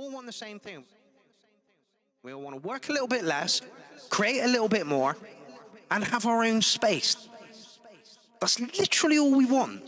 all want the same thing. We all want to work a little bit less, create a little bit more, and have our own space. That's literally all we want.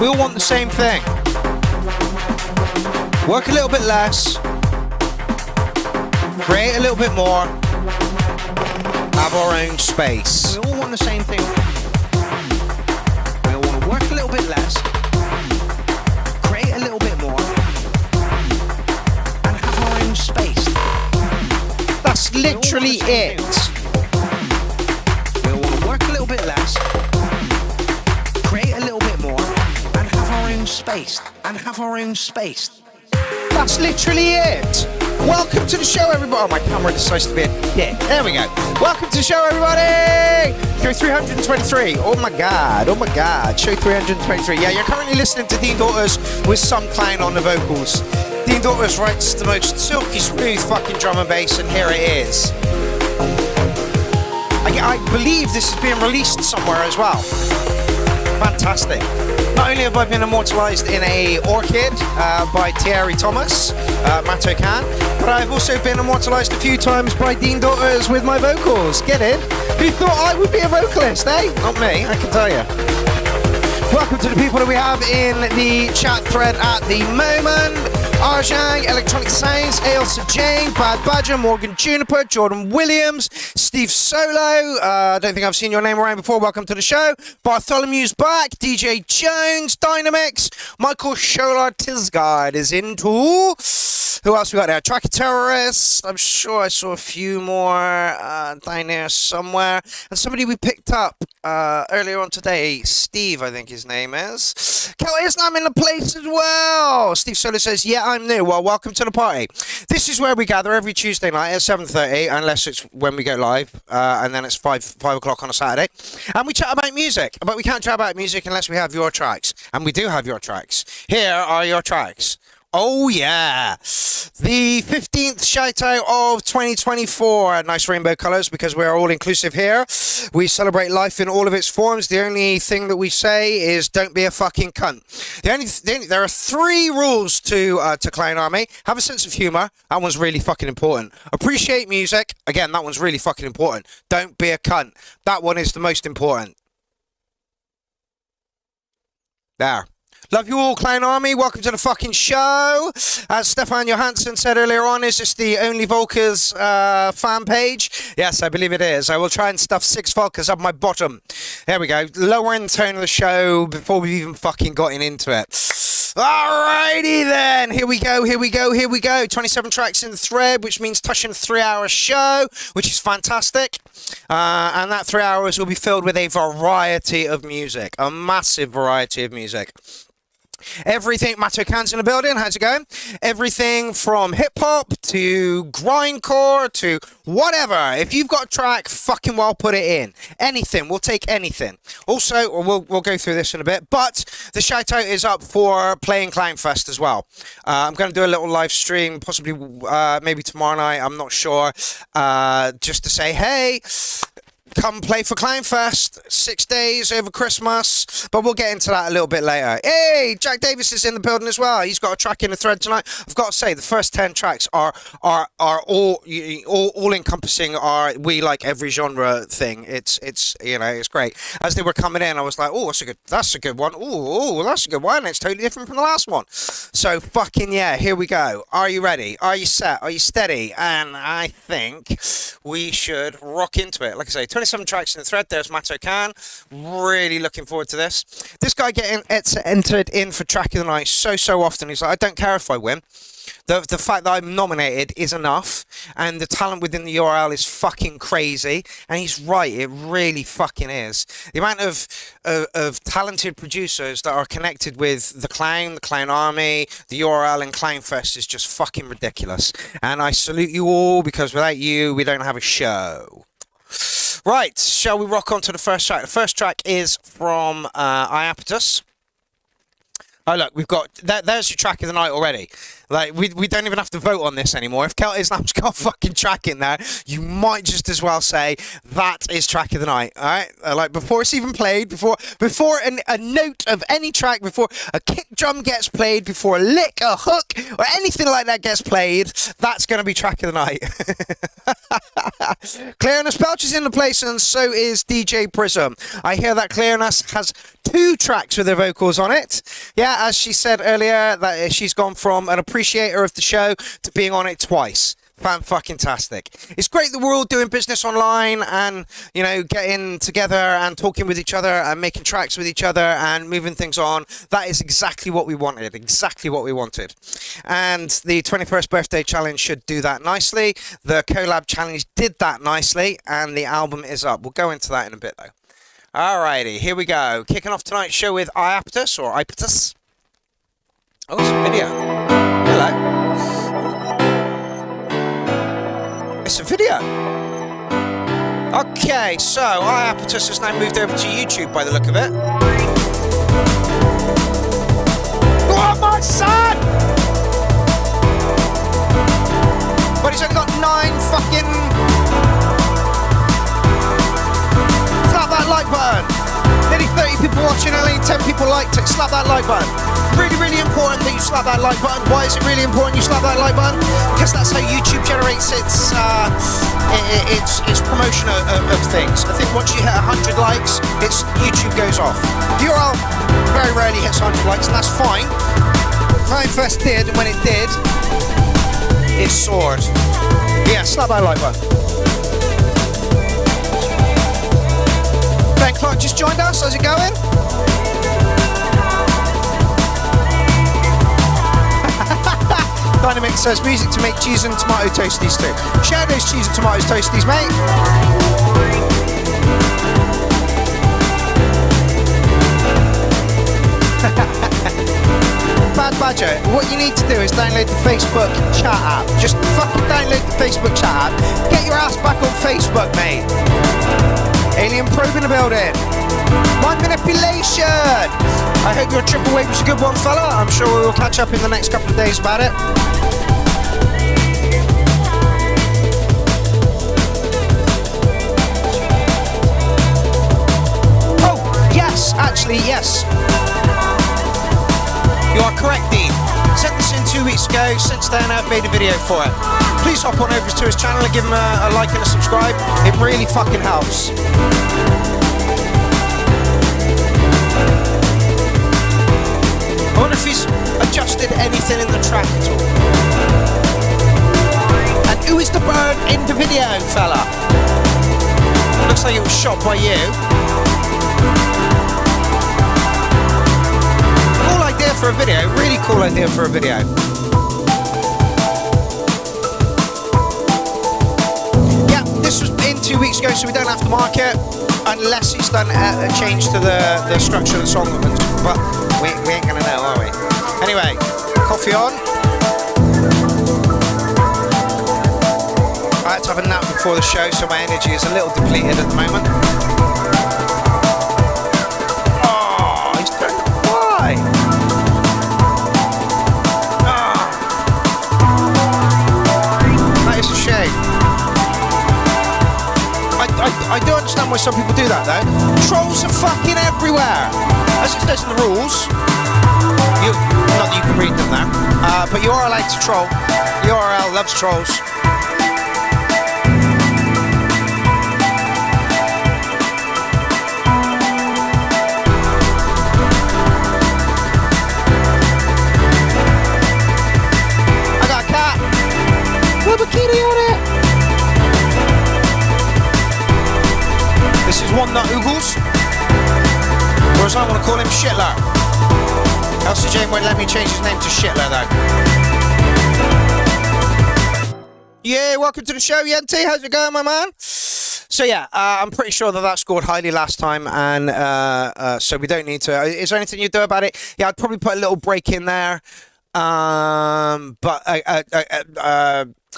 We all want the same thing. Work a little bit less, create a little bit more, have our own space. We all want the same thing. We all want to work a little bit less, create a little bit more, and have our own space. That's literally it. We all want to work a little bit less, create a little bit more, and have our own space. And have our own space. That's literally it. Welcome to the show, everybody. Oh, my camera decides to be a dick. There we go. Welcome to the show, everybody. Show 323. Oh my God. Oh my God. Show 323. Yeah, you're currently listening to Dean Daughters with some clown on the vocals. Dean Daughters writes the most silky smooth fucking drum and bass, and here it is. I believe this is being released somewhere as well. Fantastic. Not only have I been immortalised in a orchid by Thierry Thomas, Mato Can, but I've also been immortalised a few times by Dean Daughters with my vocals. Get it? Who thought I would be a vocalist, eh? Not me, I can tell you. Welcome to the people that we have in the chat thread at the moment. Arjang, Electronic Sounds, Ailsa Jane, Bad Badger, Morgan Juniper, Jordan Williams, Steve Solo. I don't think I've seen your name around before. Welcome to the show. Bartholomew's back. DJ Jones, Dynamix, Michael Sholard Tisgard is in too. Who else we got there? Tracker Terrorists. I'm sure I saw a few more down there somewhere. And somebody we picked up earlier on today, Steve, I think his name is. Kel Islam in the place as well. Steve Solo says, yeah, I'm new. Well, welcome to the party. This is where we gather every Tuesday night at 7:30, unless it's when we go live, and then it's 5 o'clock on a Saturday. And we chat about music, but we can't chat about music unless we have your tracks. And we do have your tracks. Here are your tracks. Oh yeah, the 15th shout out of 2024. Nice rainbow colours because we're all inclusive here. We celebrate life in all of its forms. The only thing that we say is don't be a fucking cunt. There are 3 rules to Clown Army. Have a sense of humour. That one's really fucking important. Appreciate music. Again, that one's really fucking important. Don't be a cunt. That one is the most important. There. Love you all, Clown Army. Welcome to the fucking show. As Stefan Johansson said earlier on, is this the only Volkers fan page? Yes, I believe it is. I will try and stuff 6 Volkers up my bottom. There we go. Lowering the tone of the show before we've even fucking gotten into it. Alrighty then. Here we go. 27 tracks in the thread, which means touching a 3-hour show, which is fantastic. And that 3 hours will be filled with a variety of music. A massive variety of music. Everything, Mato Can's in the building, how's it going? Everything from hip-hop to grindcore to whatever. If you've got a track, fucking well put it in. Anything, we'll take anything. Also, we'll go through this in a bit, but the shout-out is up for playing Clownfest as well. I'm going to do a little live stream, possibly maybe tomorrow night, I'm not sure, just to say, hey, come play for Clownfest, 6 days over Christmas, but we'll get into that a little bit later. Hey, Jack Davis is in the building as well. He's got a track in the thread tonight. I've got to say, the first 10 tracks are all encompassing. Are we like every genre thing? It's you know, it's great. As they were coming in, I was like, oh, that's a good one. Oh, that's a good one. It's totally different from the last one. So fucking yeah, here we go. Are you ready? Are you set? Are you steady? And I think we should rock into it. Like I say, 27 tracks in the thread. There's Mato Can. Really looking forward to this. This guy getting entered in for track of the night so often. He's like, I don't care if I win. The fact that I'm nominated is enough, and the talent within the URL is fucking crazy. And he's right, it really fucking is. The amount of talented producers that are connected with the Clown Army, the URL, and Clownfest is just fucking ridiculous. And I salute you all, because without you, we don't have a show. Right, shall we rock on to the first track? The first track is from Iapetus. Oh look, we've got there's your track of the night already. Like we don't even have to vote on this anymore. If Kel Islam's got a fucking track in there, you might just as well say that is track of the night. All right, like before it's even played, before a note of any track, before a kick drum gets played, before a lick, a hook, or anything like that gets played, that's going to be track of the night. Clearness Belch is in the place, and so is DJ Prism. I hear that Clearness has 2 tracks with her vocals on it. Yeah, as she said earlier, that she's gone from an appreciator of the show to being on it twice. Fan-fucking-tastic. It's great that we're all doing business online and, you know, getting together and talking with each other and making tracks with each other and moving things on. That is exactly what we wanted. Exactly what we wanted. And the 21st birthday challenge should do that nicely. The collab challenge did that nicely, and the album is up. We'll go into that in a bit, though. Alrighty, here we go. Kicking off tonight's show with Iapetus, or Iapetus. Oh, it's a video. Hello. It's a video. Okay, so Iapetus has now moved over to YouTube by the look of it. Go on, my son! But he's only got 9 fucking... Slap that like button. Did Only 30 people watching, only 10 people liked it. Slap that like button. Really, really important that you slap that like button. Why is it really important you slap that like button? Because that's how YouTube generates its promotion of things. I think once you hit 100 likes, YouTube goes off. The URL very rarely hits 100 likes, and that's fine. When it first did, and when it did, it soared. Yeah, slap that like button. Ben Clark just joined us. How's it going? Dynamic says music to make cheese and tomato toasties too. Share those cheese and tomato toasties, mate. Bad Badger, what you need to do is download the Facebook chat app. Just fucking download the Facebook chat app. Get your ass back on Facebook, mate. Alien probe in the building. My manipulation. I hope your trip away was a good one, fella. I'm sure we will catch up in the next couple of days about it. Oh, yes, actually, yes. You are correct, Dean. Sent this in 2 weeks ago. Since then, I've made a video for it. Please hop on over to his channel and give him a like and a subscribe. It really fucking helps. I wonder if he's adjusted anything in the track at all. And who is the bird in the video, fella? Looks like it was shot by you. Cool idea for a video. Really cool idea for a video. Yeah, this was in 2 weeks ago, so we don't have to mark it unless he's done a change to the structure of the song. But we ain't gonna know, are we? Anyway, coffee on. I had to have a nap before the show, so my energy is a little depleted at the moment. Oh, he's turned the fly. Oh. That is a shame. I do understand why some people do that though. Trolls are fucking everywhere. As it says in the rules, not that you can read them now, but you are allowed to troll. The URL loves trolls. I got a cat with a kitty on it. This is One Nut Oogles, or as I want to call him, Shitler. Elsie Jane won't let me change his name to Shitler though. Yeah, welcome to the show, Yenti. How's it going, my man? So yeah, I'm pretty sure that scored highly last time, and so we don't need to. Is there anything you do about it? Yeah, I'd probably put a little break in there. But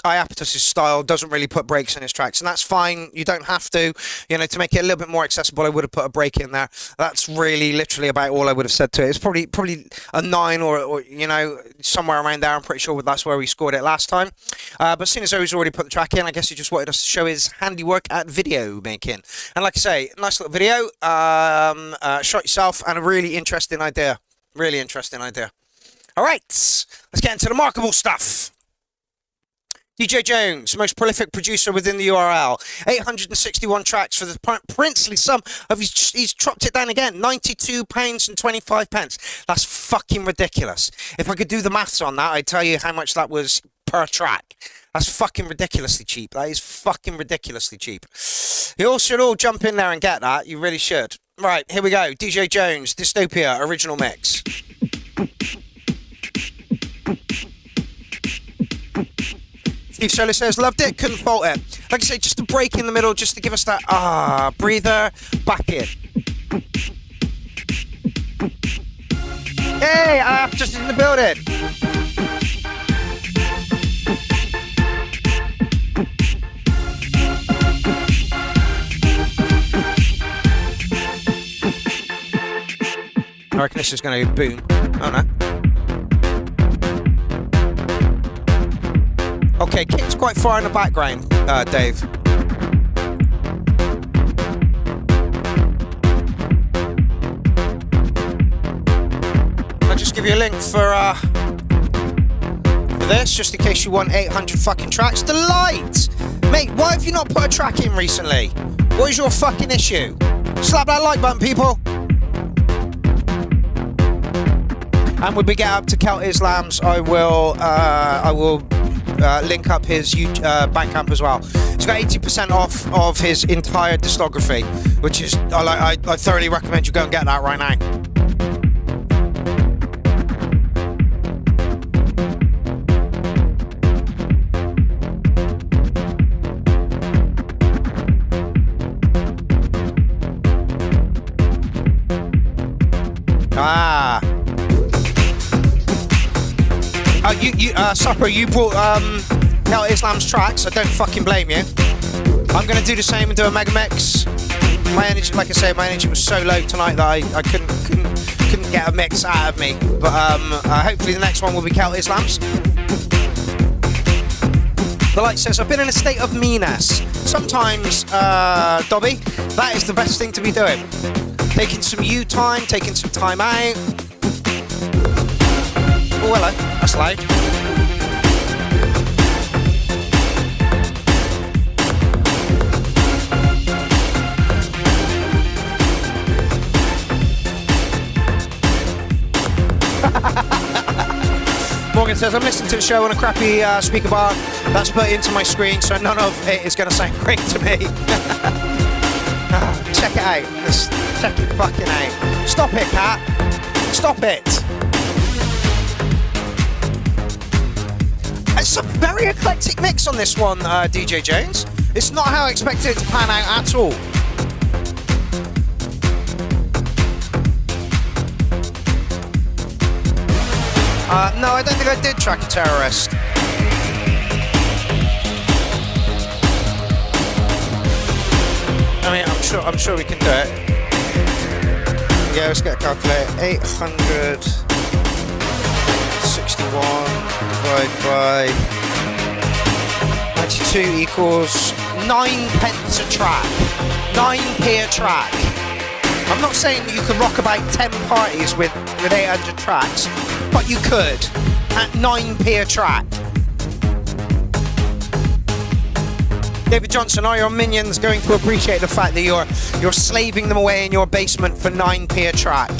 Iapetus's style doesn't really put breaks in his tracks, and that's fine. You don't have to, you know, to make it a little bit more accessible. I would have put a break in there. That's really literally about all I would have said to it. It's probably a 9 or you know, somewhere around there. I'm pretty sure that's where we scored it last time. But seeing as though he's already put the track in, I guess he just wanted us to show his handiwork at video making. And like I say, nice little video, shot yourself, and a really interesting idea. Really interesting idea. All right, let's get into the markable stuff. DJ Jones, most prolific producer within the URL. 861 tracks for the princely sum of he's chopped it down again. £92.25. That's fucking ridiculous. If I could do the maths on that, I'd tell you how much that was per track. That's fucking ridiculously cheap. That is fucking ridiculously cheap. You all should all jump in there and get that. You really should. Right, here we go. DJ Jones, Dystopia, original mix. Steve Solar says, loved it, couldn't fault it. Like I say, just a break in the middle, just to give us that, breather, back in. Hey, I'm just in the building. I reckon this is going to go boom. Oh no. Okay, Kit's quite far in the background, Dave. give you a link for this, just in case you want 800 fucking tracks. Delight! Mate, why have you not put a track in recently? What is your fucking issue? Slap that like button, people. And when we get up to Celt Islam's, I will link up his Bandcamp as well. He's got 80% off of his entire discography, which is I thoroughly recommend you go and get that right now. Supper, you brought Celt Islam's tracks. I don't fucking blame you. I'm gonna do the same and do a mega mix. My energy, like I say, my energy was so low tonight that I couldn't get a mix out of me. But hopefully the next one will be Celt Islam's. The light says, I've been in a state of meanness. Sometimes, Dobby, that is the best thing to be doing. Taking some you time, taking some time out. Oh, hello, that's loud. Morgan says, I'm listening to the show on a crappy speaker bar that's put into my screen, so none of it is going to sound great to me. Check it out. Just check it fucking out. Stop it, Cat. Stop it. It's a very eclectic mix on this one, DJ Jones. It's not how I expected it to pan out at all. No, I don't think I did track a terrorist. I mean, I'm sure we can do it. Yeah, let's get a calculator. 861 divided by 92 equals 9 pence a track. 9p a track. I'm not saying that you could rock about 10 parties with 800 tracks, but you could at 9p a track. David Johnson, are your minions going to appreciate the fact that you're slaving them away in your basement for 9p a track?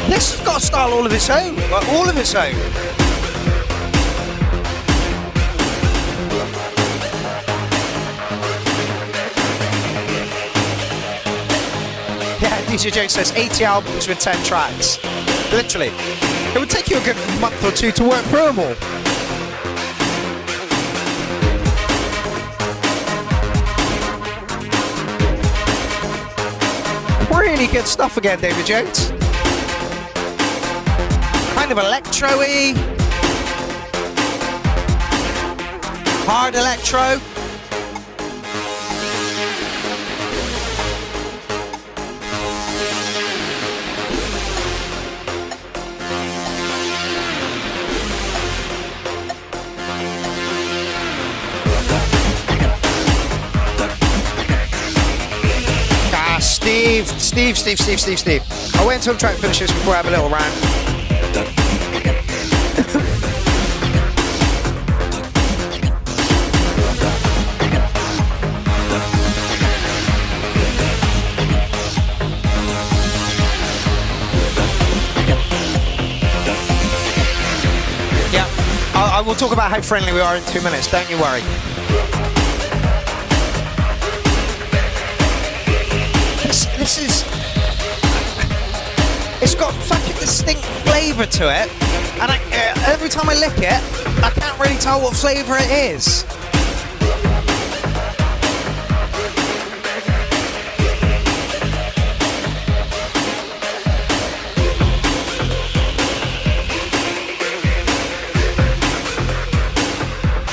This has got a style all of its own, like all of its own. DJ Jones says 80 albums with 10 tracks. Literally. It would take you a good month or two to work through them all. Really good stuff again, David Jones. Kind of electro-y. Hard electro. Steve. I'll wait until the track finishes before I have a little rant. Yeah, I will talk about how friendly we are in 2 minutes, don't you worry. This is... It's got such a distinct flavour to it, and every time I lick it, I can't really tell what flavour it is.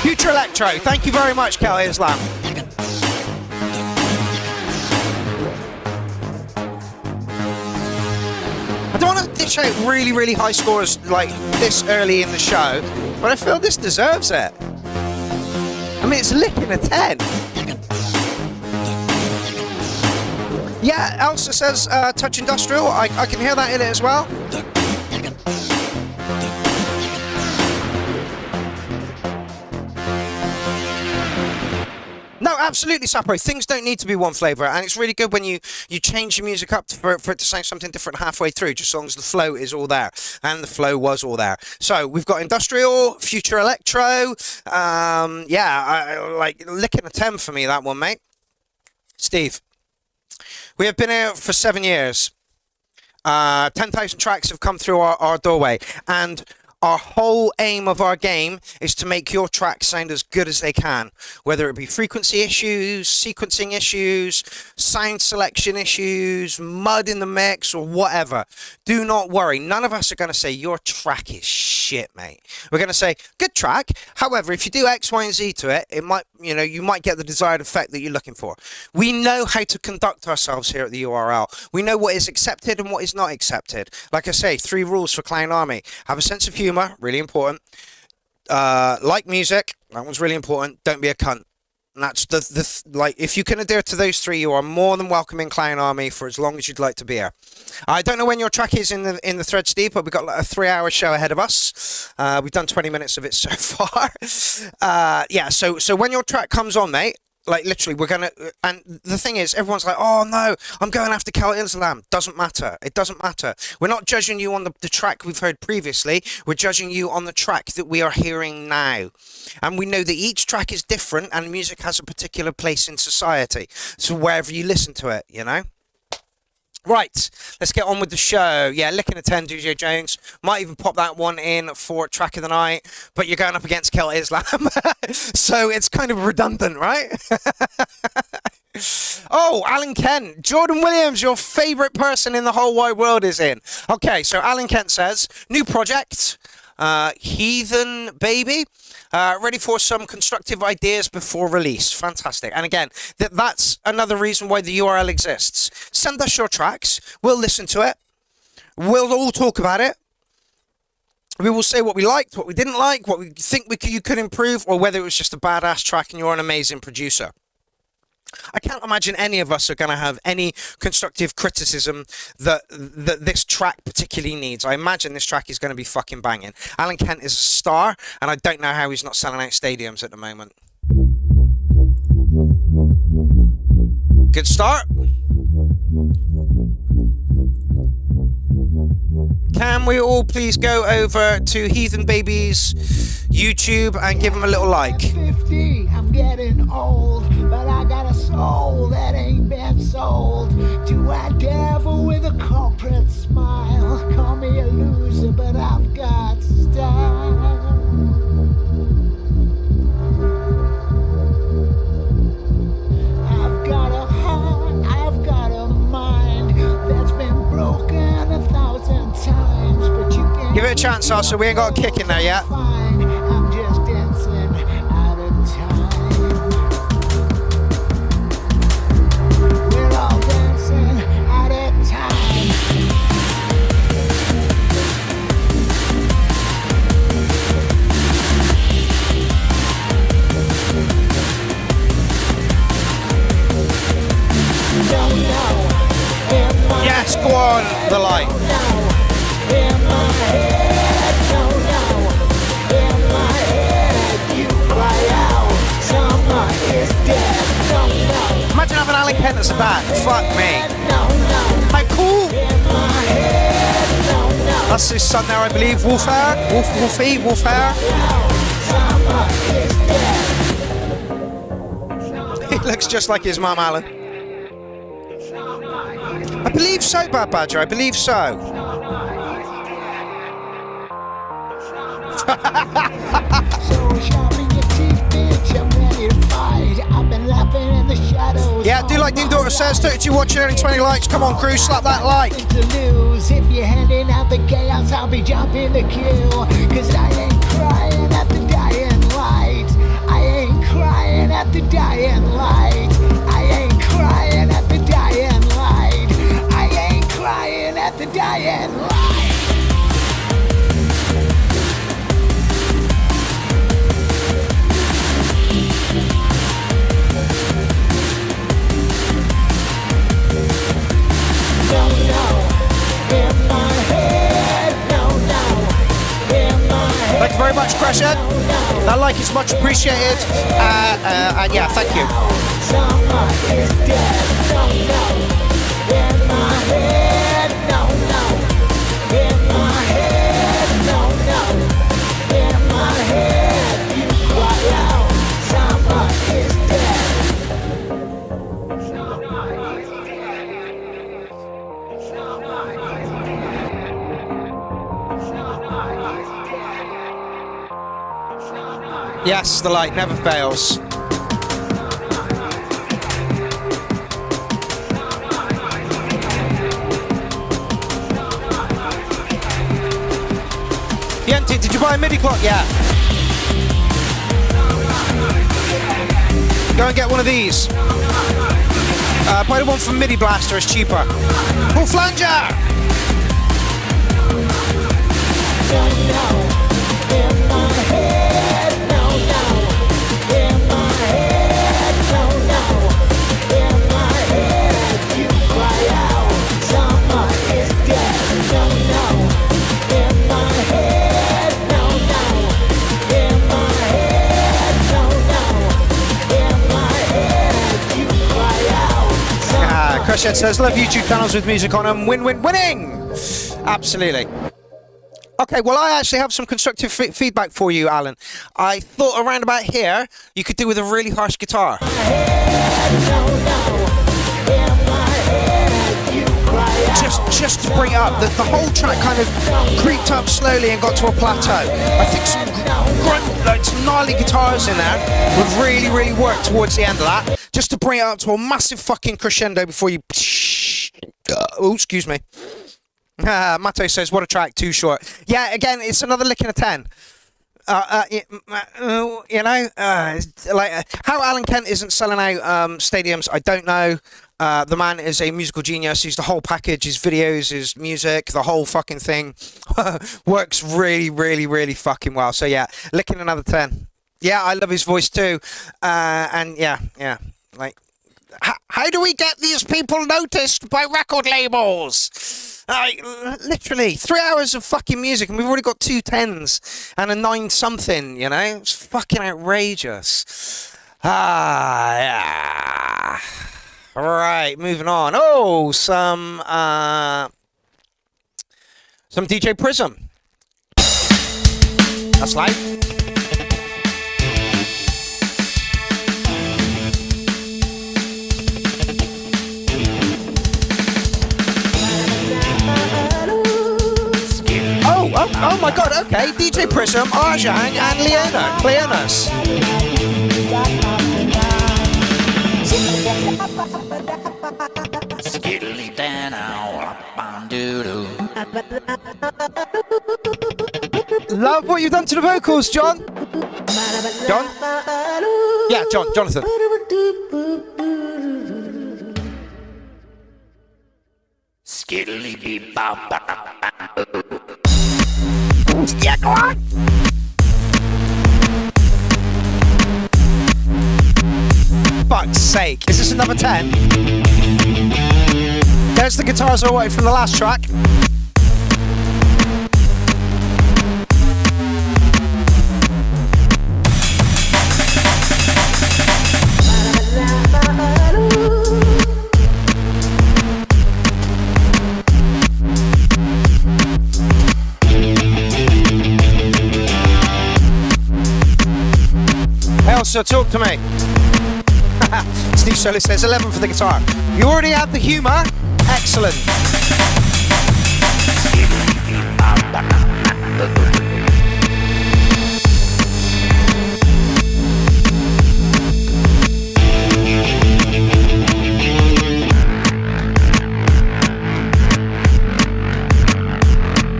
Future Electro, thank you very much, Celt Islam. I don't want to dish out really high scores like this early in the show, but I feel this deserves it. I mean, it's licking a 10. Yeah, Elsa says touch industrial. I can hear that in it as well. No, absolutely, Sapro. Things don't need to be one flavour, and it's really good when you change your music up for it to sound something different halfway through, just as long as the flow is all there, and the flow was all there. So we've got industrial, future electro, like licking a 10 for me, that one, mate. Steve, we have been here for 7 years. 10,000 tracks have come through our doorway, and our whole aim of our game is to make your tracks sound as good as they can, whether it be frequency issues, sequencing issues, sound selection issues, mud in the mix, or whatever. Do not worry. None of us are going to say your track is shit, mate. We're going to say good track. However, if you do X, Y, and Z to it, it might, you might get the desired effect that you're looking for. We know how to conduct ourselves here at the URL. We know what is accepted and what is not accepted. Like I say, 3 rules for Clown Army: have a sense of humor, really important. Like music, that one's really important. Don't be a cunt. And that's like, if you can adhere to those 3, you are more than welcome in Clown Army for as long as you'd like to be here. I don't know when your track is in the thread, Steve, but we've got like a 3-hour show ahead of us. We've done 20 minutes of it so far. So when your track comes on, mate, like literally, we're gonna, and the thing is, everyone's like, oh no, I'm going after Kel Islam. Doesn't matter. It doesn't matter. We're not judging you on the track we've heard previously. We're judging you on the track that we are hearing now. And we know that each track is different, and music has a particular place in society. So wherever you listen to it, Right, let's get on with the show. Yeah, licking a 10, DJ Jones. Might even pop that one in for track of the night, but you're going up against Kel Islam. So it's kind of redundant, right? Oh, Alan Kent. Jordan Williams, your favourite person in the whole wide world, is in. Okay, so Alan Kent says, new project, Heathen Baby. Ready for some constructive ideas before release. Fantastic. And again, that's another reason why the URL exists. Send us your tracks. We'll listen to it. We'll all talk about it. We will say what we liked, what we didn't like, what we think you could improve, or whether it was just a badass track and you're an amazing producer. I can't imagine any of us are going to have any constructive criticism that this track particularly needs. I imagine this track is going to be fucking banging. Alan Kent is a star, and I don't know how he's not selling out stadiums at the moment. Good start. Can we all please go over to Heathen Baby's YouTube and give him a little like? 50, I'm getting old, but I got a soul that ain't been sold to a devil with a corporate smile. Call me a loser, but I've got style. I've got a heart, I've got a mind that's been broken 1,000 times, but you can't give it a chance, Arthur. We ain't got a kick in there yet. I'm just dancing out of time. We're all dancing out of time. Don't know. Yes, go on, the light. In my head, don't know. In my head, you cry out. Summer is dead, don't know. Imagine having Alan Kent as a band. Fuck me. How cool. In my head, don't know. That's his son there, I believe. Wolfie. Summer is dead. He looks just like his mum, Alan. I believe so, Bad Badger. I believe so. So sharpen your teeth, bitch. I'm ready to fight. I've been laughing in the shadows. Yeah, do like New Daughter says. 32 watching, only 20 likes. Come on, crew, slap that like. To lose. If you're handing out the chaos, I'll be jumping the queue. Cause I ain't crying at the dying light. I ain't crying at the dying light. I ain't crying at the dying light. I ain't crying at the dying light. Crescent. That like is much appreciated. And yeah, thank you. Summer is dead. No, no. In my head. No, no. In my head. No, no. In my head. You cry out. Summer is dead. Summer is dead. Summer is dead. Summer is dead. Yes, the light never fails. Yenti, did you buy a MIDI clock? Yeah. Go and get one of these. Buy the one from MIDI Blaster, it's cheaper. Full flanger! Crescent says, love YouTube channels with music on them. Win, win, winning! Absolutely. Okay, well, I actually have some constructive feedback for you, Alan. I thought around about here, you could do with a really harsh guitar. Just to bring it up, the whole track kind of creeped up slowly and got to a plateau. I think some some gnarly guitars in there would really, really work towards the end of that. Just to bring it up to a massive fucking crescendo before you... Oh, excuse me. Matto says, what a track, too short. Yeah, again, it's another lick in a 10. You know, like how Alan Kent isn't selling out stadiums, I don't know. The man is a musical genius. He's the whole package. His videos, his music, the whole fucking thing works really, really, really fucking well. So yeah, licking another 10. Yeah, I love his voice too. And yeah, like, how do we get these people noticed by record labels? Literally 3 hours of fucking music and we've already got 2 10s and a 9 something, you know? It's fucking outrageous. Yeah. Right, moving on. Oh, some DJ Prism. That's live. Oh my god, okay. DJ Prism, Arjang, and Leonas. Skiddly down, Love what you've done to the vocals, John. John? Yeah, Jonathan. Skiddly beep bop. Yeah, go on. Fuck's sake. Is this another 10? There's the guitars away from the last track. Elsa, talk to me. Steve Solis says 11 for the guitar. You already have the humour. Excellent.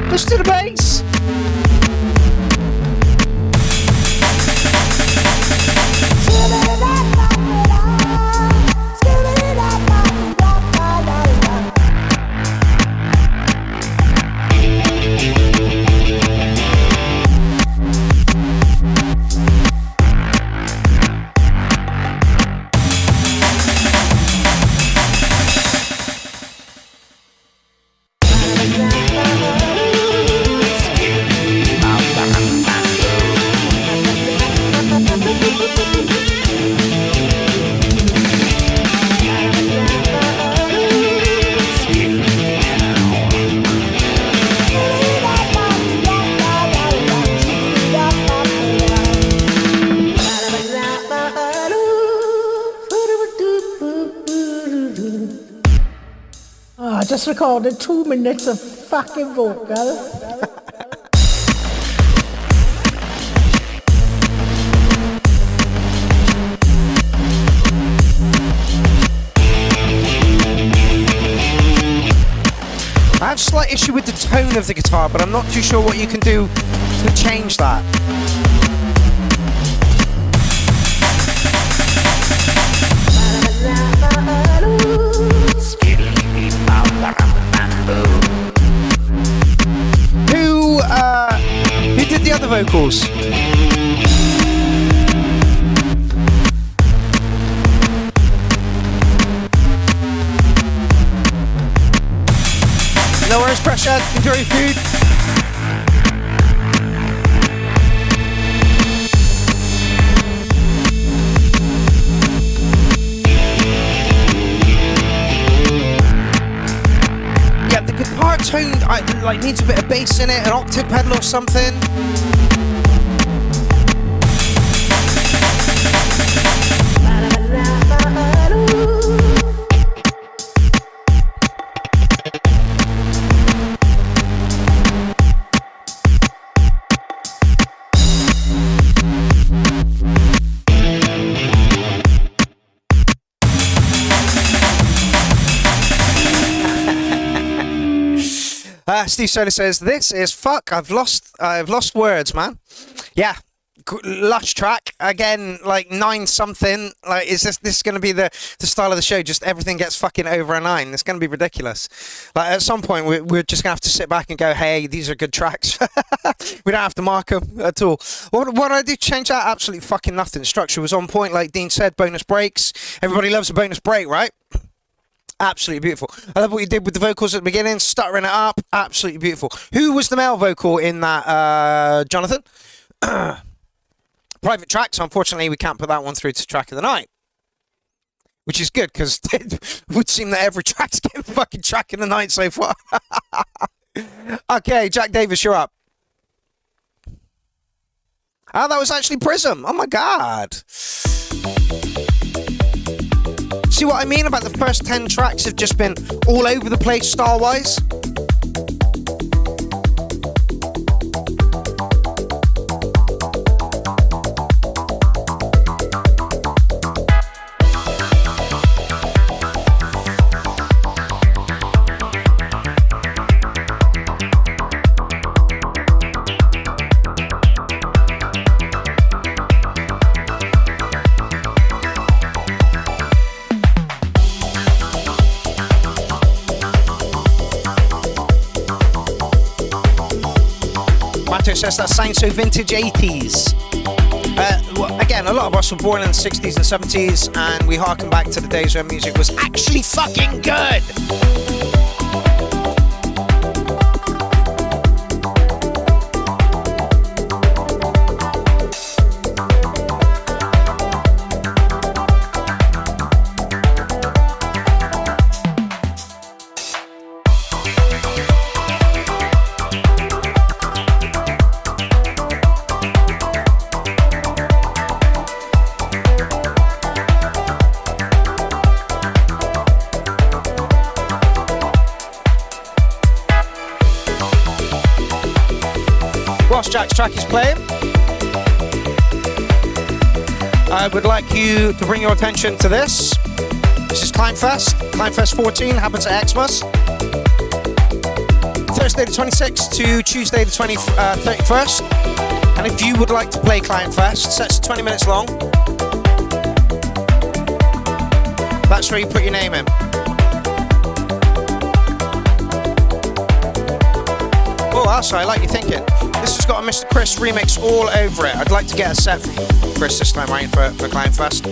Let's do the bass. Oh, I just recorded 2 minutes of fucking vocal. I have a slight issue with the tone of the guitar, but I'm not too sure what you can do to change that. Who did the other vocals? No worries, pressure. Enjoy your food. Yeah, the guitar tone needs a bit of bass in it, an octave pedal or something. Steve Soda says, "This is fuck. I've lost words, man." Yeah, lush track again, like 9 something. Like, is this going to be the style of the show? Just everything gets fucking over a 9. It's going to be ridiculous. Like, at some point, we're just going to have to sit back and go, "Hey, these are good tracks." We don't have to mark them at all. What I did change out? Absolutely fucking nothing. Structure was on point, like Dean said. Bonus breaks. Everybody loves a bonus break, right? Absolutely beautiful. I love what you did with the vocals at the beginning, stuttering it up. Absolutely beautiful. Who was the male vocal in that, Jonathan? Private track, so unfortunately we can't put that one through to track of the night. Which is good, because it would seem that every track's getting fucking track of the night so far. Okay, Jack Davis, you're up. Oh, that was actually Prism. Oh my god. See what I mean about the first 10 tracks have just been all over the place style-wise? Says that sounds so vintage 80s. Again, a lot of us were born in the 60s and 70s, and we harken back to the days when music was actually fucking good. Whilst Jack's track is playing, I would like you to bring your attention to this. This is Kleinfest. Kleinfest 14 happens at Xmas. Thursday the 26th to Tuesday the 31st. And if you would like to play Kleinfest, sets 20 minutes long. That's where you put your name in. Oh, also, I like your thinking. This has got a Mr. Chris remix all over it. I'd like to get a set from Chris this time around for Kleinfest.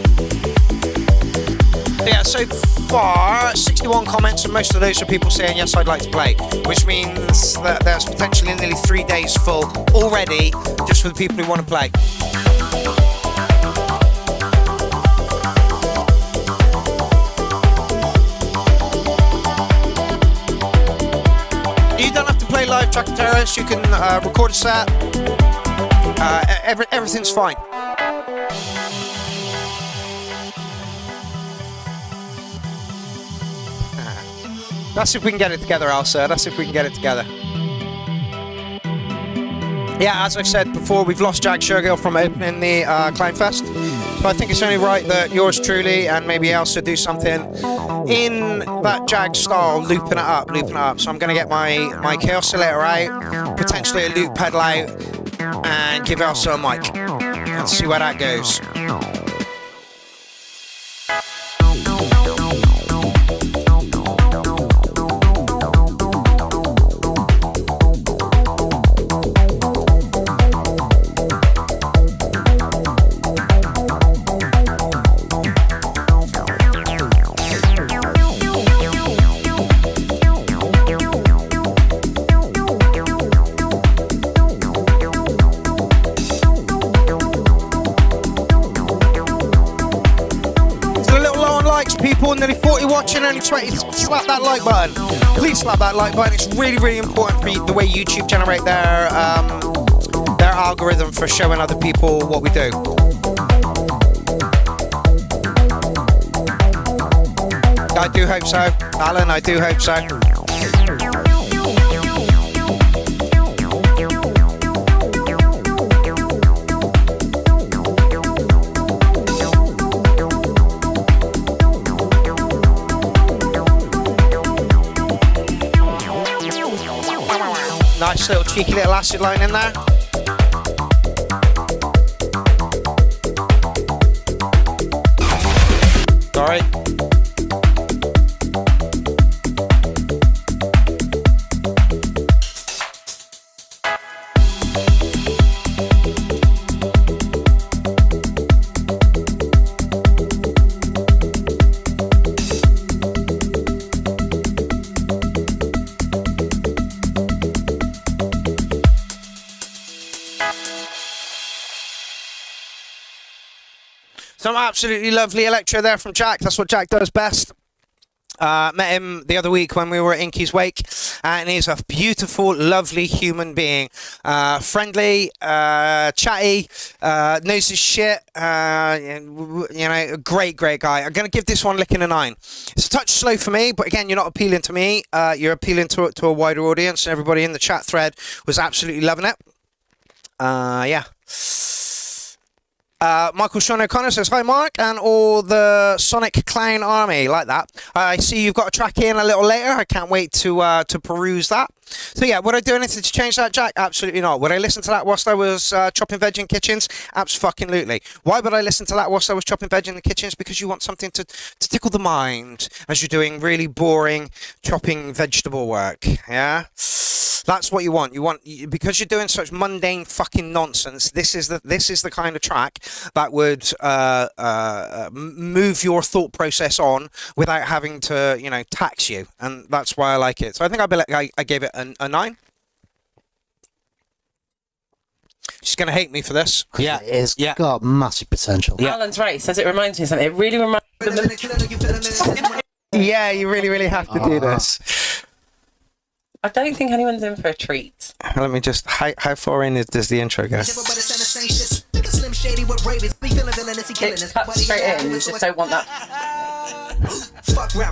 Yeah, so far, 61 comments, and most of those are people saying, yes, I'd like to play, which means that there's potentially nearly 3 days full already just for the people who want to play. You don't have to play live Track Terrorist, you can record a set. Everything's fine. Let's see if we can get it together, Elsa. Let's see if we can get it together. Yeah, as I said before, we've lost Jack Sugarhill from opening the Clownfest. So I think it's only right that yours truly and maybe Elsa do something in that Jag style, looping it up. So I'm going to get my chaos oscillator out, potentially a loop pedal out, and give Elsa a mic. Let's see where that goes. Nearly 40 watching, only 20. Slap that like button. Please slap that like button. It's really, really important for the way YouTube generate their algorithm for showing other people what we do. I do hope so, Alan. I do hope so. Nice little cheeky little acid line in there. Sorry. Some absolutely lovely electro there from Jack. That's what Jack does best. Met him the other week when we were at Inky's wake, and he's a beautiful, lovely human being. Friendly, chatty, knows his shit. A great guy. I'm going to give this one licking a 9. It's a touch slow for me, but again, you're not appealing to me. You're appealing to a wider audience, and everybody in the chat thread was absolutely loving it. Yeah. Michael Sean O'Connor says, hi Mark and all the Sonic Clown Army, like that. I see you've got a track in a little later. I can't wait to peruse that. So yeah, would I do anything to change that, Jack? Absolutely not. Would I listen to that whilst I was chopping veg in kitchens? Absolutely. Why would I listen to that whilst I was chopping veg in the kitchens? Because you want something to tickle the mind as you're doing really boring chopping vegetable work. Yeah? That's what you want. Because you're doing such mundane fucking nonsense. This is the kind of track that would move your thought process on without having to tax you, and that's why I like it. So I think I gave it a 9. She's gonna hate me for this. Yeah, it's got massive potential. Yeah. Alan's right. Says it reminds me of something. It really reminds me. Yeah, you really have to do this. I don't think anyone's in for a treat. Let me just... How far in does the intro go? It cuts straight in. You just don't want that.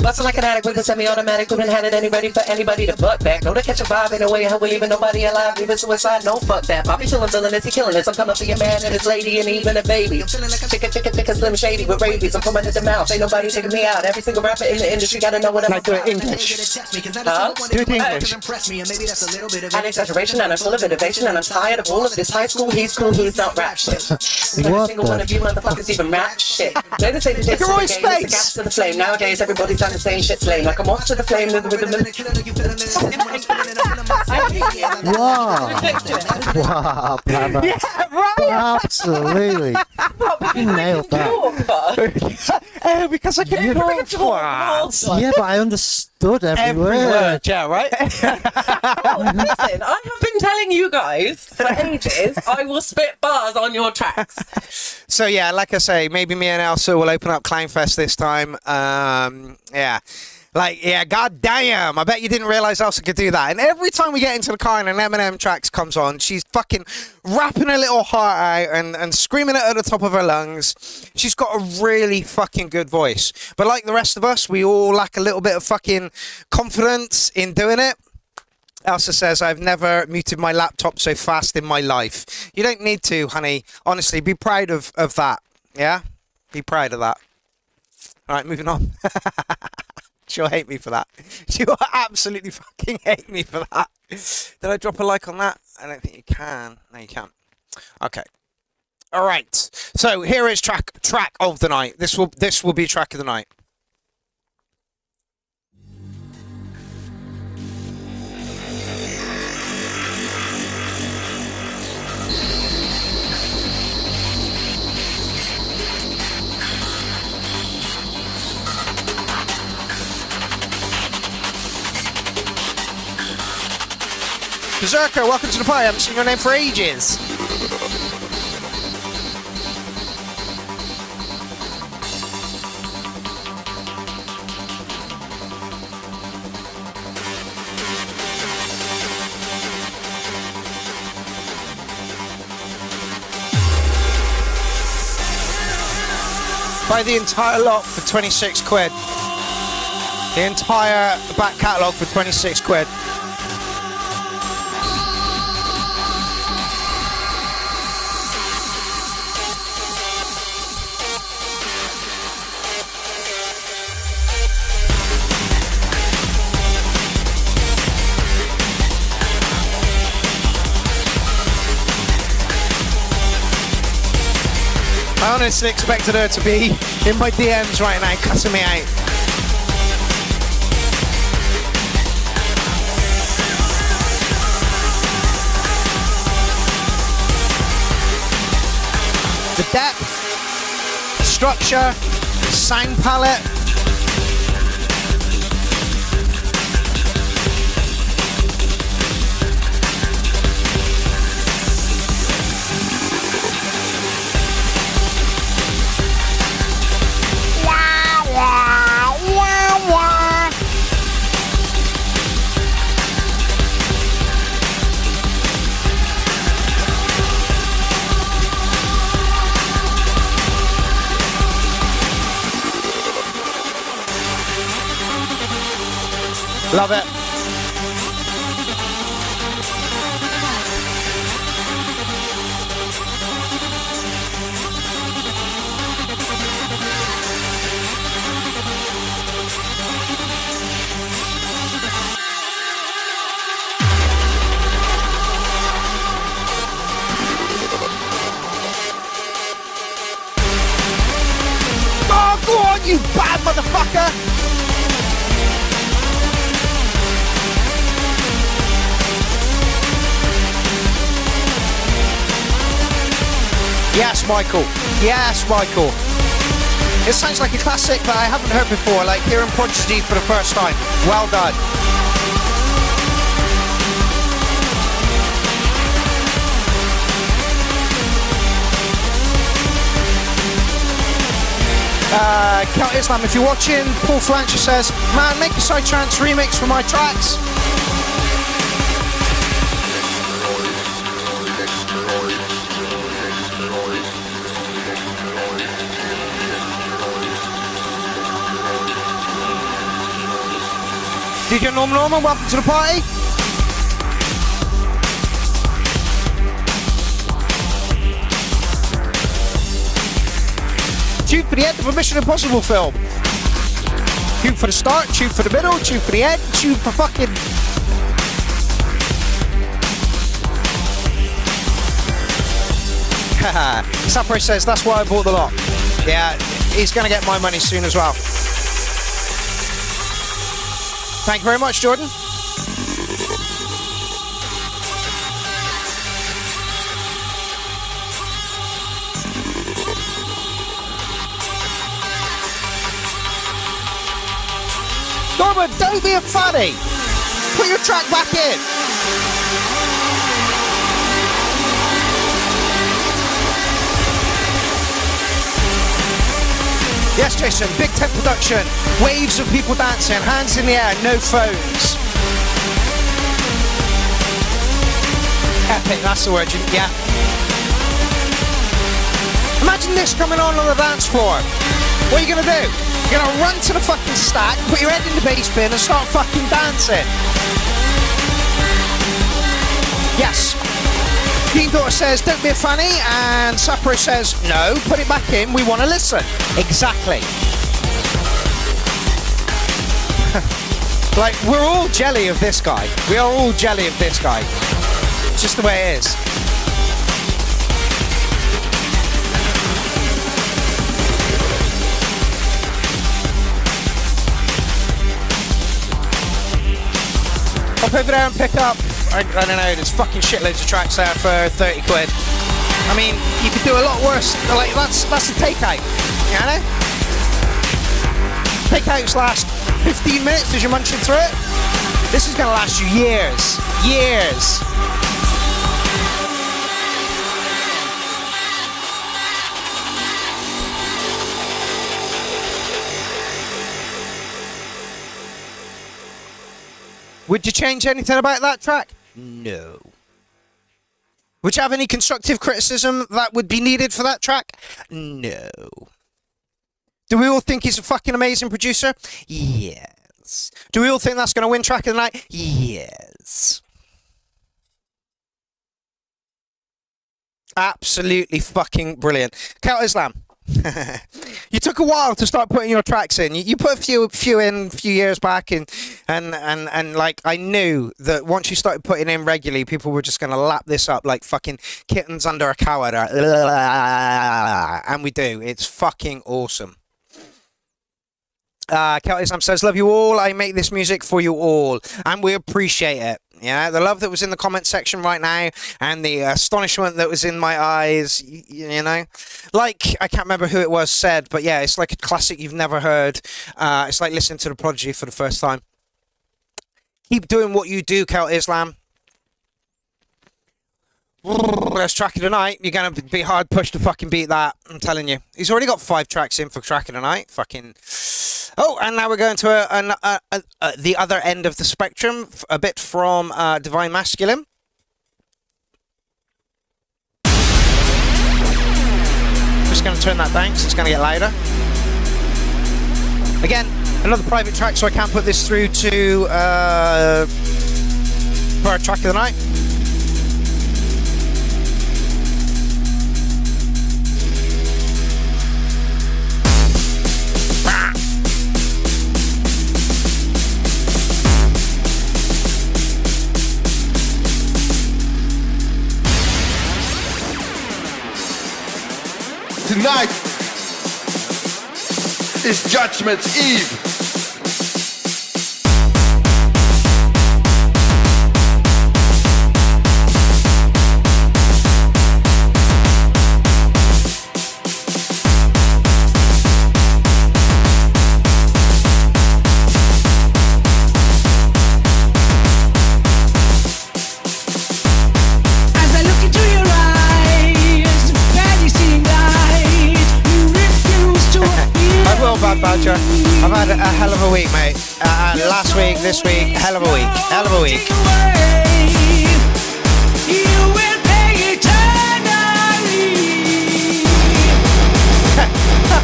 Bustin' like an addict with a semi-automatic, couldn't have it any ready for anybody to buck back. No to catch a vibe, ain't no way how we leaving nobody alive, even suicide, no fuck that. Bobby chillin', villainous, he killing it. I'm coming for your man and his lady and even a baby. Chicken, slim shady with rabies. I'm coming at the mouth, ain't nobody taking me out. Every single rapper in the industry gotta know what I'm about. Do it English. Do it English. An exaggeration and I'm full of innovation and I'm tired of all of this high school, he's cool, he's not rap shit. Every single one of you motherfuckers even rap shit. Later say the diss to the game, it's the gas to the flame. Nowadays everybody's on the same shit's lame. Like I'm off to the flame with the rhythm. Wow, Pamela. Yeah, right. Absolutely. You nailed that. Because I can't Yeah, but I understood every word. Yeah, right? Listen, I have been telling you guys for ages, I will spit bars on your tracks. So yeah, like I say, maybe me and Elsa will open up Clownfest this time. Yeah. Like, yeah, goddamn. I bet you didn't realize Elsa could do that. And every time we get into the car and an Eminem track comes on, she's fucking rapping her little heart out and screaming it at the top of her lungs. She's got a really fucking good voice. But like the rest of us, we all lack a little bit of fucking confidence in doing it. Elsa says, I've never muted my laptop so fast in my life. You don't need to, honey. Honestly, be proud of that. Yeah? Be proud of that. All right, moving on. She'll hate me for that. She'll absolutely fucking hate me for that. Did I drop a like on that? I don't think you can. No, you can't. Okay. All right. So here is track of the night. This will be track of the night. Berserker, welcome to the party. I haven't seen your name for ages. Buy the entire lot for 26 quid. The entire back catalogue for 26 quid. I honestly expected her to be in my DMs right now, cutting me out. The depth, structure, sound palette. Love it. Oh, go on, you bad motherfucker! Yes, Michael. Yes, Michael. It sounds like a classic that I haven't heard before, like hearing Prodigy for the first time. Well done. Count Islam, if you're watching, Paul Flancher says, man, make a Psytrance remix for my tracks. DJ Norman, welcome to the party. Tune for the end of a Mission Impossible film. Tune for the start, tune for the middle, tune for the end, tune for fucking... Haha. Sapro says, that's why I bought the lot. Yeah, he's gonna get my money soon as well. Thank you very much, Jordan. Norman, don't be a fanny. Put your track back in. Yes, Jason, Big Tent production. Waves of people dancing, hands in the air, no phones. Epic, that's the word, yeah. Imagine this coming on the dance floor. What are you gonna do? You're gonna run to the fucking stack, put your head in the bass bin and start fucking dancing. Yes. Queen Daughter says, don't be a fanny, and Sapro says, no, put it back in, we want to listen. Exactly. Like, we're all jelly of this guy. We are all jelly of this guy. It's just the way it is. Hop over there and pick up. I don't know, there's fucking shitloads of tracks there for 30 quid. I mean, you could do a lot worse. Like, that's a takeout, you know? Takeouts last 15 minutes as you're munching through it. This is gonna last you years. Years. Would you change anything about that track? No. Would you have any constructive criticism that would be needed for that track? No. Do we all think he's a fucking amazing producer? Yes. Do we all think that's going to win track of the night? Yes. Absolutely fucking brilliant. Count Islam. You took a while to start putting your tracks in. You put a few in a few years back, and like, I knew that once you started putting in regularly, people were just going to lap this up like fucking kittens under a cow. And we do. It's fucking awesome. Kel Islam says, love you all. I make this music for you all, and we appreciate it. Yeah, the love that was in the comment section right now, and the astonishment that was in my eyes, you know, like, I can't remember who it was said, but yeah, it's like a classic you've never heard. It's like listening to the Prodigy for the first time. Keep doing what you do, Kel Islam. That's track of the night. You're going to be hard pushed to fucking beat that, I'm telling you. He's already got 5 tracks in for track of the night. Fucking... Oh, and now we're going to the other end of the spectrum, a bit from Divine Masculine. Just going to turn that down because it's going to get louder. Again, another private track, so I can't put this through to for our track of the night. Tonight is Judgment Eve. Badger. I've had a hell of a week, mate. Last week, this week, hell of a week. Hell of a week.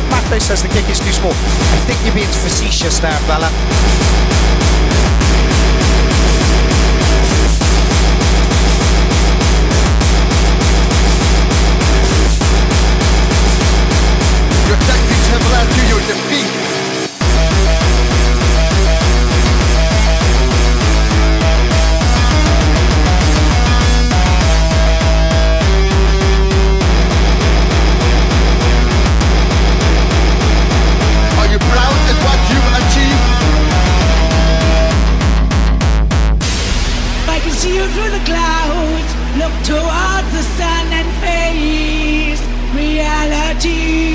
Matthew says the kick is too small. I think you're being facetious there, fella. Your tactics have led to your defeat. Are you proud at what you've achieved? I can see you through the clouds. Look towards the sun and face reality.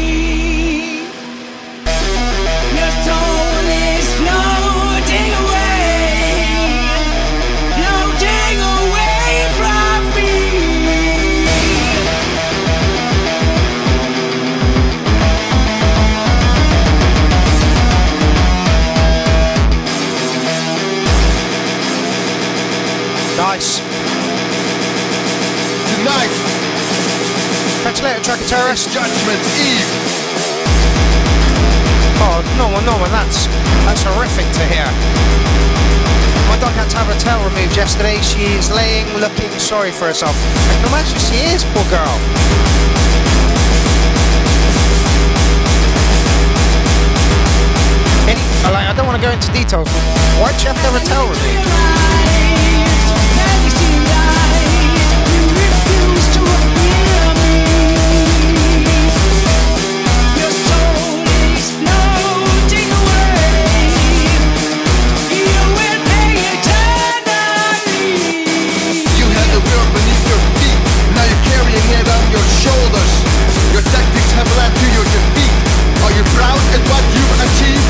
Your soul is floating away from me. Nice. Tonight Catch you later, Tracker Terrorist. is Judgment Eve. Oh, no one, that's horrific to hear. My dog had to have her tail removed yesterday. She's laying looking sorry for herself. I can imagine she is, poor girl. I don't want to go into details. Why'd she have to have her tail removed? It on your shoulders. Your tactics have led to your defeat. Are you proud at what you've achieved?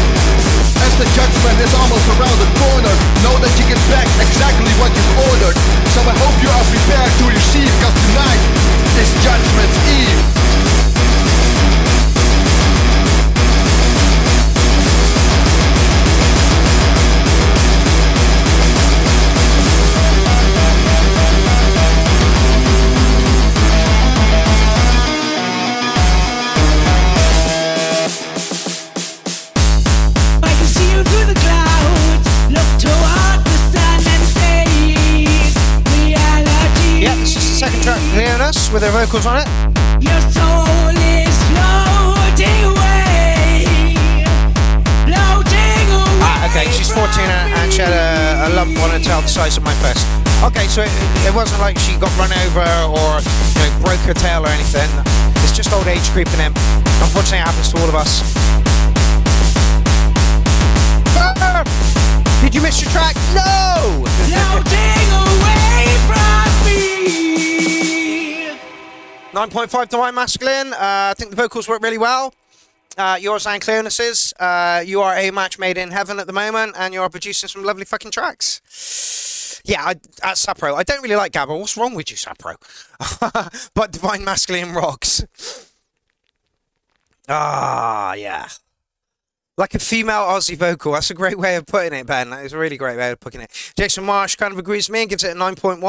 As the judgment is almost around the corner, know that you get back exactly what you've ordered. So I hope you are prepared to receive, cause tonight is Judgment Eve. Second track from Leonis with their vocals on it. Your soul is floating away. Floating away. Okay, she's 14 and she had a lump on her tail the size of my fist. Okay, so it wasn't like she got run over or broke her tail or anything. It's just old age creeping in. Unfortunately, it happens to all of us. Did you miss your track? No! Floating away from me. 9.5 Divine Masculine. I think the vocals work really well. Yours and Clearness's. You are a match made in heaven at the moment, and you are producing some lovely fucking tracks. Yeah, at Sapro. I don't really like Gabba. What's wrong with you, Sapro? But Divine Masculine rocks. Yeah. Like a female Aussie vocal. That's a great way of putting it, Ben. That is a really great way of putting it. Jason Marsh kind of agrees with me and gives it a 9.1.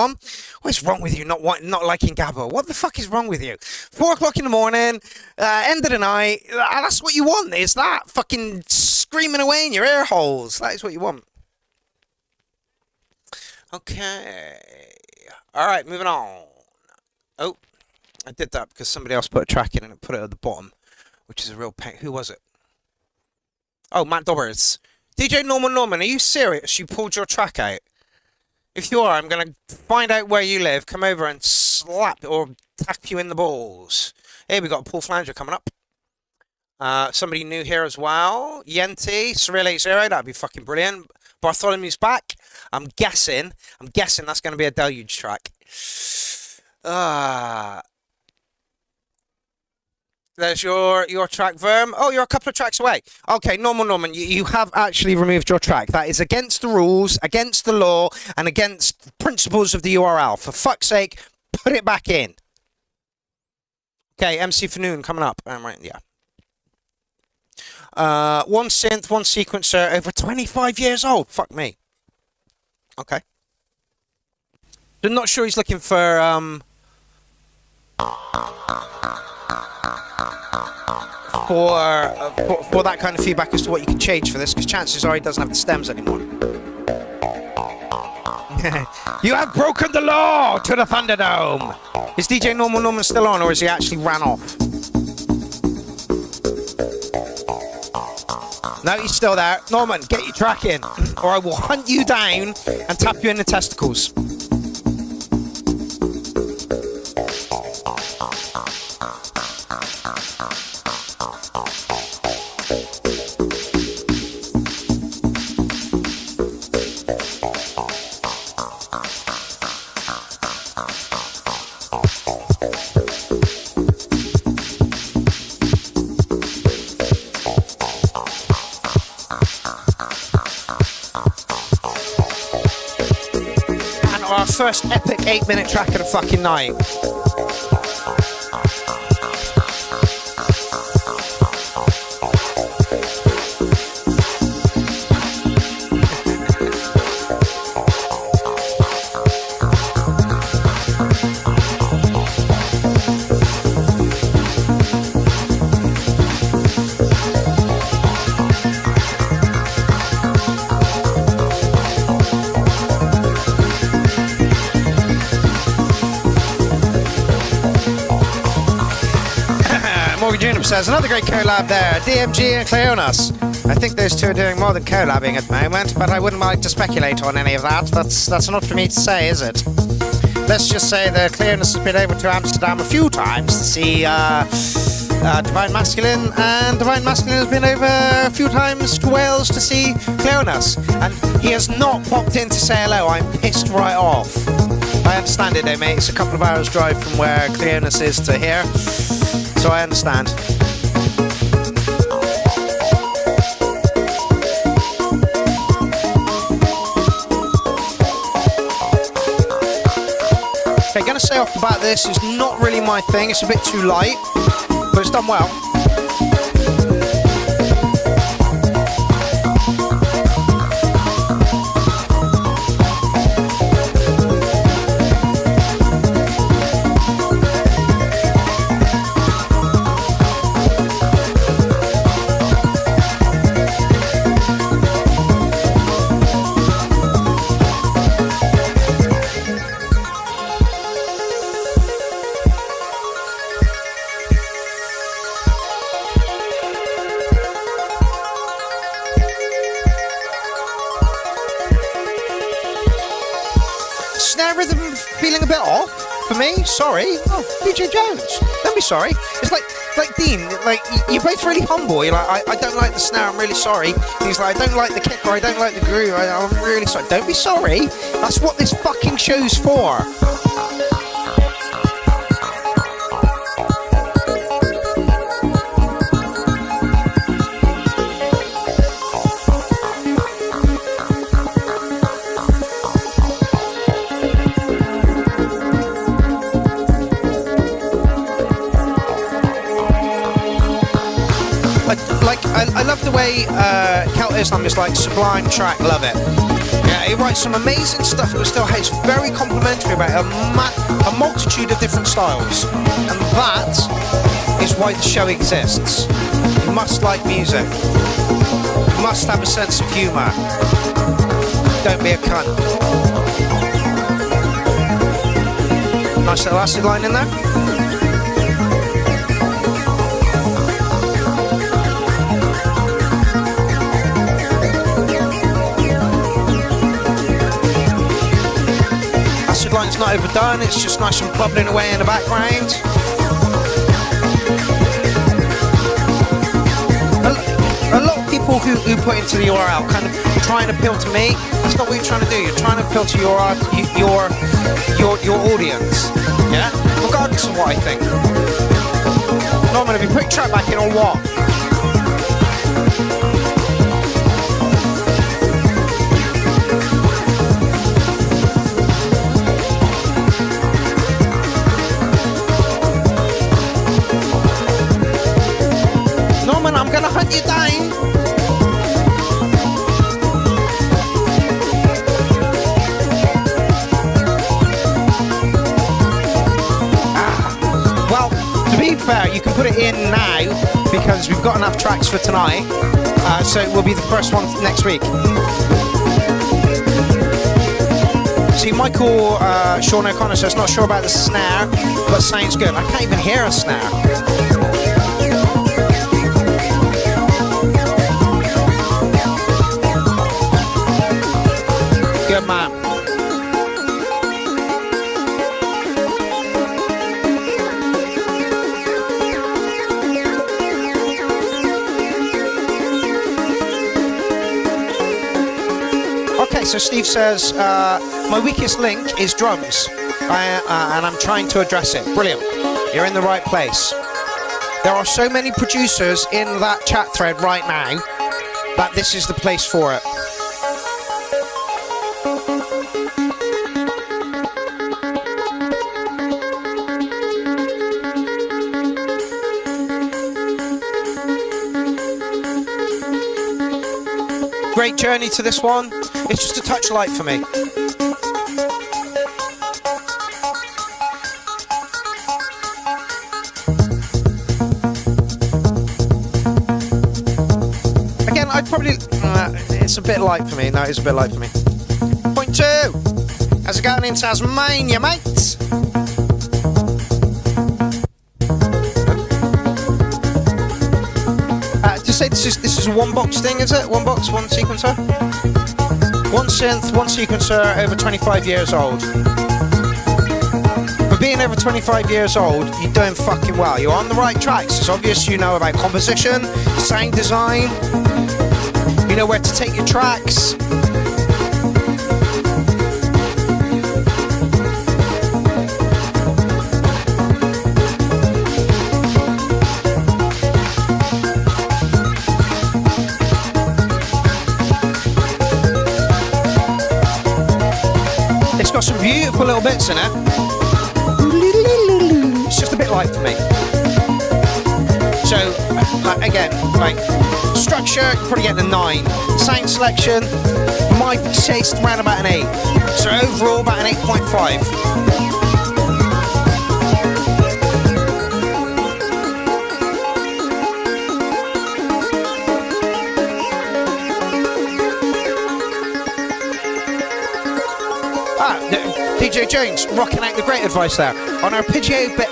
What's wrong with you not liking Gabba? What the fuck is wrong with you? 4 o'clock in the morning, end of the night. That's what you want, is that? Fucking screaming away in your ear holes. That is what you want. Okay. All right, moving on. Oh, I did that because somebody else put a track in and put it at the bottom, which is a real pain. Who was it? Oh, Matt Dobbers. DJ Norman, are you serious? You pulled your track out? If you are, I'm going to find out where you live, come over and slap or tap you in the balls. Here we got a Paul Flanger coming up. Somebody new here as well. Yenti, Surreal 80, that'd be fucking brilliant. Bartholomew's back. I'm guessing that's going to be a Deluge track. There's your track, Verm. Oh, you're a couple of tracks away. Okay, Norman, you have actually removed your track. That is against the rules, against the law, and against the principles of the URL. For fuck's sake, put it back in. Okay, MC for Noon coming up. Right, yeah. One synth, one sequencer, over 25 years old. Fuck me. Okay. I'm not sure he's looking for for that kind of feedback as to what you can change for this, because chances are he doesn't have the stems anymore. You have broken the law to the Thunderdome. Is DJ Norman still on, or is he actually ran off? No, he's still there. Norman, get your track in, or I will hunt you down and tap you in the testicles. First epic 8-minute track of the fucking night. Juniper says, another great collab there, DMG and Cleonas. I think those two are doing more than collabing at the moment, but I wouldn't like to speculate on any of that. That's not for me to say, is it? Let's just say that Cleonas has been over to Amsterdam a few times to see Divine Masculine, and Divine Masculine has been over a few times to Wales to see Cleonas, and he has not popped in to say hello. I'm pissed right off. I understand it though, mate. It's a couple of hours drive from where Cleonas is to here, so I understand. Okay, gonna say off the bat, this is not really my thing. It's a bit too light, but it's done well. Snare rhythm feeling a bit off for me. Sorry. Oh, DJ Jones. Don't be sorry. It's like Dean. Like you're both really humble. You're like, I don't like the snare. I'm really sorry. He's like, I don't like the kick or I don't like the groove. I'm really sorry. Don't be sorry. That's what this fucking show's for. I love the way Celt Islam is like sublime track, love it. Yeah, he writes some amazing stuff, but still has very complimentary about a multitude of different styles. And that is why the show exists. You must like music. You must have a sense of humour. Don't be a cunt. Nice little acid line in there. Line's not overdone, it's just nice and bubbling away in the background. A lot of people who put into the URL kind of try and appeal to me. That's not what you're trying to do. You're trying to appeal to your audience. Yeah? Regardless of what I think. Norman, have you put your track back in or what? I'm gonna hunt you down. Well, to be fair, you can put it in now because we've got enough tracks for tonight, so it will be the first one next week. See, Michael Sean O'Connor says not sure about the snare, but sounds good. I can't even hear a snare. Good man. Okay, so Steve says, my weakest link is drums, and I'm trying to address it. Brilliant. You're in the right place. There are so many producers in that chat thread right now that this is the place for it. Great journey to this one. It's just a touch light for me. Again, I'd probably... it's a bit light for me. No, it's a bit light for me. Point 2. How's it going in Tasmania, mates? say this is a one box thing, is it? One box, one sequencer? One synth, one sequencer, over 25 years old. For being over 25 years old, you're doing fucking well. You're on the right tracks. It's obvious you know about composition, sound design, you know where to take your tracks. It's got some beautiful little bits in it. It's just a bit light for me. So, again, like structure, you're probably getting a 9. Sound selection, for my taste, around about an 8. So overall, about an 8.5. PJ Jones rocking out the great advice there. On our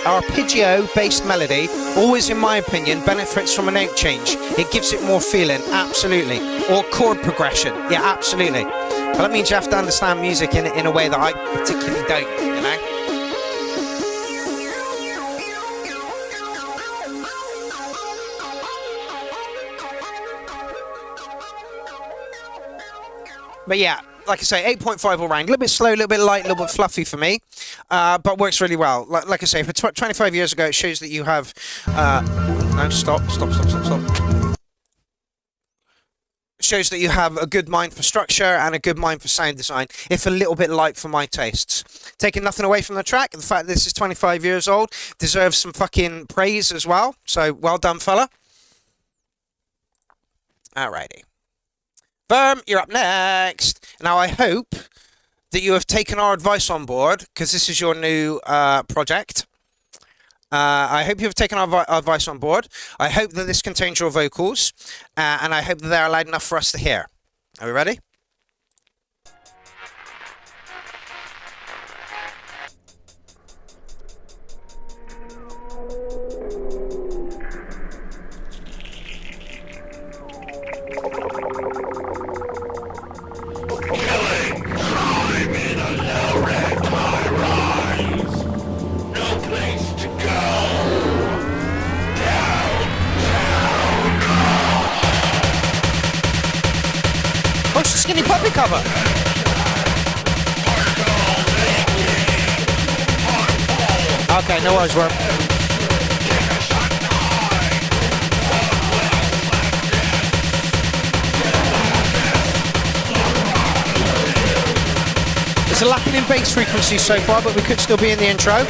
arpeggio-based melody, always in my opinion, benefits from a note change. It gives it more feeling, absolutely. Or chord progression, yeah, absolutely. But that means you have to understand music in a way that I particularly don't, you know? But yeah, like I say, 8.5 all round. A little bit slow, a little bit light, a little bit fluffy for me, but works really well. Like I say, for 25 years ago, it shows that you have... no, stop. It shows that you have a good mind for structure and a good mind for sound design, if a little bit light for my tastes. Taking nothing away from the track, the fact that this is 25 years old deserves some fucking praise as well. So, well done, fella. Alrighty. Verm, you're up next. Now, I hope that you have taken our advice on board, because this is your new project. I hope you have taken our advice on board. I hope that this contains your vocals, and I hope that they're loud enough for us to hear. Are we ready? Skinny Puppy cover. Okay, no worries, bro. There's a lacking in bass frequency so far, but we could still be in the intro.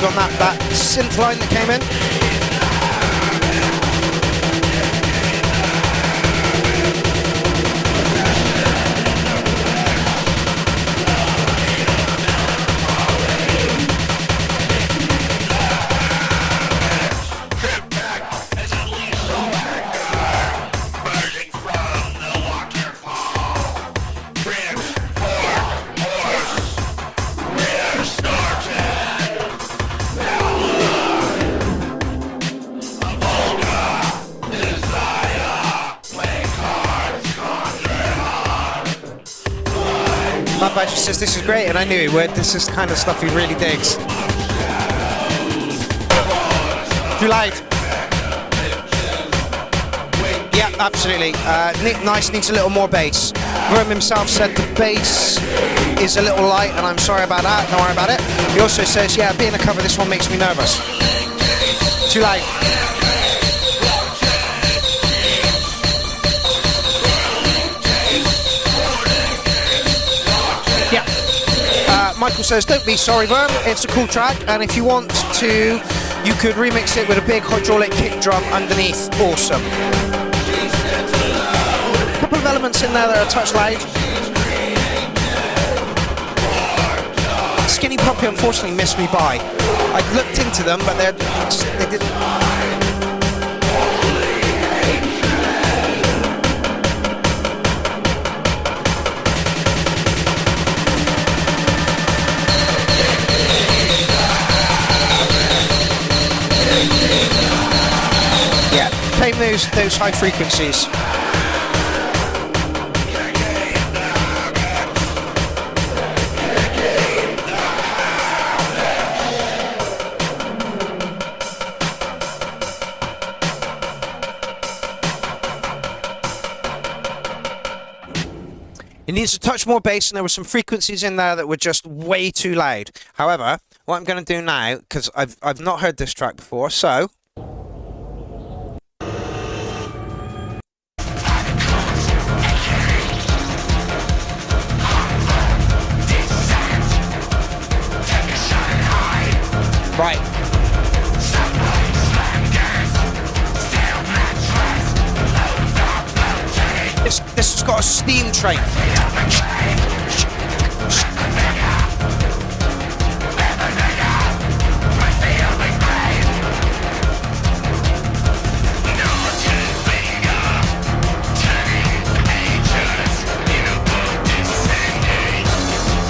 On that synth line that came in. She says this is great, and I knew he would. This is the kind of stuff he really digs. Too light. Yeah. absolutely. Nice, needs a little more bass. Verm himself said the bass is a little light, and I'm sorry about that. Don't worry about it. He also says, yeah, being a cover, this one makes me nervous. Too late. Yeah. Michael says, don't be sorry, Verm. It's a cool track, and if you want to, you could remix it with a big hydraulic kick drum underneath. Awesome. A couple of elements in there that are a touch loud. Skinny Puppy unfortunately missed me by. I looked into them, but they didn't. Yeah, tame those high frequencies. It needs a touch more bass, and there were some frequencies in there that were just way too loud. However, what I'm going to do now, because I've not heard this track before, so... Right. This has got a steam train.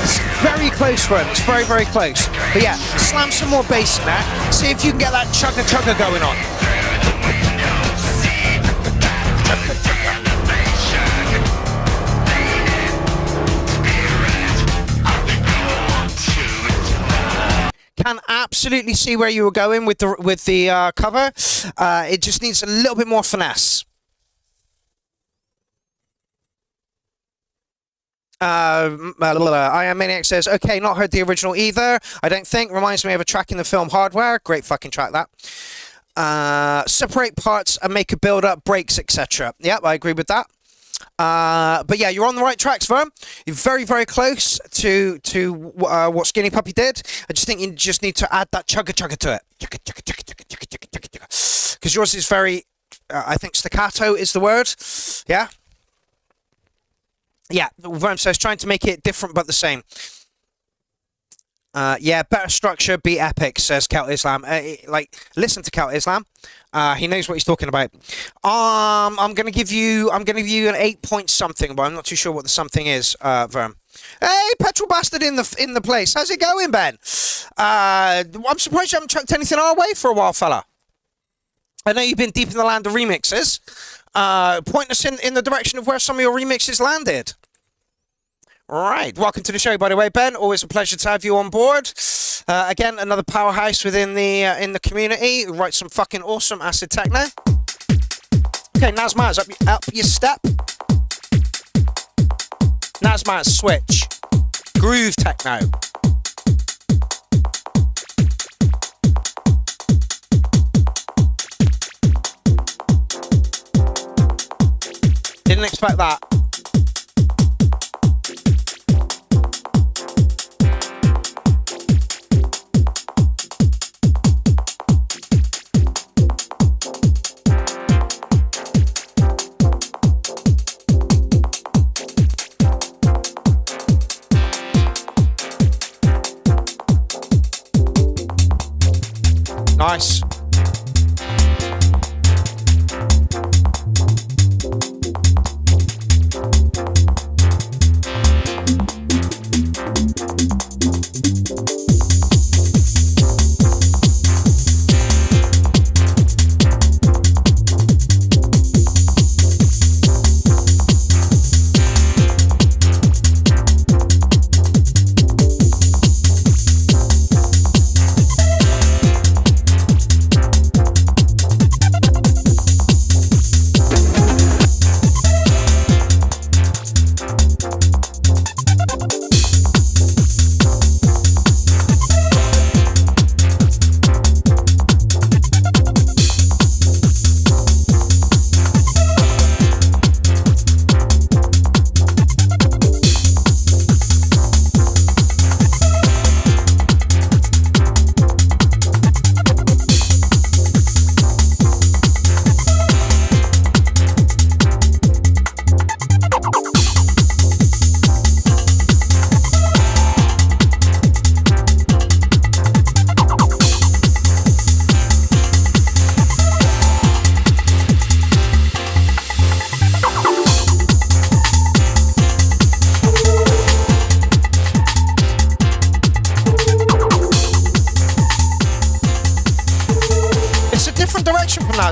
It's very close, friend. It's very, very close. But yeah, slam some more bass in there. See if you can get that chugga-chugga going on. Can absolutely see where you were going with the cover. It just needs a little bit more finesse. I Am Maniac says, okay, not heard the original either. I don't think. Reminds me of a track in the film Hardware. Great fucking track, that. Separate parts and make a build-up, breaks, etc. Yep, I agree with that. But yeah, you're on the right tracks, Verm. You're very, very close to what Skinny Puppy did. I just think you just need to add that chugga-chugga to it. Because yours is very, I think staccato is the word. Yeah? Yeah, Verm says, trying to make it different but the same. Yeah, better structure, be epic, says Celt Islam. Listen to Celt Islam. He knows what he's talking about. I'm gonna give you an 8 point something, but I'm not too sure what the something is, Verm. Hey, petrol bastard in the place. How's it going, Ben? I'm surprised you haven't chucked anything our way for a while, fella. I know you've been deep in the land of remixes. Point us in the direction of where some of your remixes landed. Right, welcome to the show, by the way, Ben. Always a pleasure to have you on board. Again, another powerhouse within the community who writes some fucking awesome acid techno. Okay, Nazmaz, up your step. Nazmaz, switch. Groove techno. Didn't expect that. Nice.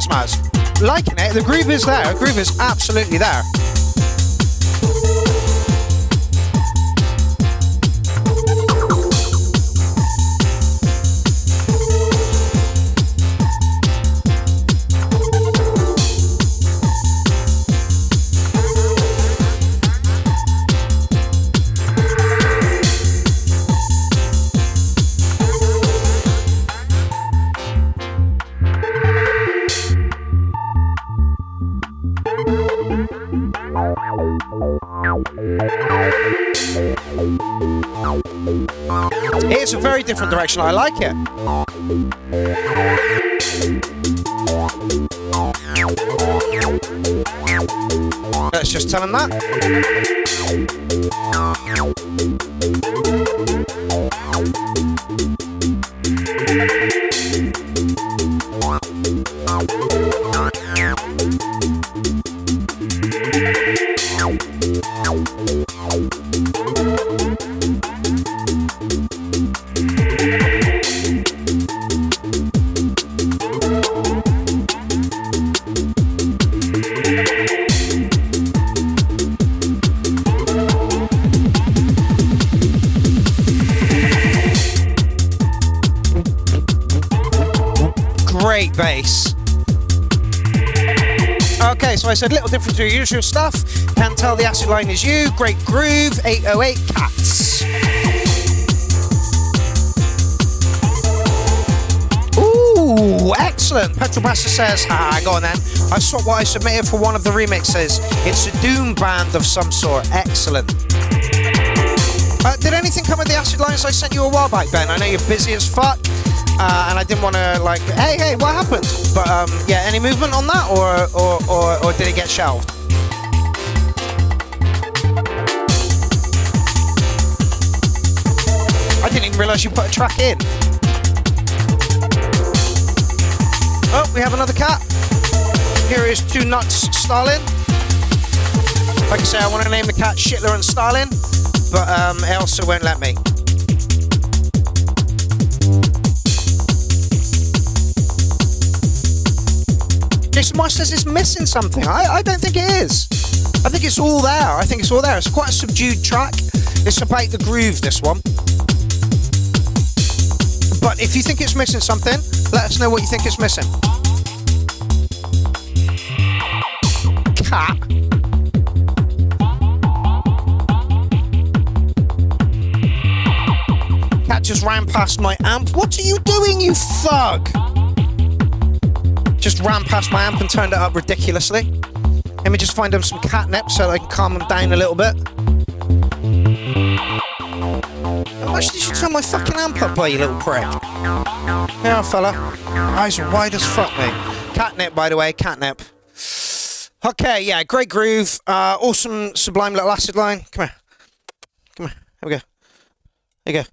Maz. Liking it. The groove is there. The groove is absolutely there. It's a very different direction. I like it. Let's just tell him that. Great bass. Okay, so I said little different to your usual stuff. Can tell the acid line is you. Great groove. 808 Cats. Ooh, excellent. Petrobasta says, go on then. I saw what I submitted for one of the remixes. It's a doom band of some sort. Excellent. Did anything come with the acid lines I sent you a while back, Ben? I know you're busy as fuck. And I didn't want to like, hey, what happened? But yeah, any movement on that, or did it get shelved? I didn't even realise you put a track in. Oh, we have another cat. Here is Two Nuts Stalin. Like I say, I want to name the cat Shitler and Stalin, but it also won't let me. Jason Marsh says it's missing something. I don't think it is. I think it's all there. It's quite a subdued track. It's about the groove, this one. But if you think it's missing something, let us know what you think it's missing. Cat. Cat just ran past my amp. What are you doing, you thug? Just ran past my amp and turned it up ridiculously. Let me just find them some catnip so I can calm them down a little bit. How much did you turn my fucking amp up by, you little prick? Yeah, fella. Eyes are wide as fuck, mate. Catnip, by the way, catnip. Okay, yeah, great groove. Awesome, sublime little acid line. Come here. Here we go. There you go.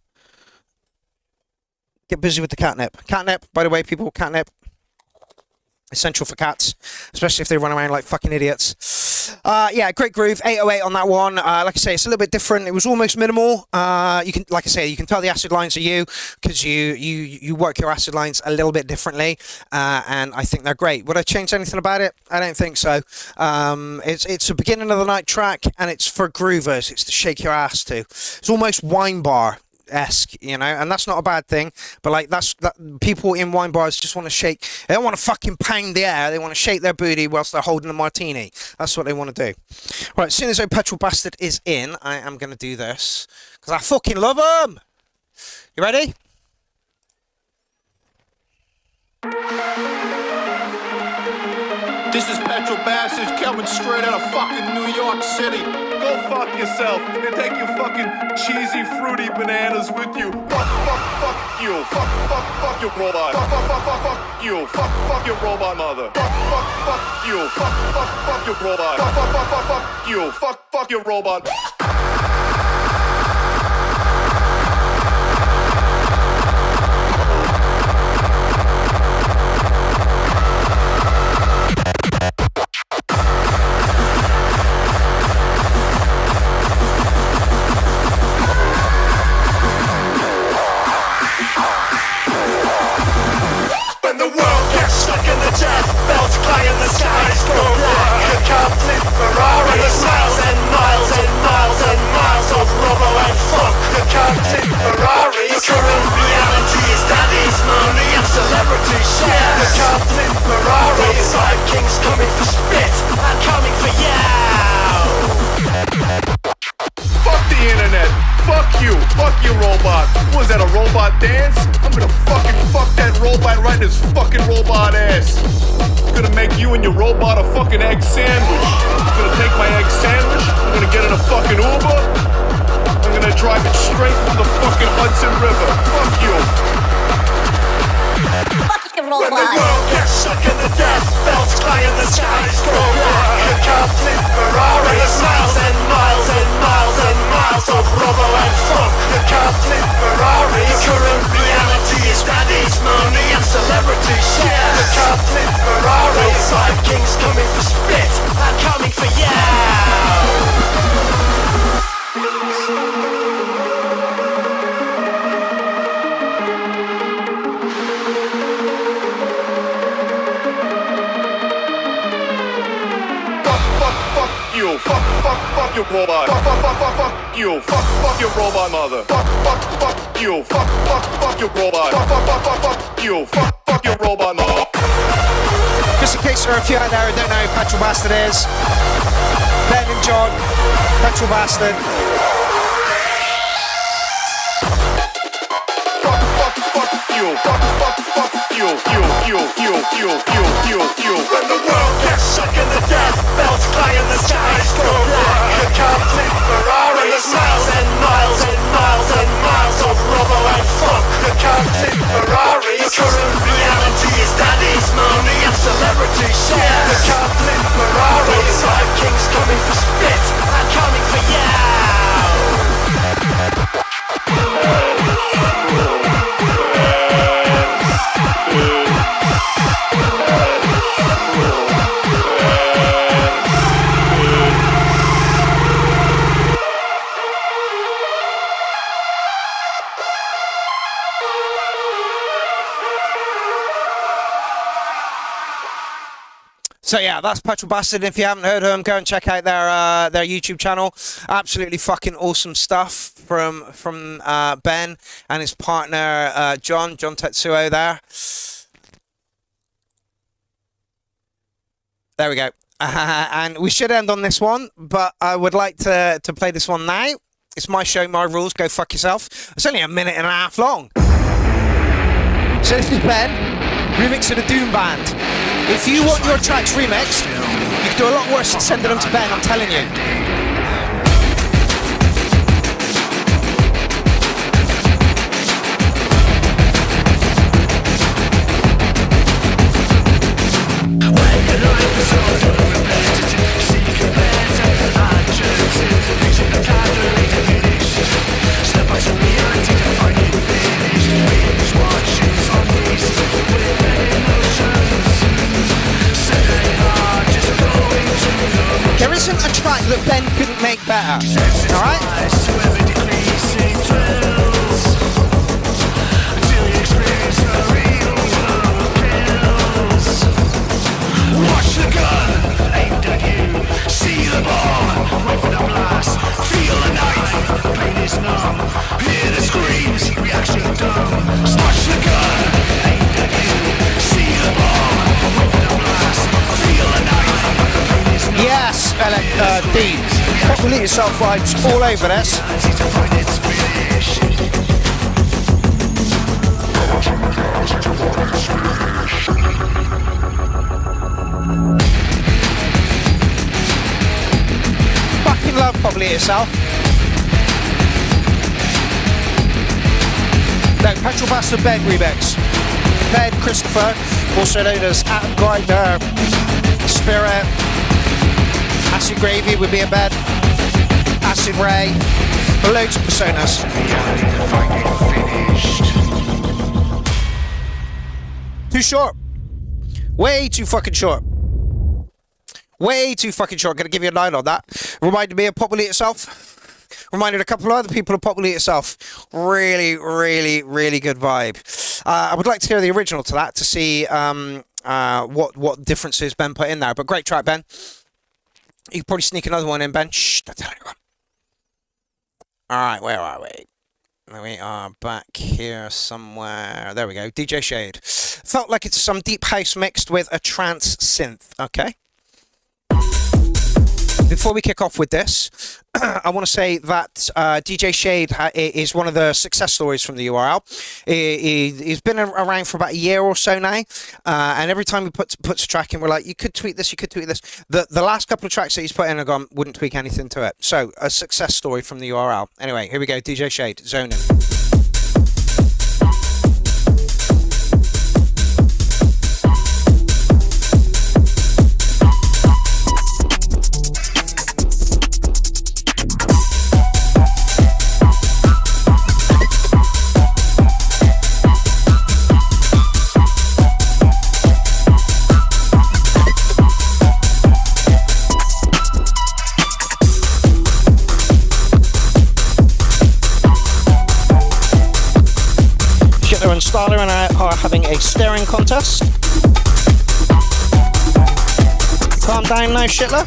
Get busy with the catnip. Catnip, by the way, people, catnip. Essential for cats, especially if they run around like fucking idiots. Yeah, great groove. 808 on that one. Like I say, it's a little bit different. It was almost minimal. You can, like I say, you can tell the acid lines are you because you work your acid lines a little bit differently, and I think they're great. Would I change anything about it? I don't think so. It's a beginning of the night track, and it's for groovers. It's to shake your ass to. It's almost wine bar-esque, you know, and that's not a bad thing, but like that people in wine bars just want to shake. They don't want to fucking pound the air. They want to shake their booty whilst they're holding a martini. That's what they want to do. Right, as soon as Petrol Bastard is in, I am going to do this because I fucking love him. You ready? This is Petrol Bastards coming straight out of fucking New York City. Go fuck yourself and take your fucking cheesy, fruity bananas with you. Fuck you. Fuck your robot. Fuck you. Fuck your robot mother. Fuck you. Fuck your robot. Fuck you. Fuck your robot. When the world gets stuck in the death belt, carpet Ferrari. Your current reality is daddy's money and celebrity shares. The carpet Ferrari. Five kings coming for spit and coming for you. Fuck the internet. Fuck you, robot. Was that a robot dance? I'm gonna fucking fuck that robot right in his fucking robot ass. I'm gonna make you and your robot a fucking egg sandwich. I'm gonna take my egg sandwich, I'm gonna get in a fucking Uber, I'm gonna drive it straight from the fucking Hudson River. Fuck you. When the world gets stuck in the death belts, fly in the skies, go black. The carpet Ferrari. There's miles and miles and miles and miles of rubber and funk. The carpet Ferrari. Your current reality is daddy's money and celebrity shares. The carpet Ferrari. Five kings coming for spit and coming for you. Fuck your robot. Fuck you. Fuck your robot mother. Fuck you. Fuck your robot. Fuck you. Fuck your robot mother. Just in case there are a few out there who don't know who Petrol Bastard is, Ben and John, Petrol Bastard. When the world gets stuck in the death belts, fly in the skies, go black. The carpet Ferrari. There's miles and miles and miles and miles of rubber and funk. The carpet Ferrari. Your current reality is daddy's money and celebrity shares. The carpet Ferrari. Five kings coming for spit and coming for you. So yeah, that's Petrol Bastard. If you haven't heard of them, go and check out their YouTube channel. Absolutely fucking awesome stuff from Ben and his partner John Tetsuo there. There we go. And we should end on this one, but I would like to play this one now. It's my show, my rules. Go fuck yourself. It's only a minute and a half long. So this is Ben, remix of the Doom Band. If you want your tracks remixed, you can do a lot worse than sending them to Ben, I'm telling you. There isn't a track that Ben couldn't make better, alright? Watch the gun aimed at you. See the bomb, wait for the blast. Feel the knife, pain is numb. Hear the screams, reaction dumb. Watch the gun aimed at you. See the bomb, wait for the blast. Feel the knife, pain is numb. Yes, Dean. Populate yourself vibes all over this. Fucking love Populate Yourself. No, Petrol Bastard Bed remix. Bed Christopher, also known as Adam Grinder, Spirit, Acid Gravy would be a bed, Acid Ray, loads of personas. Too short. Way too fucking short. Way too fucking short. Gonna give you a 9 on that. Reminded me of Populate Yourself. Reminded a couple of other people of Populate Yourself. Really, really, really good vibe. I would like to hear the original to that to see what differences Ben put in there. But great track, Ben. You could probably sneak another one in, Ben. Shh, don't tell anyone. Alright, where are we? We are back here somewhere. There we go. DJ Shade. Felt like it's some deep house mixed with a trance synth. Okay. Before we kick off with this, I want to say that DJ Shade is one of the success stories from the URL. He's been around for about a year or so now, and every time he puts a track in, we're like, you could tweak this, you could tweak this. The last couple of tracks that he's put in, I gone, wouldn't tweak anything to it. So, a success story from the URL. Anyway, here we go, DJ Shade, zoning. And Starler and I are having a staring contest. Calm down now, Shitler.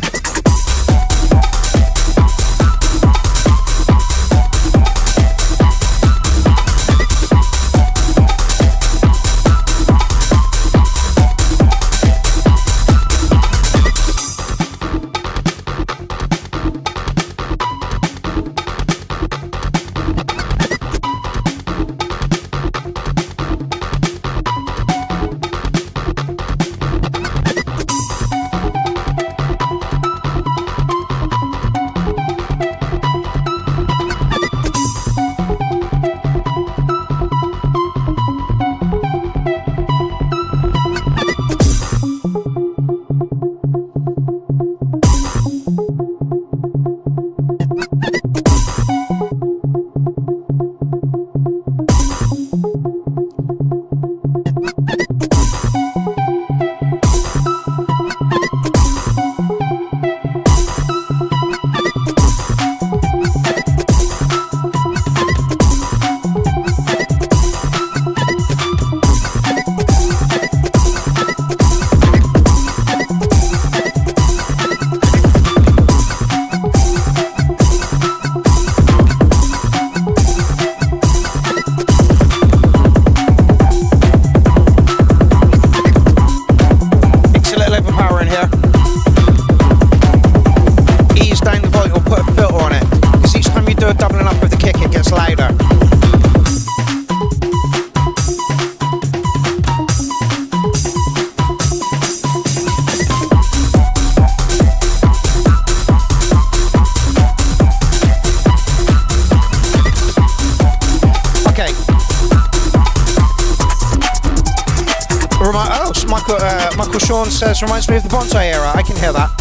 Michael Sean says, reminds me of the Bonsai era. I can hear that.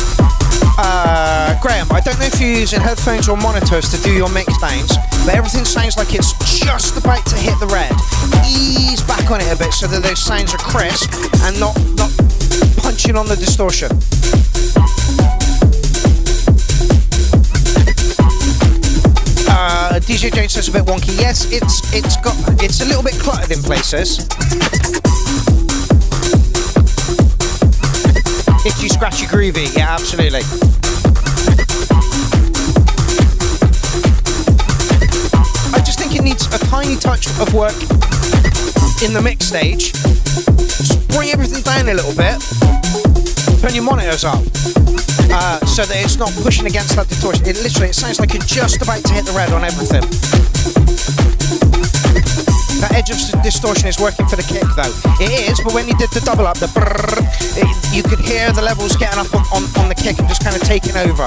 Graham, I don't know if you're using headphones or monitors to do your mix downs, but everything sounds like it's just about to hit the red. Ease back on it a bit so that those sounds are crisp and not punching on the distortion. DJ Jane says a bit wonky. Yes, it's a little bit cluttered in places. Itchy, scratchy, groovy. Yeah, absolutely. I just think it needs a tiny touch of work in the mix stage. Just bring everything down a little bit. Turn your monitors up. So that it's not pushing against that distortion. It sounds like you're just about to hit the red on everything. That edge of distortion is working for the kick though. It is, but when you did the double up, the brrrr, you could hear the levels getting up on the kick and just kind of taking over.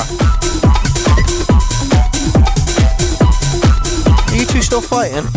Are you two still fighting?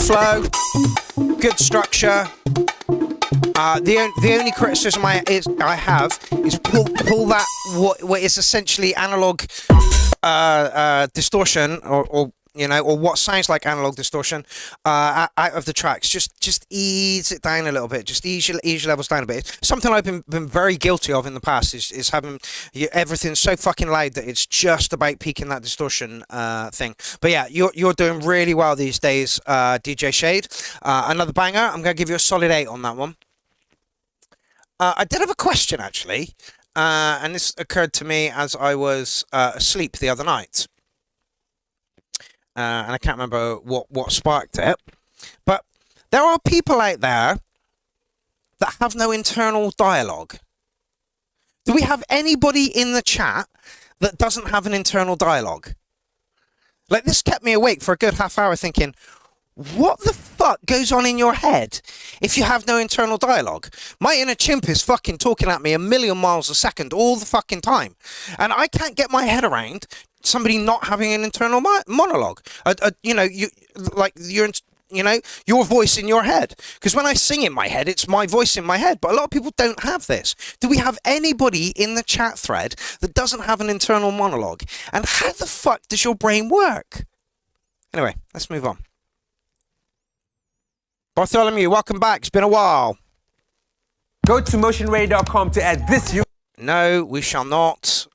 flow, good structure. The only criticism I have is pull that what is essentially analog distortion or what sounds like analog distortion out of the tracks. Just ease it down a little bit. Just ease your levels down a bit. Something I've been very guilty of in the past is having everything so fucking loud that it's just about peaking that distortion thing. But yeah, you're doing really well these days, DJ Shade. Another banger. I'm going to give you a solid 8 on that one. I did have a question actually, and this occurred to me as I was asleep the other night. And I can't remember what sparked it, but there are people out there that have no internal dialogue. Do we have anybody in the chat that doesn't have an internal dialogue? Like, this kept me awake for a good half hour thinking, what the fuck goes on in your head if you have no internal dialogue? My inner chimp is fucking talking at me a million miles a second all the fucking time, and I can't get my head around somebody not having an internal monologue. Your voice in your head. Because when I sing in my head, it's my voice in my head. But a lot of people don't have this. Do we have anybody in the chat thread that doesn't have an internal monologue? And how the fuck does your brain work? Anyway, let's move on. Bartholomew, welcome back. It's been a while. Go to motionray.com to add this. No, we shall not.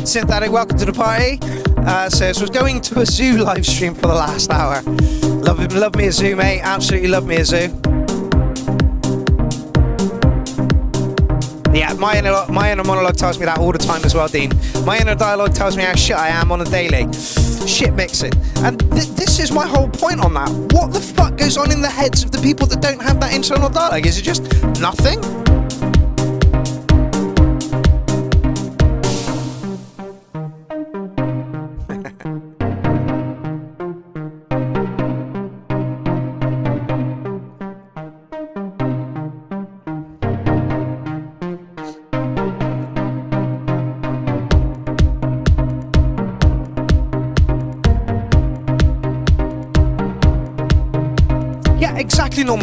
Synthetic, welcome to the party. Says, was going to a zoo live stream for the last hour. Love me a zoo, mate. Absolutely love me a zoo. Yeah, my inner monologue tells me that all the time as well, Dean. My inner dialogue tells me how shit I am on a daily. Shit mixing. And this is my whole point on that. What the fuck goes on in the heads of the people that don't have that internal dialogue? Is it just nothing?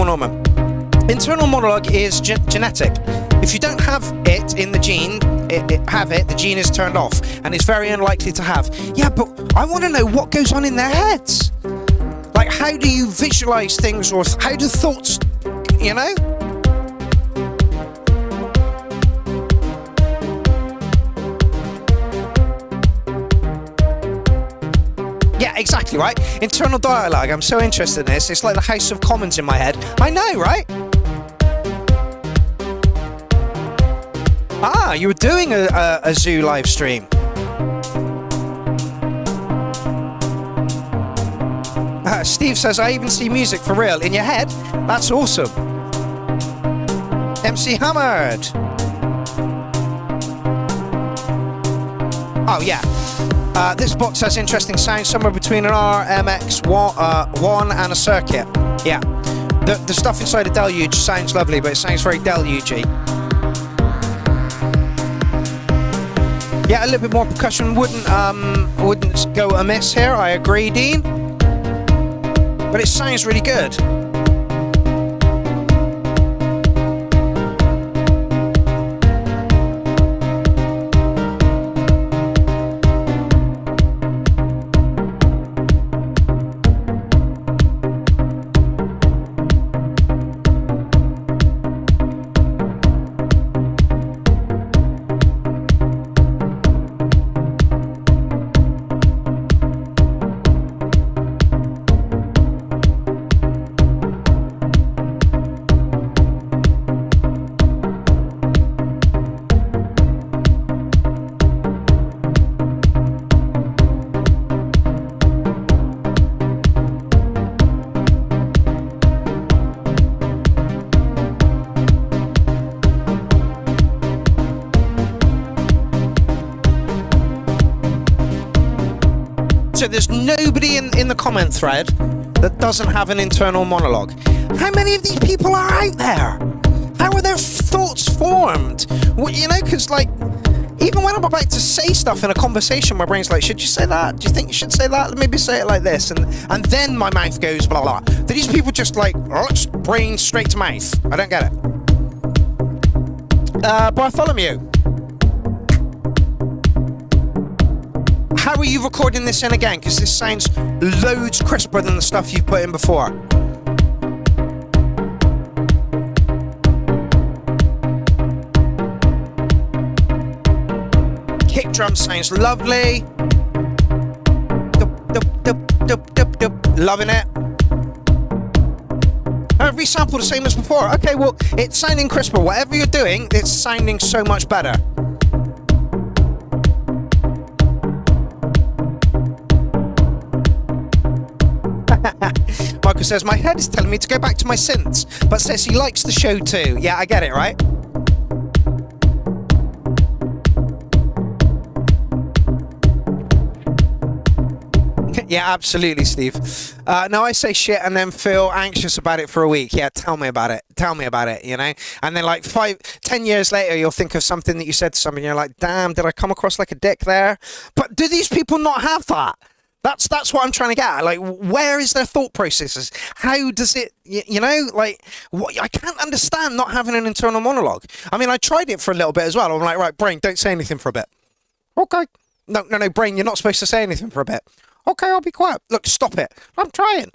Normal. Internal monologue is genetic. If you don't have it in the gene, the gene is turned off and it's very unlikely to have. Yeah, but I want to know what goes on in their heads. Like, how do you visualize things, or how do thoughts, Yeah, exactly, right? Internal dialogue. I'm so interested in this. It's like the House of Commons in my head. I know, right? Ah, you were doing a zoo live stream. Steve says, I even see music for real in your head. That's awesome. MC Hammered. Oh, yeah. This box has interesting sounds, somewhere between an RMX1 and a circuit. Yeah. The stuff inside a deluge sounds lovely, but it sounds very delugey. Yeah, a little bit more percussion wouldn't go amiss here. I agree, Dean. But it sounds really good. So there's nobody in the comment thread that doesn't have an internal monologue. How many of these people are out there? How are their thoughts formed? Well, you know, because like, even when I'm about to say stuff in a conversation, my brain's like, should you say that? Do you think you should say that? Maybe say it like this. And then my mouth goes blah, blah. Do these people just like, brain straight to mouth? I don't get it. Bartholomew. How are you recording this in again? Because this sounds loads crisper than the stuff you put in before. Kick drum sounds lovely. Loving it. Resample the same as before. Okay, well, it's sounding crisper. Whatever you're doing, it's sounding so much better. Michael says, my head is telling me to go back to my synths, but says he likes the show too. Yeah, I get it, right? Yeah, absolutely, Steve. No, I say shit and then feel anxious about it for a week. Yeah, tell me about it. Tell me about it, you know? And then like 10 years later, you'll think of something that you said to somebody and you're like, damn, did I come across like a dick there? But do these people not have that? That's what I'm trying to get at. Like, where is their thought processes? How does it, you know, like, I can't understand not having an internal monologue. I mean, I tried it for a little bit as well. I'm like, right, brain, don't say anything for a bit. Okay. No, brain, you're not supposed to say anything for a bit. Okay, I'll be quiet. Look, stop it. I'm trying.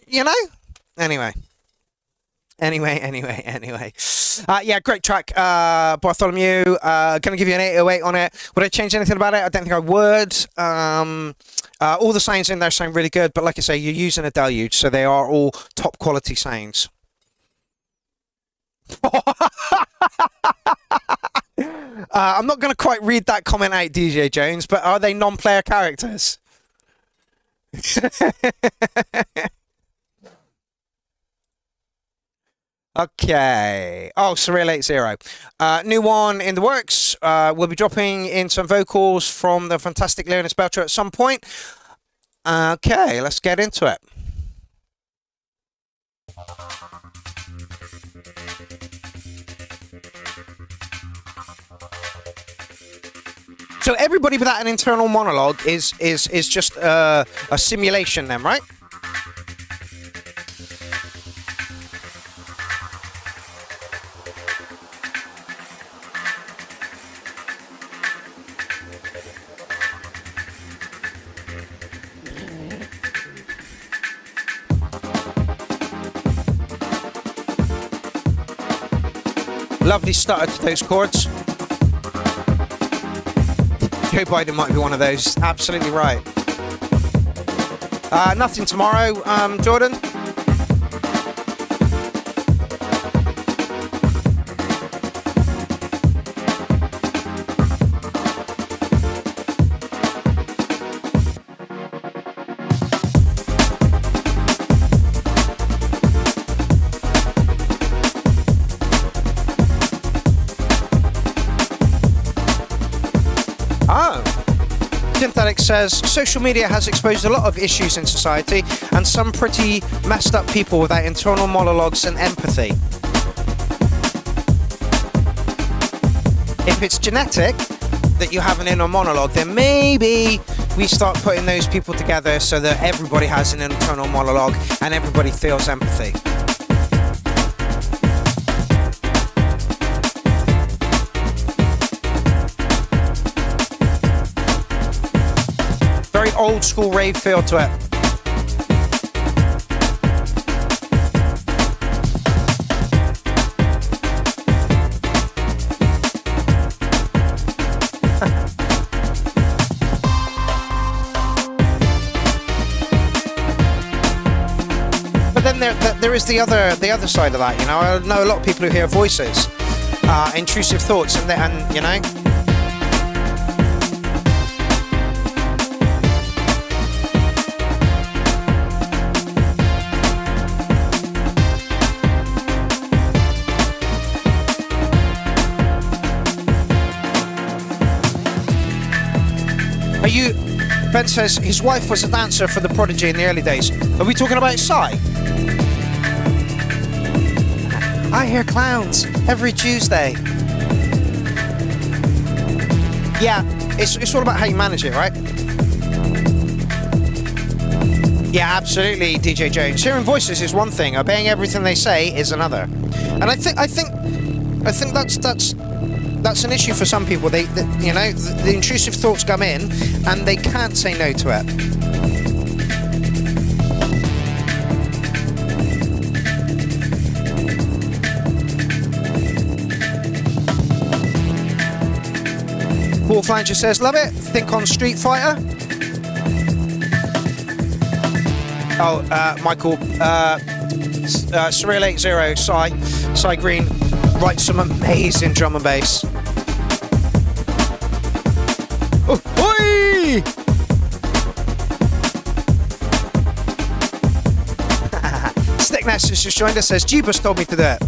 You know? Anyway. Yeah, great track, Bartholomew. Gonna give you an 808 on it. Would I change anything about it? I don't think I would. All the sounds in there sound really good, but like I say, you're using a deluge, so they are all top quality sounds. I'm not going to quite read that comment out, DJ Jones, but are they non-player characters? Okay. Oh, Surreal 80. New one in the works. We'll be dropping in some vocals from the fantastic Leonis Belcher at some point. Okay, let's get into it. So everybody without an internal monologue is just a simulation then, right? Lovely stutter to those chords. Joe Biden might be one of those. Absolutely right. Nothing tomorrow, Jordan. Synthetic says, social media has exposed a lot of issues in society and some pretty messed up people without internal monologues and empathy. If it's genetic that you have an inner monologue, then maybe we start putting those people together so that everybody has an internal monologue and everybody feels empathy. Very old school rave feel to it. But then there is the other side of that, you know. I know a lot of people who hear voices, intrusive thoughts, and you know. Ben says his wife was a dancer for the Prodigy in the early days. Are we talking about Psy? I hear clowns every Tuesday. Yeah, it's all about how you manage it, right? Yeah, absolutely, DJ Jones. Hearing voices is one thing. Obeying everything they say is another. And I think that's an issue for some people. They you know, the intrusive thoughts come in, and they can't say no to it. Paul Flanger says, love it. Think on Street Fighter. Oh, Michael, Surreal 80, Cy Green writes some amazing drum and bass. Oh, oi! Stickness has just joined us, says, Jeebus told me to do it.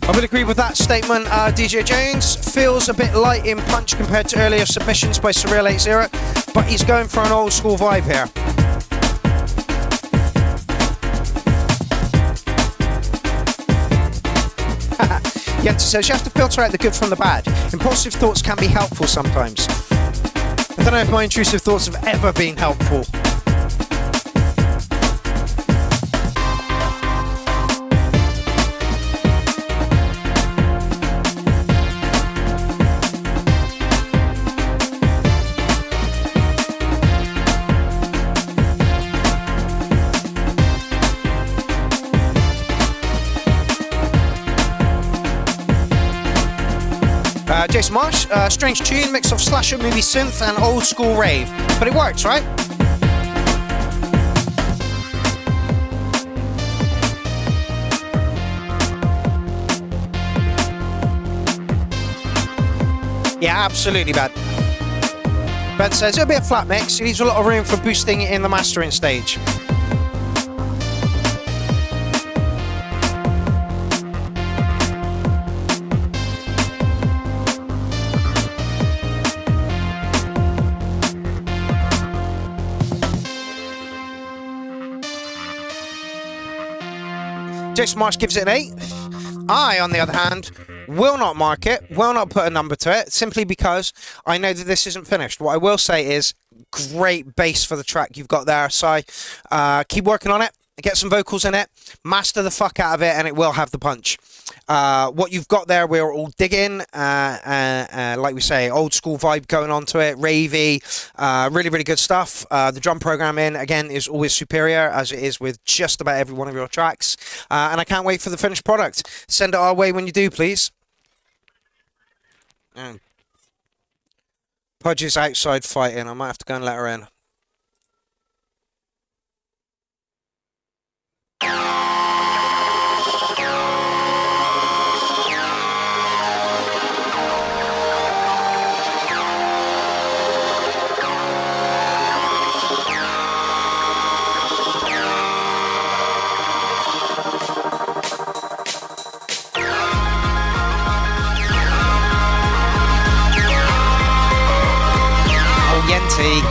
I would agree with that statement. DJ Jones feels a bit light in punch compared to earlier submissions by Surreal 80, but he's going for an old school vibe here. Yenta says you have to filter out the good from the bad. Impulsive thoughts can be helpful sometimes. I don't know if my intrusive thoughts have ever been helpful. Jason Marsh, strange tune, mix of slasher movie synth and old school rave. But it works, right? Yeah, absolutely, Ben. Ben says it'll be a flat mix. It leaves a lot of room for boosting in the mastering stage. Jason Marsh gives it an 8. I, on the other hand, will not mark it, will not put a number to it, simply because I know that this isn't finished. What I will say is, great bass for the track you've got there, Si. Keep working on it, get some vocals in it, master the fuck out of it, and it will have the punch. What you've got there, we're all digging. Like we say, old school vibe going on to it, ravey, really, really good stuff. The drum programming, again, is always superior, as it is with just about every one of your tracks. And I can't wait for the finished product. Send it our way when you do, please. Pudge is outside fighting. I might have to go and let her in. Yenti.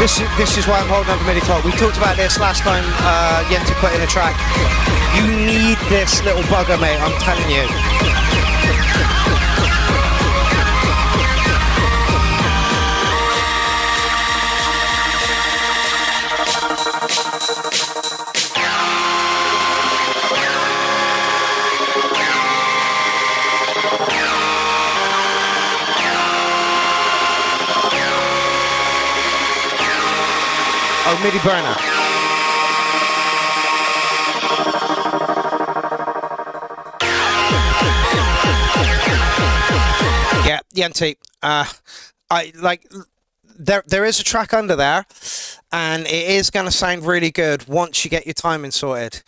This is why I'm holding up the MIDI clock. We talked about this last time Yenti put in a track. You need this little bugger, mate, I'm telling you. Oh, MIDI burner. Yeah, Yenti. I like. There is a track under there, and it is going to sound really good once you get your timing sorted.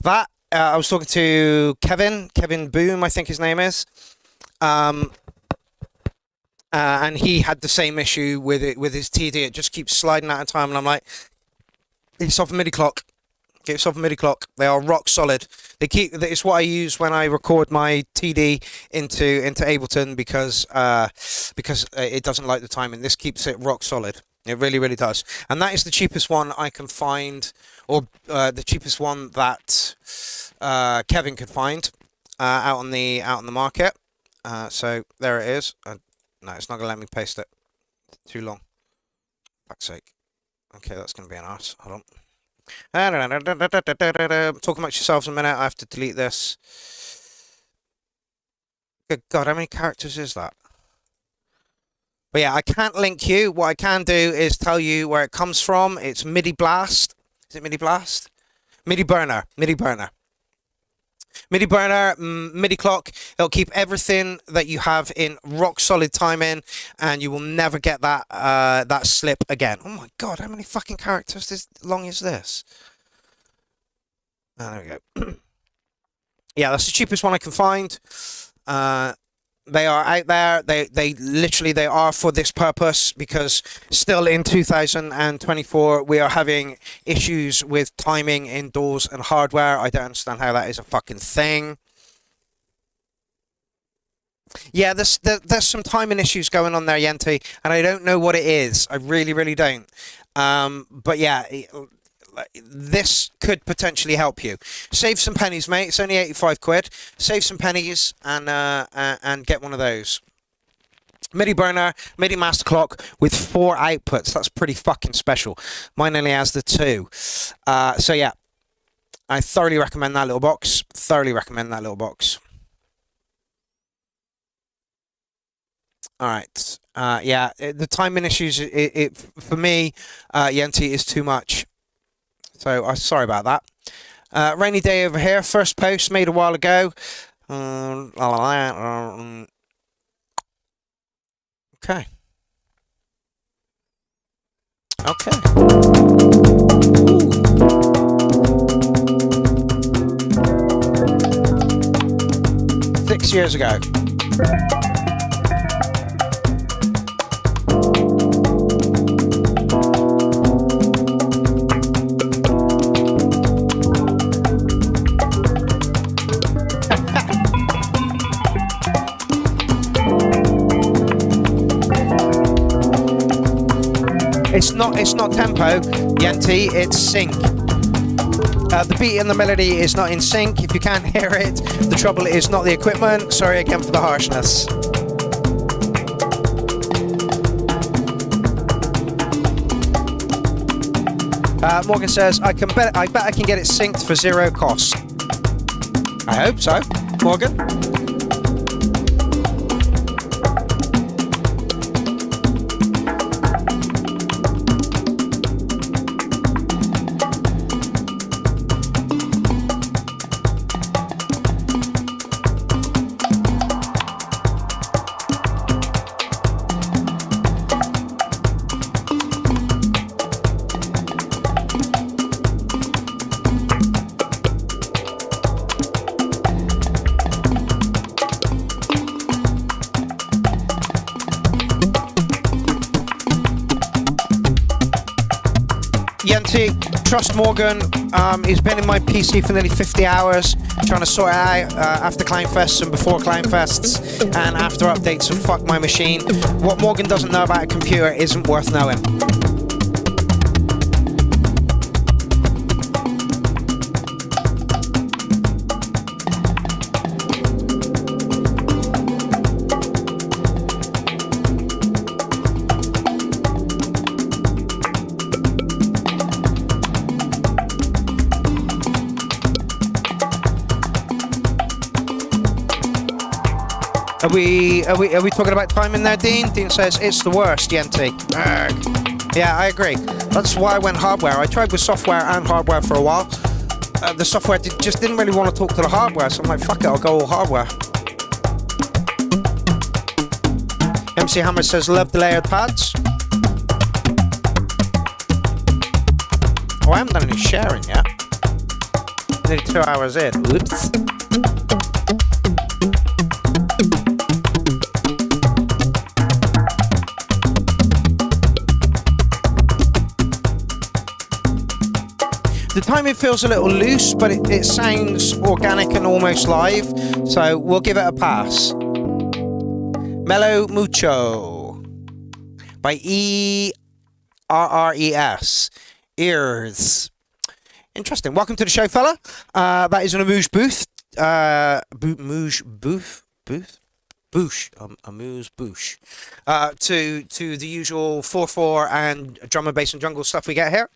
That I was talking to Kevin Boom, I think his name is. And he had the same issue with it with his TD. It just keeps sliding out of time, and I'm like, get yourself a MIDI clock. Get yourself a MIDI clock. They are rock solid. It's what I use when I record my TD into Ableton because it doesn't like the timing. This keeps it rock solid. It really, really does. And that is the cheapest one I can find, or the cheapest one that Kevin could find out on the market. So there it is. No, it's not going to let me paste it. Too long. Fuck's sake. Okay, that's going to be an arse. Hold on. Talk amongst yourselves a minute. I have to delete this. Good God, how many characters is that? But yeah, I can't link you. What I can do is tell you where it comes from. It's MIDI Blast. Is it MIDI Blast? MIDI Burner. MIDI Burner. MIDI burner, MIDI clock. It'll keep everything that you have in rock solid timing, and you will never get that that slip again. Oh my God, how many fucking characters long is this? There we go. Yeah, that's the cheapest one I can find. They are out there. They literally are for this purpose, because still in 2024 we are having issues with timing indoors and hardware. I don't understand how that is a fucking thing. Yeah, there's some timing issues going on there, Yenti, and I don't know what it is. I really, really don't. But yeah, this could potentially help you. Save some pennies, mate. It's only 85 quid. Save some pennies and get one of those. MIDI burner, MIDI master clock with 4 outputs. That's pretty fucking special. Mine only has the 2. So yeah, I thoroughly recommend that little box. Thoroughly recommend that little box. All right. Yeah, the timing issues, it for me, Yenti, is too much. So I'm sorry about that. Rainy day over here. First post made a while ago. Okay. Okay. Ooh. 6 years ago. It's not tempo, Yenti, it's sync. The beat and the melody is not in sync. If you can't hear it, the trouble is not the equipment. Sorry again for the harshness. Morgan says, I bet I can get it synced for 0 cost. I hope so, Morgan. Trust Morgan. He's been in my PC for nearly 50 hours trying to sort it out after Clownfests and before Clownfests and after updates of fuck my machine. What Morgan doesn't know about a computer isn't worth knowing. Are we talking about timing there, Dean? Dean says it's the worst, Yenti. Yeah, I agree. That's why I went hardware. I tried with software and hardware for a while. The software just didn't really want to talk to the hardware, so I'm like, fuck it, I'll go all hardware. MC Hammer says, love the layered pads. Oh, I haven't done any sharing yet. Nearly 2 hours in. Oops. The timing feels a little loose, but it sounds organic and almost live, so we'll give it a pass. Mellow Mucho by ERRES. Ears. Interesting. Welcome to the show, fella. That is an Amuse booth. Amuse booth? Boosh. Amuse boosh. To the usual 4/4 and drum and bass and jungle stuff we get here.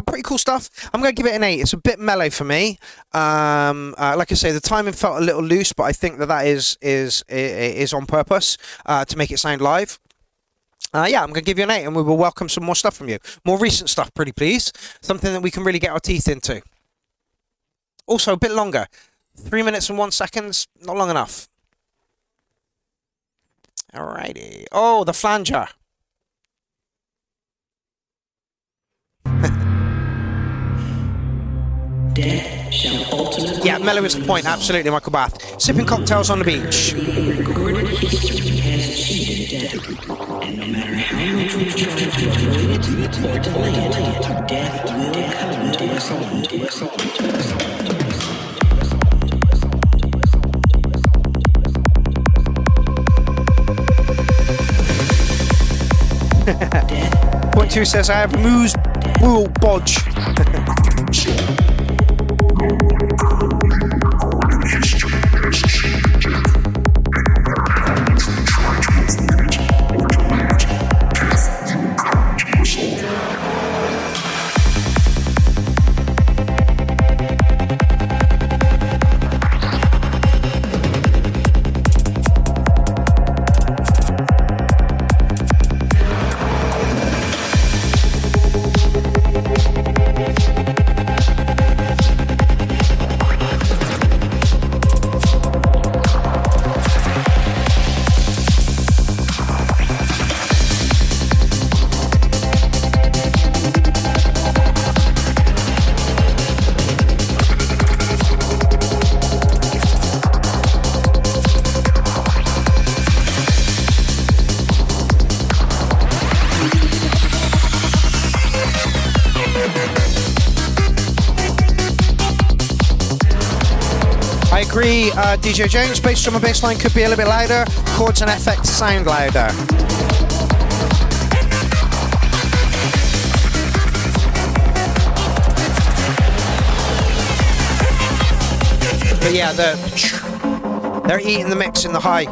Pretty cool stuff. I'm going to give it an 8. It's a bit mellow for me. Like I say, the timing felt a little loose, but I think that is on purpose to make it sound live. Yeah, I'm going to give you an 8, and we will welcome some more stuff from you. More recent stuff, pretty please. Something that we can really get our teeth into. Also, a bit longer. 3 minutes and 1 second, not long enough. Alrighty. Oh, the flanger. Yeah, mellow is the point, absolutely, Michael Bath. Sipping cocktails on the beach. Recorded history has cheated death, and no matter how much we try to avoid it or delay it, death will come to us all. Point 2 says I have moose wool bodge. Agree, DJ Jones, bass drum and bass line could be a little bit louder, chords and effects sound louder. But yeah, they're eating the mix in the high.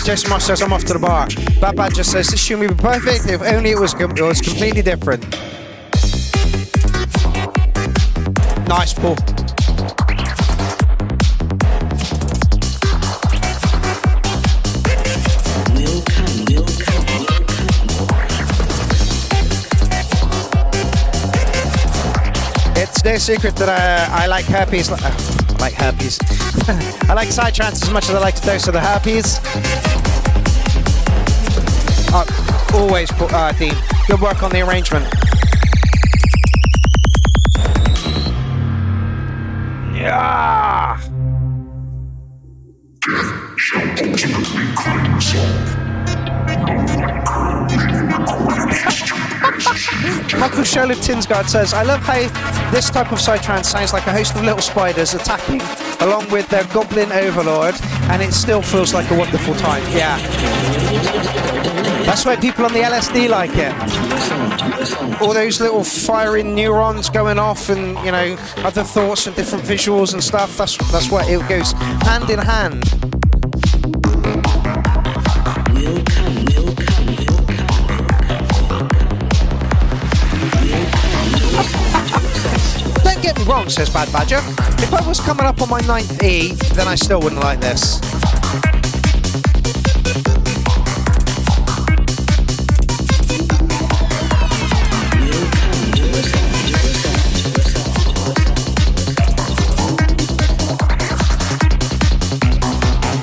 Jason Moss says I'm off to the bar. Bad Bad just says this tune would be perfect if only it was completely different. Nice, Paul. It's no secret that I like herpes. Like herpes. I like psytrance as much as I like a dose of the herpes. Always, Dean. Good work on the arrangement. Yeah. Michael Sherlock Tinsgard says, I love how this type of psytrance sounds like a host of little spiders attacking along with their goblin overlord and it still feels like a wonderful time. Yeah. That's why people on the LSD like it. All those little firing neurons going off, and you know, other thoughts and different visuals and stuff. That's what it goes hand in hand. Don't get me wrong, says Bad Badger. If I was coming up on my 9th E, then I still wouldn't like this.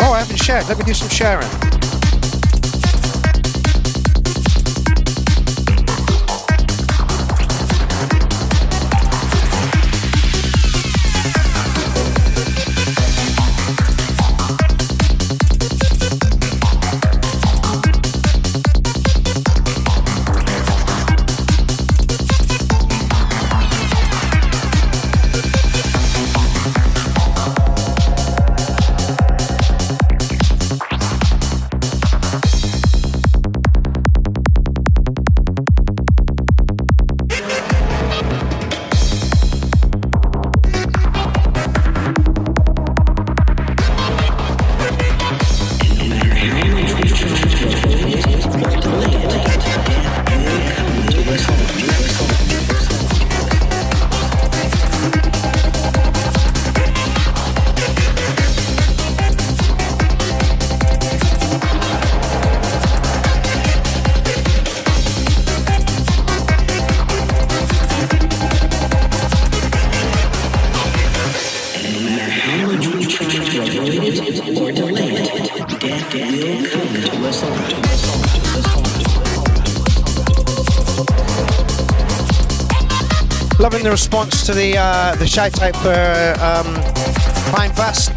Oh, I haven't shared. Let me do some sharing. Loving the response to the shout out for Fine Fast.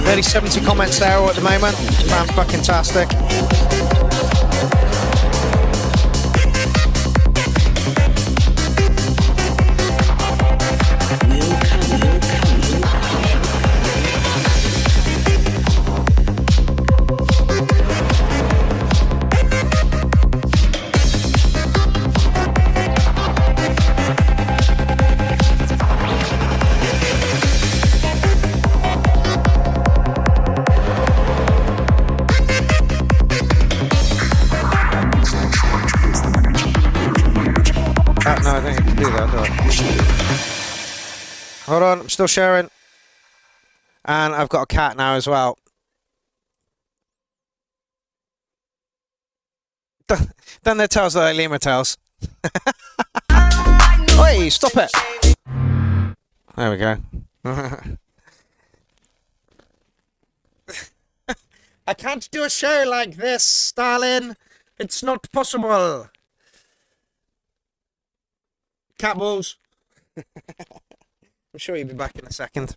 Nearly 70 comments there at the moment. Fan-fucking-tastic. Hold on, I'm still sharing. And I've got a cat now as well. Don't their tails look like lemur tails? Oi, stop it! There we go. I can't do a show like this, Stalin. It's not possible. Cat balls. I'm sure you'll be back in a second.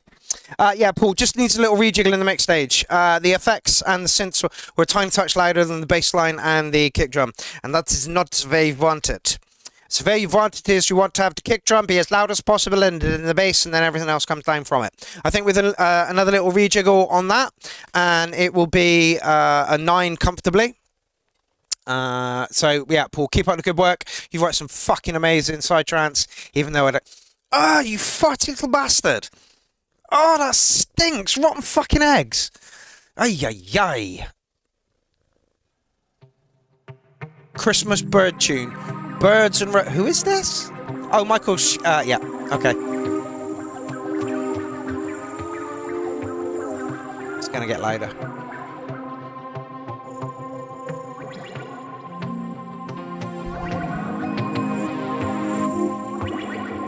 Yeah, Paul, just needs a little rejiggle in the mix stage. The effects and the synths were a tiny touch louder than the bass line and the kick drum, and that is not where you want it. So where you want it is you want to have the kick drum be as loud as possible and the bass, and then everything else comes down from it. I think with another little rejiggle on that, and it will be a 9 comfortably. So yeah, Paul, keep up the good work. You've worked some fucking amazing side trance, even though I don't... Oh, you farty little bastard. Oh, that stinks. Rotten fucking eggs. Ay, ay, ay. Christmas bird tune. Birds and... Who is this? Oh, Michael... yeah, okay. It's gonna get louder.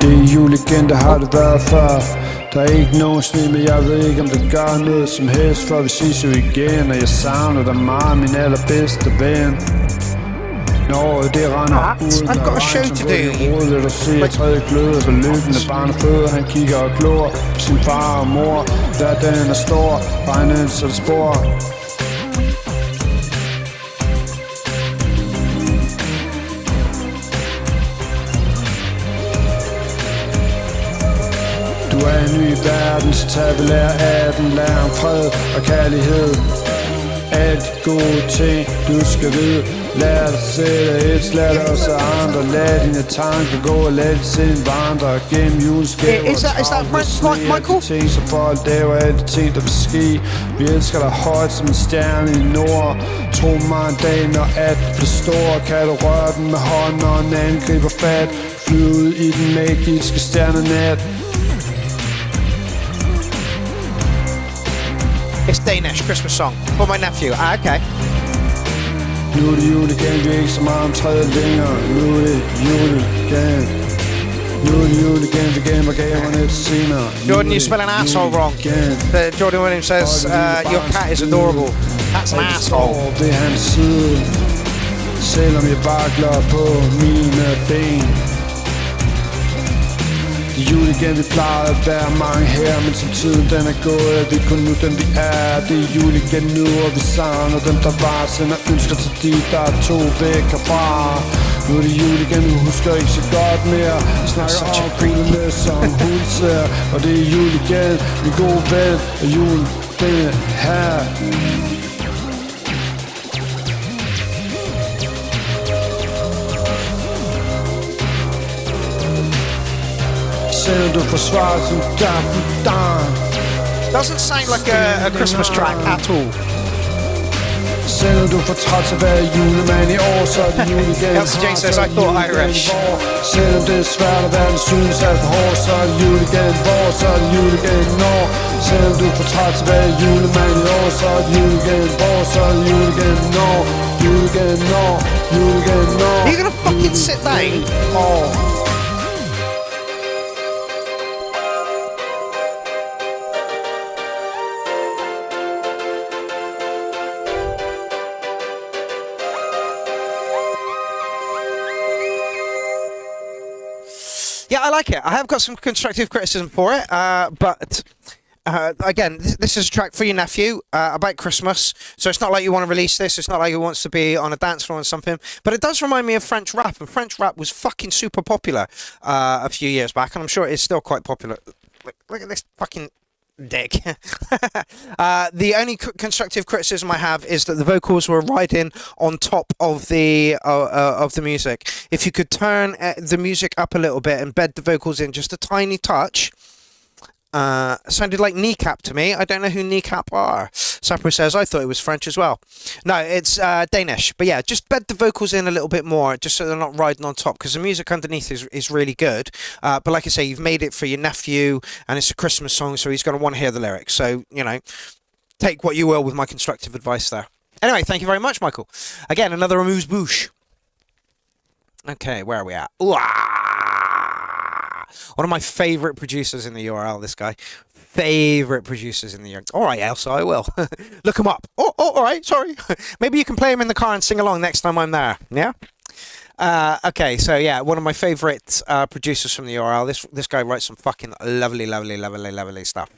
Det er jul igen, der har det været før. Der er ikke nogen sne, men jeg ved ikke om det gør noget som helst. For vi ses jo igen, og jeg savner dig meget, min allerbedste ven. Når det render ud, I've got a show to do. Rodet, og ser træet gløder på løbende barnefødder. Han kigger og glor på sin far og mor. Der den er stor, regnen så det spor. Du er en ny verden, så tager vi lære af den. Lær om fred og kærlighed. Alle de gode ting, du skal vide. Lær dig selv et, lær dig også andre. Lad dine tanker gå og lad dit sind vandre. Gennem juleskæver Is that Michael? ting, som folk laver alle de ting, der vil ske. Vi elsker dig højt som en stjerne i nord. Tro mig en dag, når at bliver stor. Kan du røre den med hånden, når en anden griber fat. Flyve ud i den magiske stjernenat. It's Danish Christmas song for my nephew. Okay. Nu er det jul igen, vi er ikke så meget om træet længere. Nu er det jul igen. Nu er det jul igen, vi gemmer gaverne lidt senere. Jordan, you spell an asshole wrong. Jordan Williams says your cat is adorable. That's an asshole. Det er hans side. Selvom jeg vakler på mine ben. Det er jul igen, vi plejede at være mange her. Men som tiden den er gået, er det kun nu den vi er. Det er jul igen nu, og vi savner dem der var. Sender ønsker til de, der er to væk herfra. Nu er det jul igen, vi husker ikke så godt mere. Vi snakker om fuglene som hun ser. Og det er jul igen, min gode ven. Og julen, den er her. Selvom du forsvarer som Doesn't sound like a Christmas track at all. Selvom du får træt til at være julemand i år, så er det jul igen. Elsa Jane says, I thought Irish. Selvom det er svært at være en synes alt for hård, så er det jul igen hvor, så er det jul igen når. Selvom du får træt til at være julemand i år, så er det jul igen hvor, så er det jul igen når. Jul igen når, jul igen når. Are you gonna fucking sit down? Yeah, I like it. I have got some constructive criticism for it, but again, this is a track for your nephew about Christmas, so it's not like you want to release this, it's not like he wants to be on a dance floor or something, but it does remind me of French rap, and French rap was fucking super popular a few years back, and I'm sure it is still quite popular. Look at this fucking dick. The only constructive criticism I have is that the vocals were riding on top of the music. If you could turn the music up a little bit and bed the vocals in just a tiny touch. Sounded like Kneecap to me. I don't know who Kneecap are. Sapper says, I thought it was French as well. No, it's Danish. But yeah, just bed the vocals in a little bit more, just so they're not riding on top, because the music underneath is really good. But like I say, you've made it for your nephew, and it's a Christmas song, so he's going to want to hear the lyrics. So, you know, take what you will with my constructive advice there. Anyway, thank you very much, Michael. Again, another amuse-bouche. Okay, where are we at? Ooh, one of my favourite producers in the URL, this guy. Favourite producers in the URL. All right, Elsa, I will. Look him up. Oh, all right, sorry. Maybe you can play him in the car and sing along next time I'm there. Yeah? Okay, so yeah, one of my favourite producers from the URL. This guy writes some fucking lovely stuff.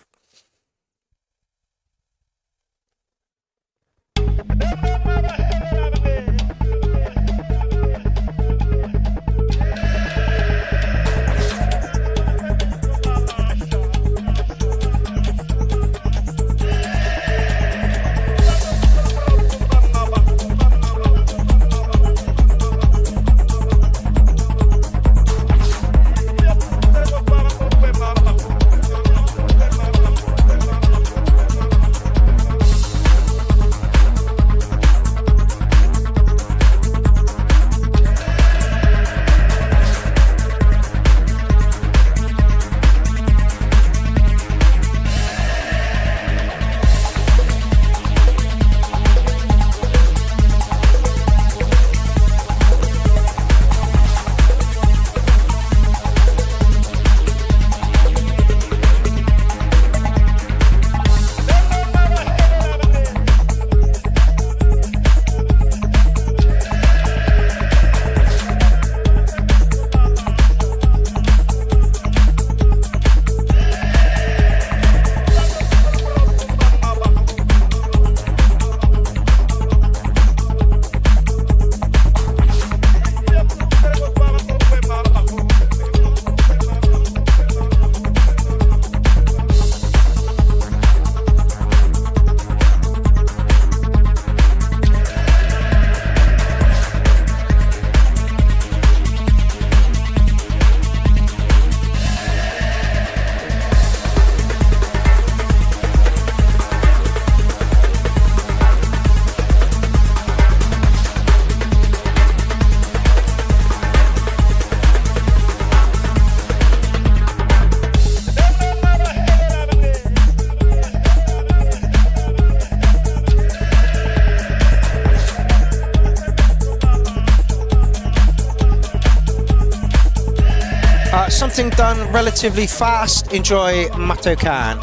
something done relatively fast, enjoy Matto can.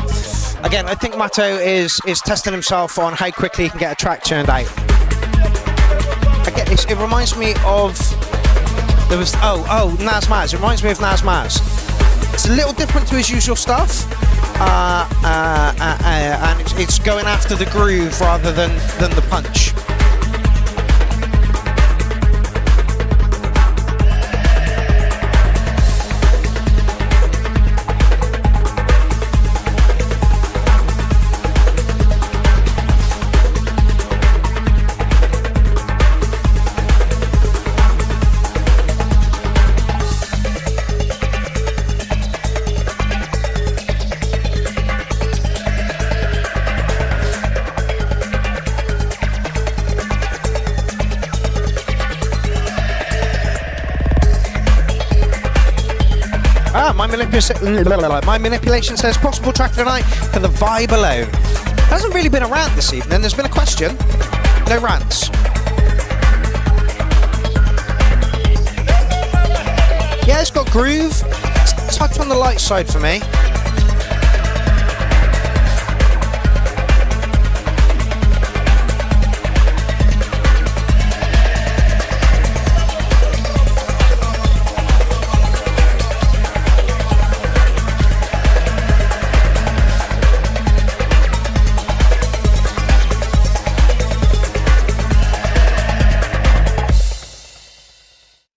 Again, I think Matto is testing himself on how quickly he can get a track turned out. It reminds me of Nas Maz. It reminds me of Nas Maz. It's a little different to his usual stuff, and it's going after the groove rather than the punch. My manipulation says possible track of the night for the vibe alone. Hasn't really been a rant this evening. There's been a question. No rants. Yeah, it's got groove. It's a touch on the light side for me.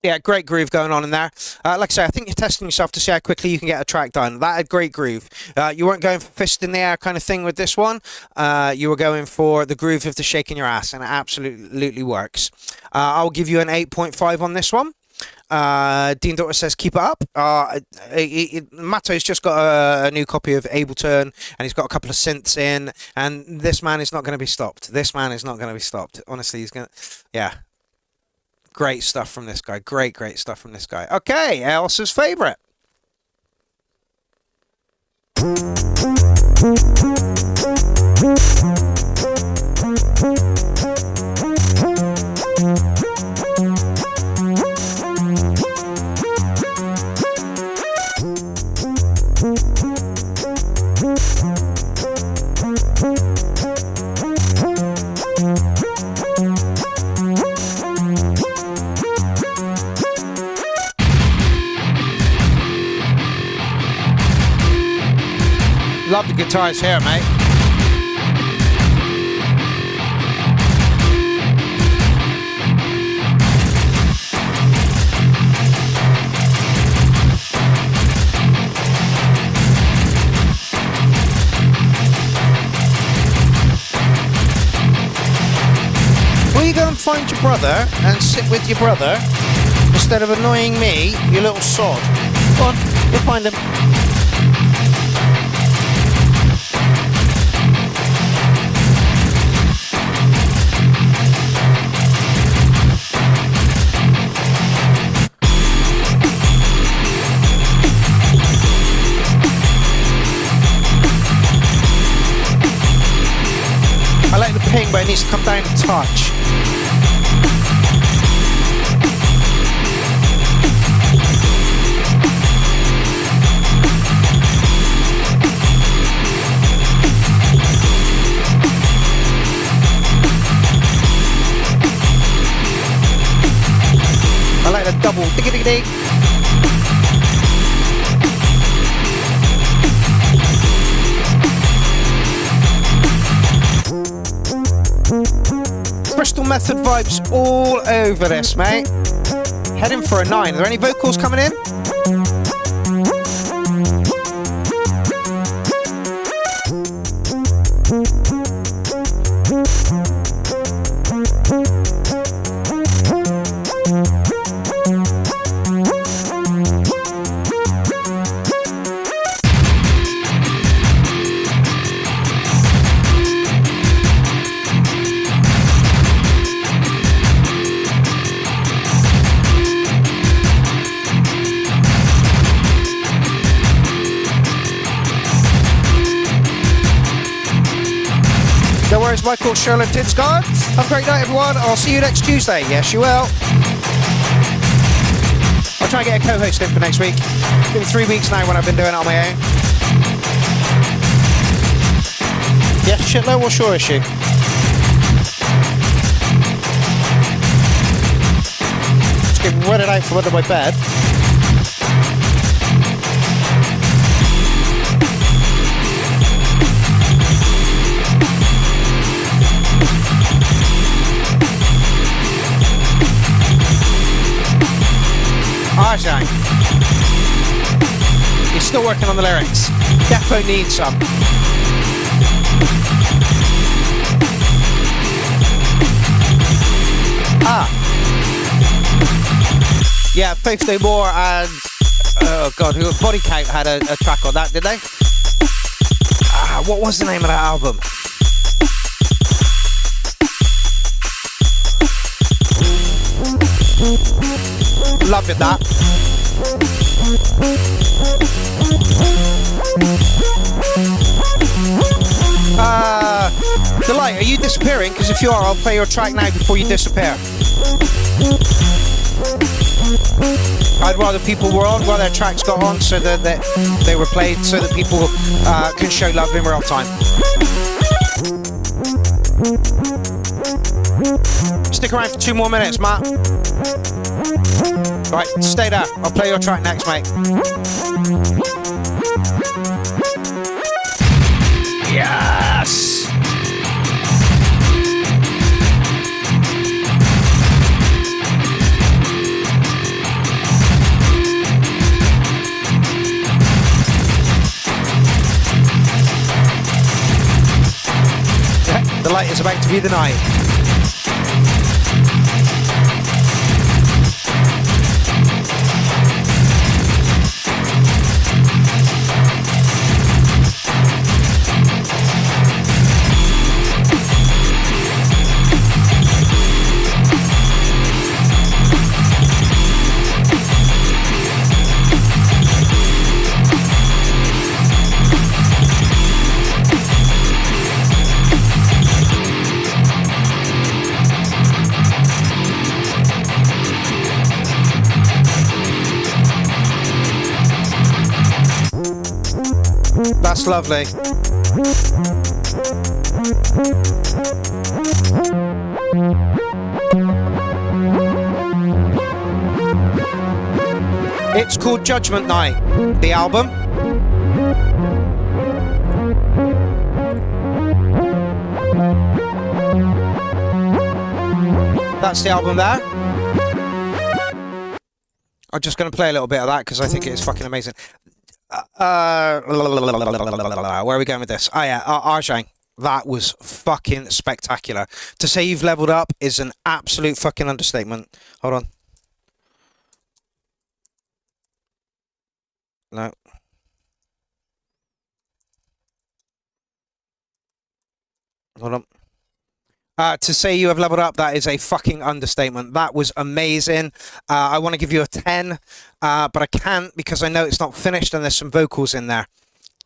Yeah, great groove going on in there. Like I say, I think you're testing yourself to see how quickly you can get a track done. That had great groove. You weren't going for fist in the air kind of thing with this one. You were going for the groove of the shaking your ass, and it absolutely works. I'll give you an 8.5 on this one. Dean Daughter says keep it up. Matto's just got a new copy of Ableton, and he's got a couple of synths in, and this man is not going to be stopped. This man is not going to be stopped. Honestly, he's going to... Yeah. Great stuff from this guy. Great stuff from this guy. Okay, Elsa's favourite. Love the guitars here, mate. Will you go and find your brother and sit with your brother instead of annoying me, you little sod? Go on, you'll find him. I like the ping, but it needs to come down a touch. I like the double diggy-diggy-dig. Crystal Method vibes all over this, mate. Heading for a 9. Are there any vocals coming in? Michael, Charlotte, Tinsgard. Have a great night, everyone. I'll see you next Tuesday. Yes, you will. I'll try and get a co-host in for next week. It's been 3 weeks now when I've been doing it on my own. Yeah, Shitlow, what's your issue? Just get read it out from under my bed. Arjang. He's still working on the lyrics. Defo needs some. Yeah, Faith No More and oh god, Body Count had a track on that, did they? What was the name of that album? Loving that. Delight, are you disappearing? Because if you are, I'll play your track now before you disappear. I'd rather people were on while their tracks got on so that they were played so that people can show love in real time. Stick around for 2 more minutes, Matt. Right, stay there. I'll play your track next, mate. Yes! The light is about to be the night. That's lovely. It's called Judgment Night, the album. That's the album there. I'm just going to play a little bit of that because I think it is fucking amazing. Where are we going with this? Oh yeah, Arjang. That was fucking spectacular. To say you've leveled up is an absolute fucking understatement. Hold on. No. Hold on. To say you have leveled up, that is a fucking understatement. That was amazing. I want to give you a 10, but I can't because I know it's not finished and there's some vocals in there.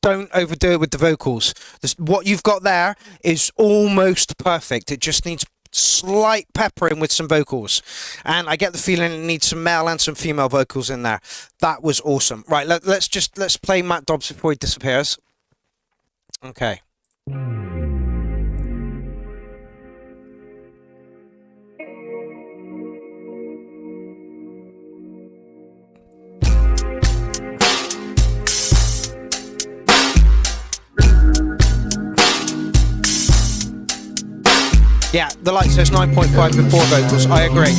Don't overdo it with the vocals. What you've got there is almost perfect. It just needs slight peppering with some vocals. And I get the feeling it needs some male and some female vocals in there. That was awesome. Right, let's play Matt Dobbs before he disappears. Okay. Yeah, the light says 9.5 before vocals. I agree.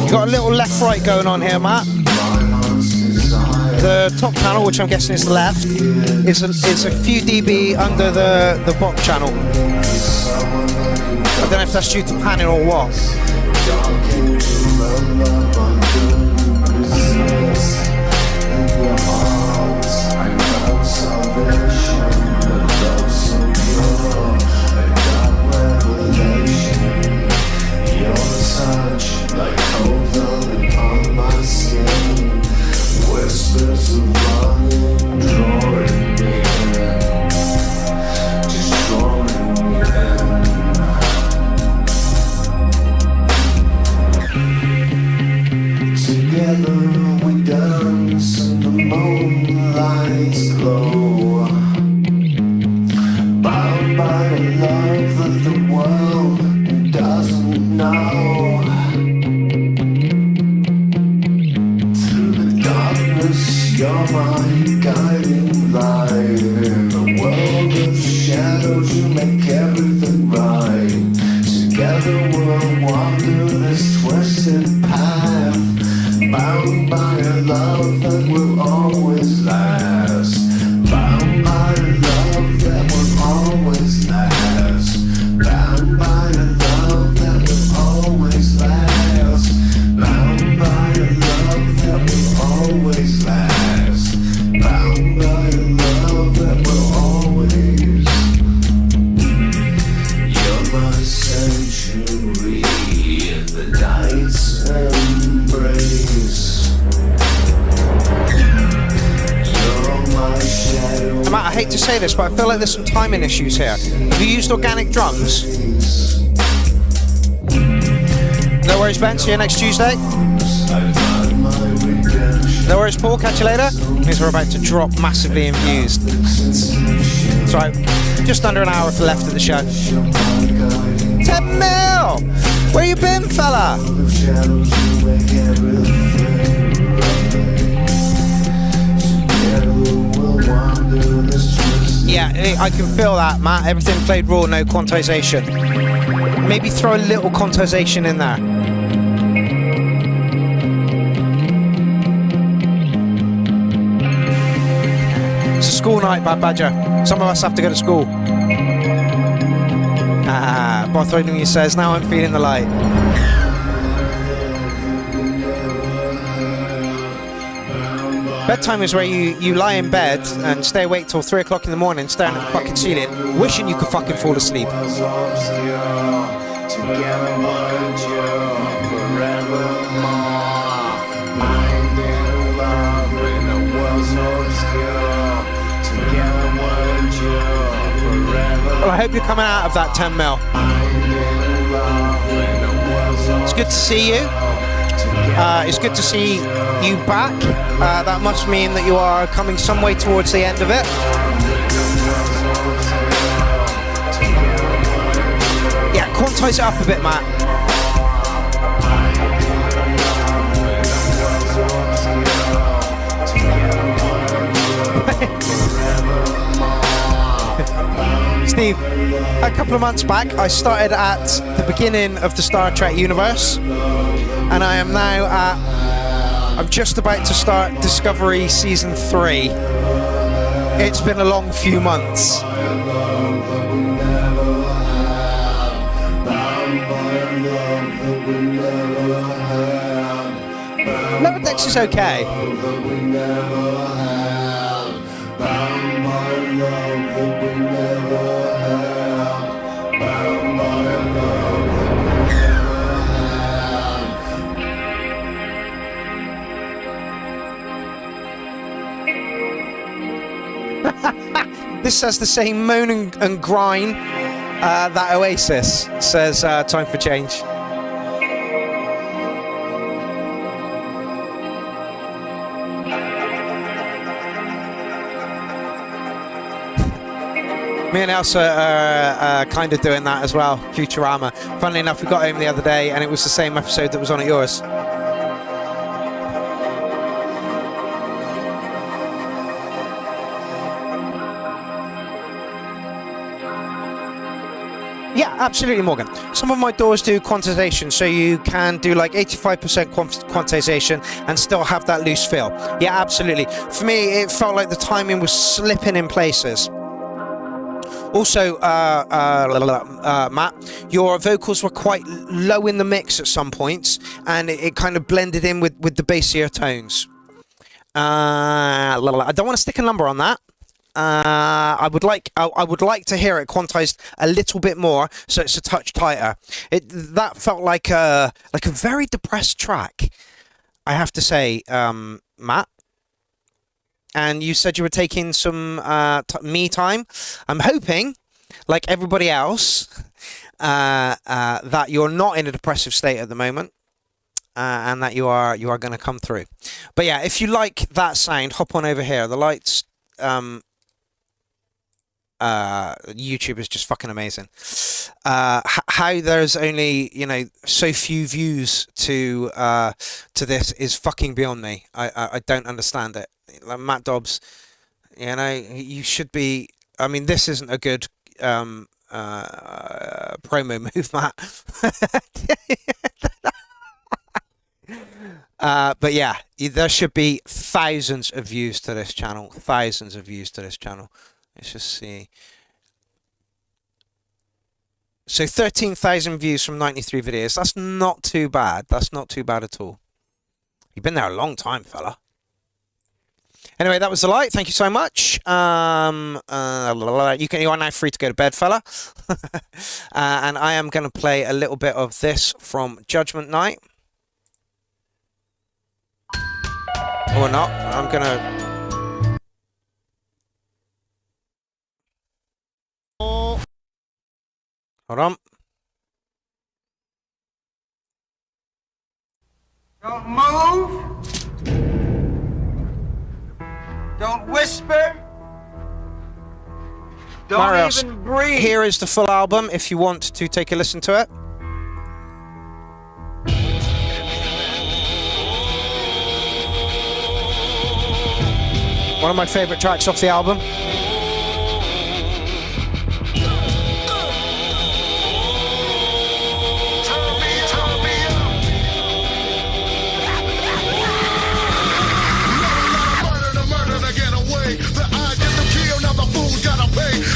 You got a little left-right going on here, Matt. The top channel, which I'm guessing is the left, is a few dB under the bottom channel. I don't know if that's due to panning or what. I hate to say this, but I feel like there's some timing issues here. Have you used organic drums? No worries, Ben. See you next Tuesday. No worries, Paul. Catch you later. Means we're about to drop massively in views. That's right. Just under an hour left of the show. 10 mil! Where you been, fella? Yeah, I can feel that, Matt. Everything played raw, no quantization. Maybe throw a little quantization in there. It's a school night, Bad Badger. Some of us have to go to school. Bartholomew says, now I'm feeling the light. Bedtime is where you lie in bed and stay awake till 3 o'clock in the morning, staring at the fucking ceiling, wishing you could fucking fall asleep. Well, I hope you're coming out of that 10 mil. It's good to see you. It's good to see you back. That must mean that you are coming some way towards the end of it. Yeah, quantize it up a bit, Matt. Steve, a couple of months back, I started at the beginning of the Star Trek universe, and I am now I'm just about to start Discovery Season 3. It's been a long few months. Lower Decks is okay. This says the same moan and grind that Oasis says time for change. Me and Elsa are kind of doing that as well, Futurama. Funnily enough, we got home the other day and it was the same episode that was on at yours. Yeah, absolutely, Morgan. Some of my doors do quantization, so you can do like 85% quantization and still have that loose feel. Yeah, absolutely. For me, it felt like the timing was slipping in places. Also, Matt, your vocals were quite low in the mix at some points, and it kind of blended in with the bassier tones. I don't want to stick a number on that. I would like to hear it quantized a little bit more, so it's a touch tighter. That felt like a very depressed track, I have to say, Matt. And you said you were taking some me time. I'm hoping, like everybody else, that you're not in a depressive state at the moment, and that you are going to come through. But yeah, if you like that sound, hop on over here. The lights. YouTube is just fucking amazing. How there's only so few views to this is fucking beyond me. I don't understand it. Like Matt Dobbs, you should be. I mean, this isn't a good promo move, Matt. But yeah, there should be thousands of views to this channel. Thousands of views to this channel. Let's just see. So 13,000 views from 93 videos. That's not too bad. That's not too bad at all. You've been there a long time, fella. Anyway, that was the light. Thank you so you are now free to go to bed, fella. And I am going to play a little bit of this from Judgment Night. Or not. I'm going to... Hold on. Don't move. Don't whisper. Don't Marios, even breathe. here is the full album if you want to take a listen to it. One of my favourite tracks off the album.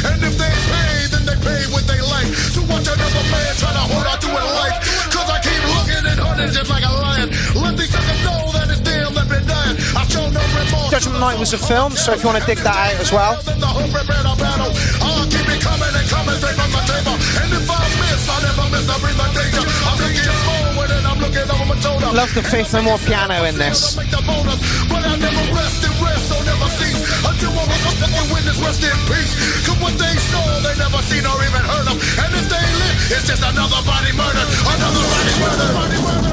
And if they pay, then they pay what they like. So watch another man try to hold on to it life. Cause I keep looking and hunting just like a lion. Let these suckers know that it's them that been dying. I show no remorse. Judgment Night was a film, so if you want to dig that out as well. I'll keep it coming and coming straight from the table. And if I miss, I never miss, I breathe the danger. I'm looking forward and I'm looking over my shoulder. Love the Faith No More piano in this. But I never rest and rest, so never cease. Until I witness rest in peace. Cause what they saw, they never seen or even heard of. And if they live, it's just another body murdered. Another body murdered. Body murdered.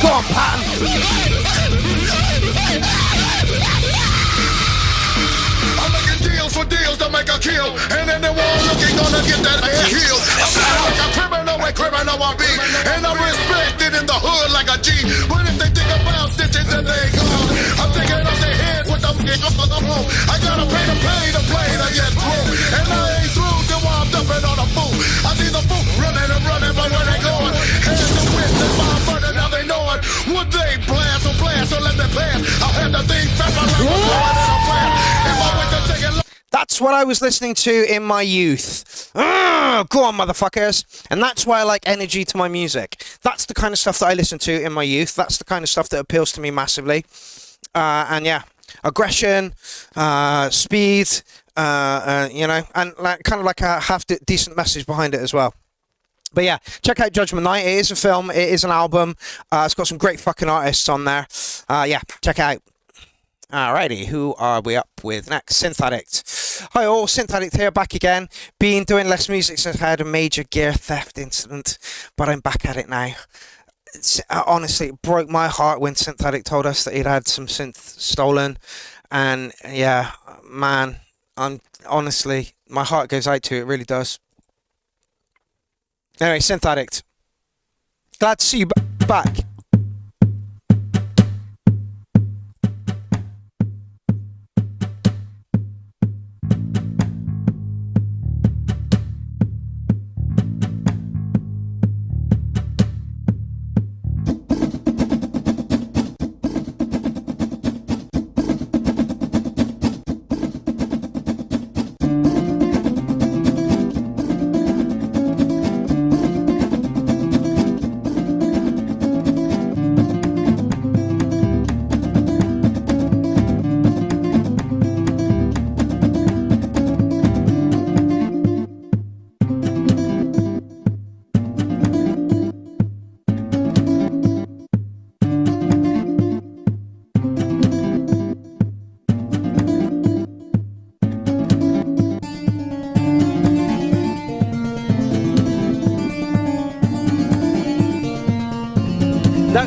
Go on, Patton. I'm making deals for deals to make a kill. And anyone looking gonna get that ass killed. I'm like a criminal and criminal I be. And I'm respected in the hood like a G. But if they think about stitches, then they gone. I'm thinking off their head with them up on the home. I gotta pay to play to get through. And I ain't through till I'm dumping on a fool. I see the fool running and running, but where they going? Hands to witness my murder, now they know it. Would they blast or let them pass? I'll have the thing fat like a plan. If I went to second look. That's what I was listening to in my youth. Go on, motherfuckers. And that's why I like energy to my music. That's the kind of stuff that I listen to in my youth. That's the kind of stuff that appeals to me massively. And yeah, aggression, speed, you know, and like, kind of like a decent message behind it as well. But yeah, check out Judgment Night. It is a film. It is an album. It's got some great fucking artists on there. Yeah, check it out. Alrighty, who are we up with next? Synth Addict. Hi all, Synth Addict here, back again. Been doing less music since I had a major gear theft incident, but I'm back at it now. Honestly, it broke my heart when Synth Addict told us that he'd had some synth stolen. And yeah, man, honestly, my heart goes out to it, really does. Anyway, Synth Addict. Glad to see you back.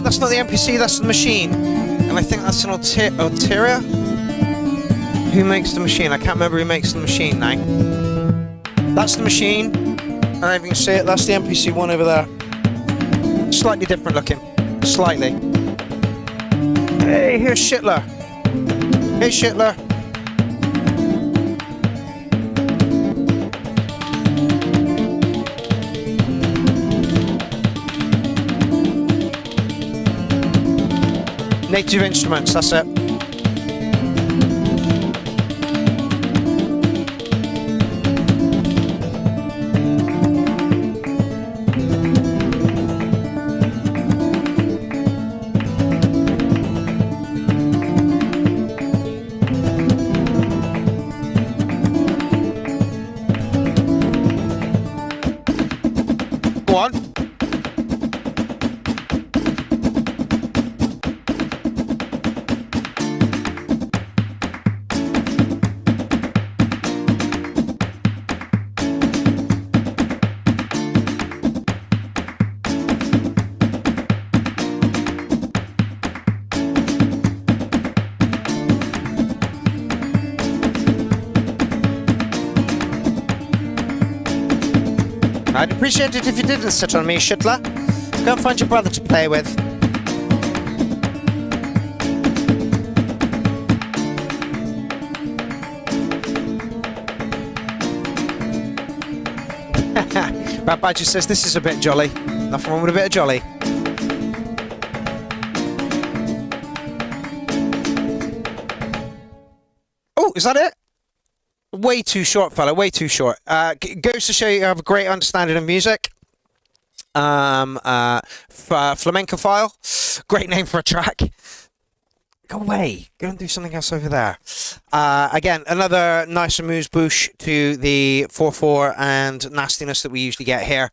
That's not the NPC, that's the machine. And I think that's an Ulterior. Who makes the machine? I can't remember who makes the machine now. That's the machine. And if you can see it, that's the NPC one over there. Slightly different looking. Slightly. Hey, here's Shitler. Hey, Shitler. Native Instruments, that's it. Go on. I'd appreciate it if you didn't sit on me, Shittler. Go and find your brother to play with. Bad Badger says this is a bit jolly. Nothing wrong with a bit of jolly. Oh, is that it? Way too short, fella. Way too short. Goes to show you have a great understanding of music. Flamenco file. Great name for a track. Go away. Go and do something else over there. Again, another nice amuse-bouche to the 4/4 and nastiness that we usually get here.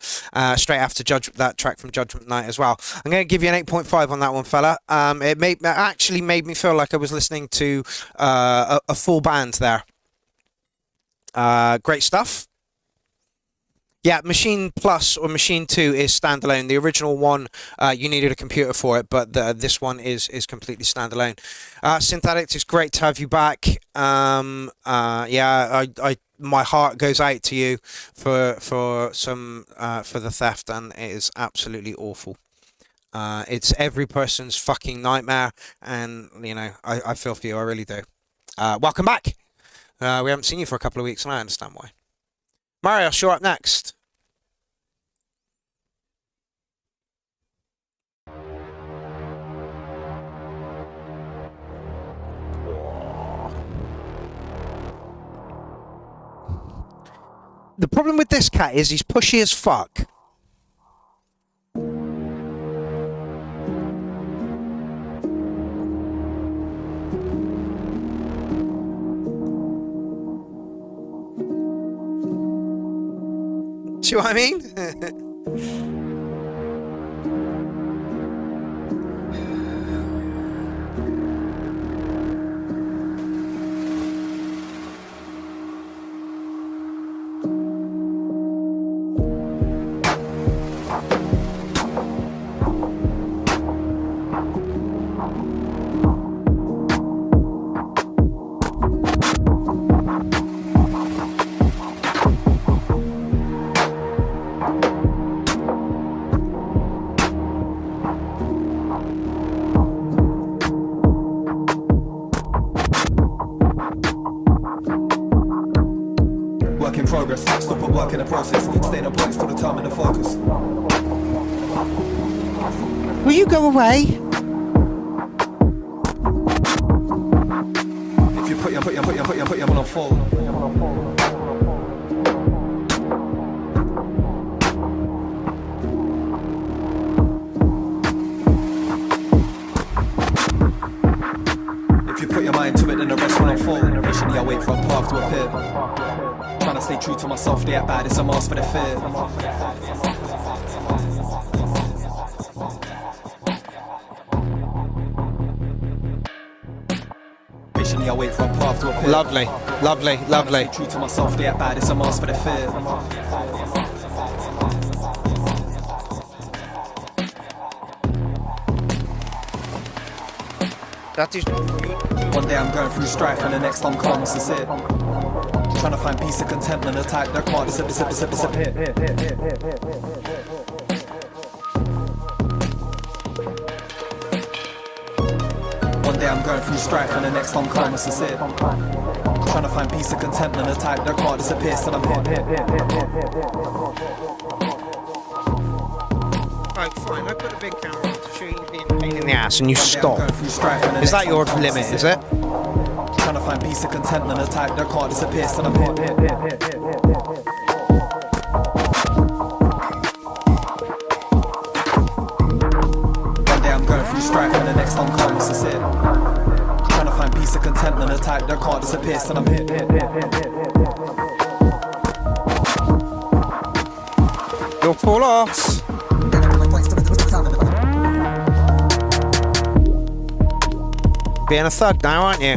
Straight after that track from Judgment Night as well. I'm going to give you an 8.5 on that one, fella. It actually made me feel like I was listening to a full band there. Great stuff. Yeah, Machine Plus or Machine 2 is standalone. The original one, you needed a computer for it, but this one is completely standalone. Synthetics, it's great to have you back. My heart goes out to you for the theft, and it is absolutely awful. It's every person's fucking nightmare, and I feel for you. I really do. Welcome back. We haven't seen you for a couple of weeks, and I understand why. Marius, you're up next. The problem with this cat is he's pushy as fuck. See what I mean? Progress, stop at work in the process, stay in the box till the time in the focus. Will you go away? If you put your on a fall. If you put your mind to it, then the rest will unfold. Patiently I wait for a path to appear. Trying to stay true to myself, they act bad, it's a mask for the fear. Patiently I wait for a path to appear. Lovely, lovely, lovely. True to myself, they act bad, it's a mask for the fear. That is not good. One day I'm going through strife and the next I'm calm and sincere. Trying to find peace and contentment, attack their can't disappear. One day I'm going through strife and the next I'm calm and sincere. Trying to find peace and contentment, attack their can't disappear, still I'm here. Right, fine, I put a big camera on to show you being a pain in the ass and you stop. Is that your limit, is it? Trying to find peace and contentment, attack their can't disappear, still I'm here. One day I'm going through strife and the next I'm calm and sincere. Trying to find peace and contentment, attack their can't disappear, still I'm here. You'll fall off. Being a thug now, aren't you?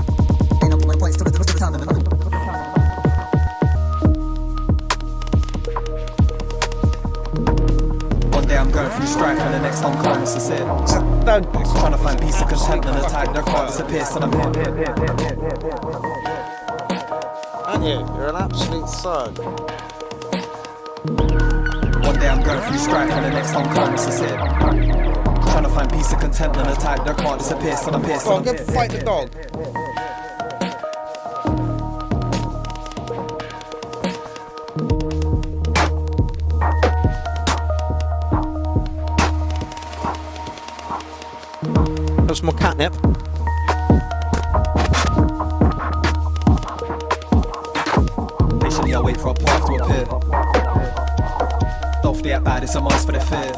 One day I'm going through strife and the next time calmness is it. Trying to find peace and contentment and the tide never can't disappear, so I'm here. Aren't you? You're an absolute thug. One day I'm going through strife and the next time calmness is it. Trying to find peace and contentment and the tide never can't disappear, so I'm here. Go on, go fight the dog. Got some more catnip. Patiently I wait for a path to appear. Don't forget bad, it's a mask for the fear.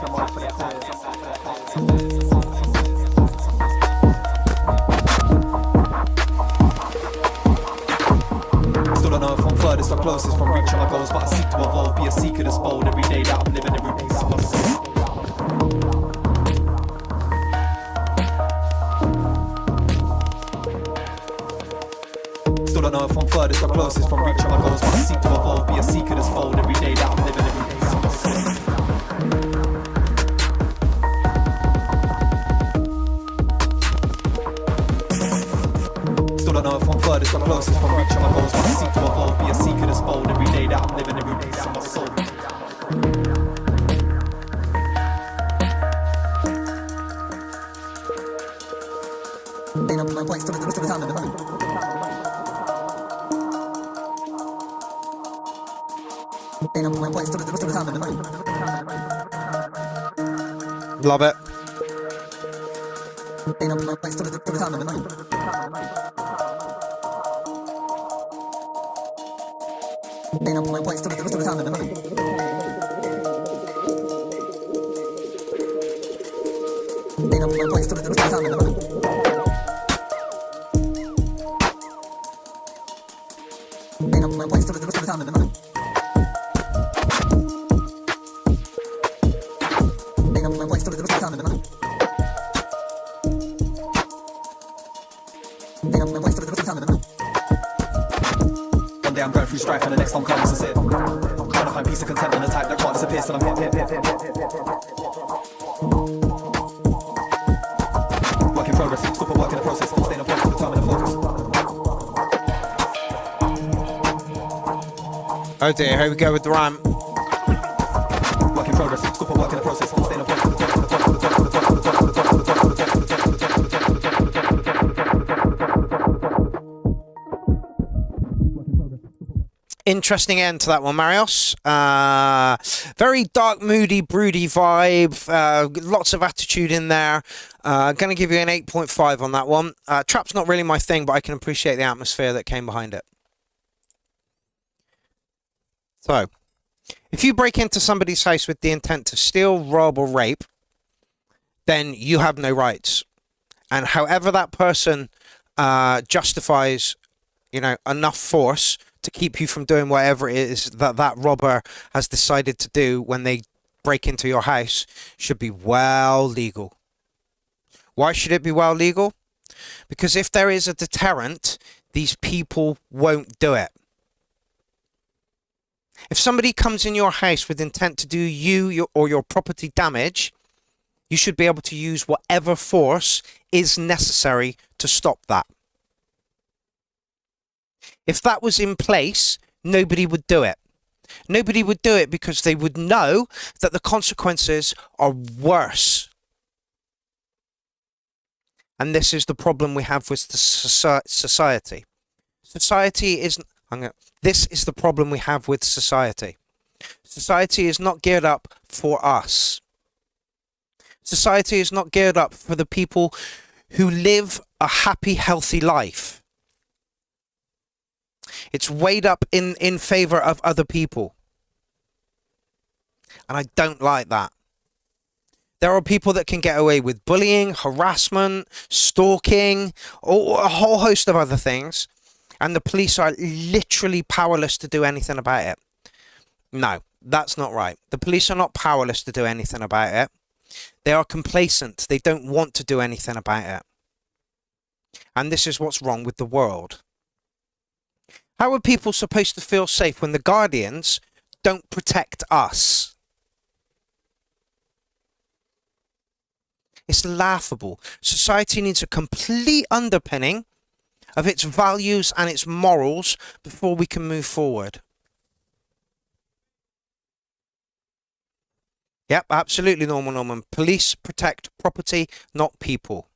Still don't know if I'm furthest or closest from reaching my goals, but I seek to evolve, be a seeker that's bold every day that I'm living every piece of myself. Still don't know if I'm furthest or closest from reaching my goals, but I seek to evolve, be a seeker that's bold every day that I'm living every piece of myself. Still don't know if I'm furthest or closest from reaching my goals, but I seek to evolve, be a seeker that's bold every day that I'm living every piece of my soul. Love it. One day I'm going through strife and the next time calmness is it. Trying to find peace and contentment and the type that can't disappear, so I'm here. Work in progress, stop and work in the process, staying on point for the time and the focus. Oh dear, here we go with the rhyme. Work in progress, stop and work in the process, staying on point for the time. Interesting end to that one, Marios. Very dark, moody, broody vibe. Lots of attitude in there. Going to give you an 8.5 on that one. Trap's not really my thing, but I can appreciate the atmosphere that came behind it. So, if you break into somebody's house with the intent to steal, rob, or rape, then you have no rights. And however that person justifies, enough force to keep you from doing whatever it is that robber has decided to do when they break into your house should be well legal. Why should it be well legal? Because if there is a deterrent, these people won't do it. If somebody comes in your house with intent to do you or your property damage, you should be able to use whatever force is necessary to stop that. If that was in place, nobody would do it. Nobody would do it because they would know that the consequences are worse. And this is the problem we have with the society. This is the problem we have with society. Society is not geared up for us. Society is not geared up for the people who live a happy, healthy life. It's weighed up in favor of other people. And I don't like that. There are people that can get away with bullying, harassment, stalking, or a whole host of other things. And the police are literally powerless to do anything about it. No, That's not right. The police are not powerless to do anything about it. They are complacent. They don't want to do anything about it. And this is what's wrong with the world. How are people supposed to feel safe when the guardians don't protect us? It's laughable. Society needs a complete underpinning of its values and its morals before we can move forward. Yep, absolutely, Norman. Police protect property, not people.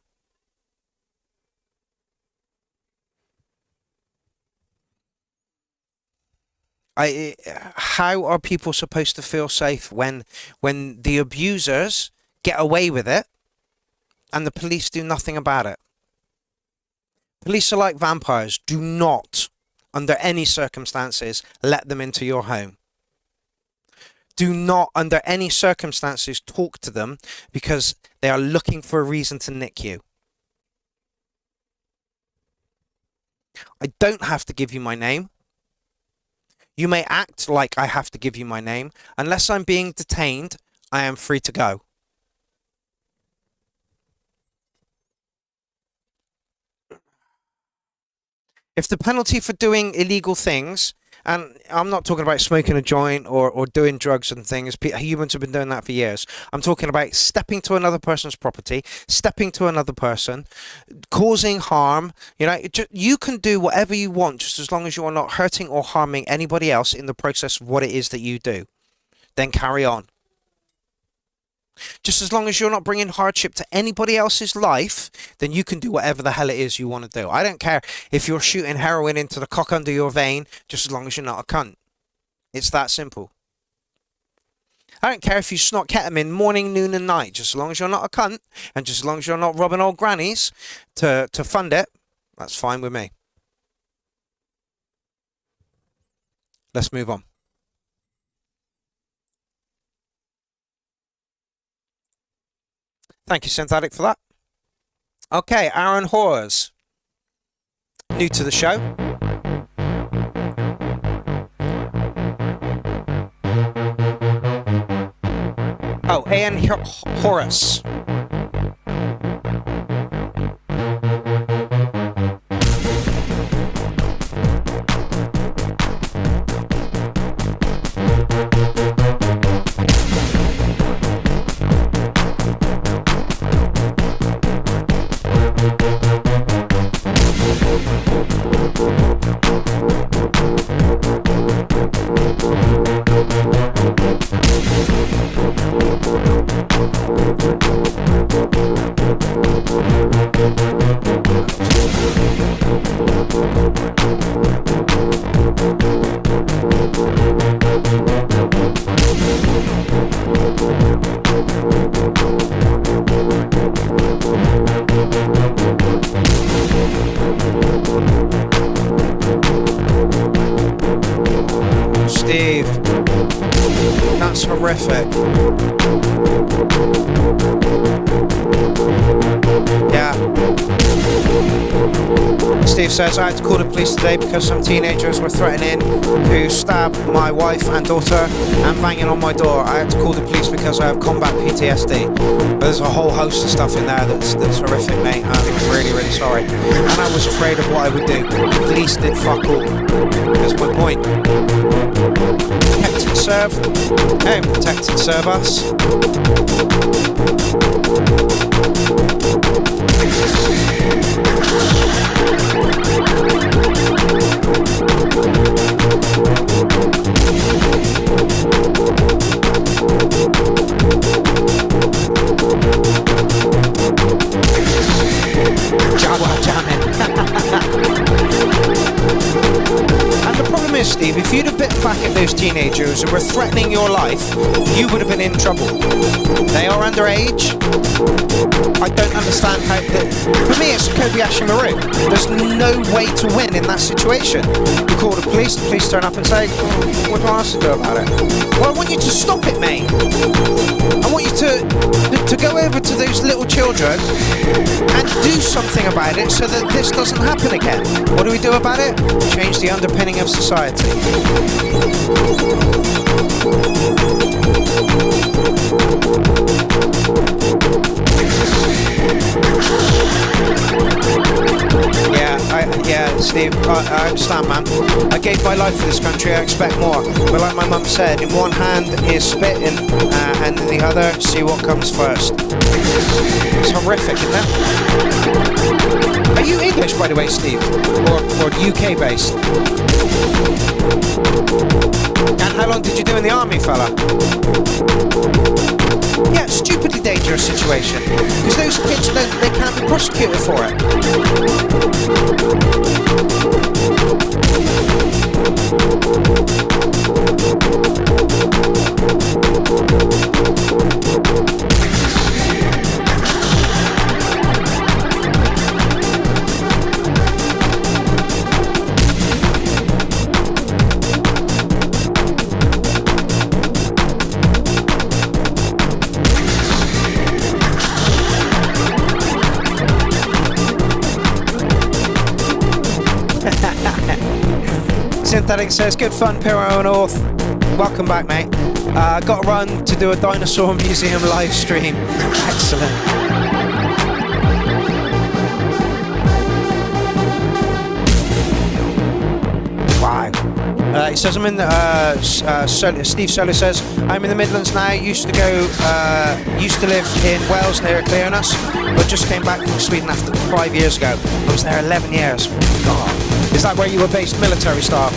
How are people supposed to feel safe when the abusers get away with it and the police do nothing about it? Police are like vampires. Do not, under any circumstances, let them into your home. Do not, under any circumstances, talk to them because they are looking for a reason to nick you. I don't have to give you my name. You may act like I have to give you my name. Unless I'm being detained, I am free to go. If the penalty for doing illegal things, and I'm not talking about smoking a joint or doing drugs and things, humans have been doing that for years. I'm talking about stepping to another person's property, stepping to another person, causing harm. You can do whatever you want just as long as you are not hurting or harming anybody else in the process of what it is that you do. Then carry on. Just as long as you're not bringing hardship to anybody else's life, then you can do whatever the hell it is you want to do. I don't care if you're shooting heroin into the cock under your vein, just as long as you're not a cunt. It's that simple. I don't care if you snort ketamine morning, noon and night, just as long as you're not a cunt, and just as long as you're not robbing old grannies to fund it, that's fine with me. Let's move on. Thank you, Synthetic, for that. Okay, Aaron Hawes. New to the show. Oh, A.N. Horace. Steve, that's horrific. Yeah. Steve says, I had to call the police today because some teenagers were threatening to stab my wife and daughter and banging on my door. I had to call the police because I have combat PTSD. But there's a whole host of stuff in there that's horrific, mate. I'm really, really sorry. And I was afraid of what I would do. The police did fuck all. That's my point. Protect and serve. Hey, protect and serve us. Jawa jamming. And the problem is, Steve, if you'd have bit back at those teenagers who were threatening your life, you would have been in trouble. They are underage. I don't understand how... For me, it's Kobayashi Maru. There's no way to win in that situation. You call the police turn up and say, what do I want us to do about it? Well, I want you to stop it, mate. I want you to to go over to those little children and do something about it so that this doesn't happen again. What do we do about it? Change the underpinning of society. Yeah, Steve, I understand, man. I gave my life for this country, I expect more. But like my mum said, in one hand is spitting, and in the other, see what comes first. It's horrific, isn't it? Are you English, by the way, Steve? Or UK based? And how long did you do in the army, fella? Yeah, stupidly dangerous situation. Because those kids, they can't be prosecuted for it. Synthetic says, good fun, Pierrot North. Welcome back, mate. Got to run to do a dinosaur museum live stream. Excellent. Wow. He says, I'm in Steve Solar says, I'm in the Midlands now. Used to live in Wales near Clearness, but just came back from Sweden after 5 years ago. I was there 11 years. God. Is that where you were based, military style?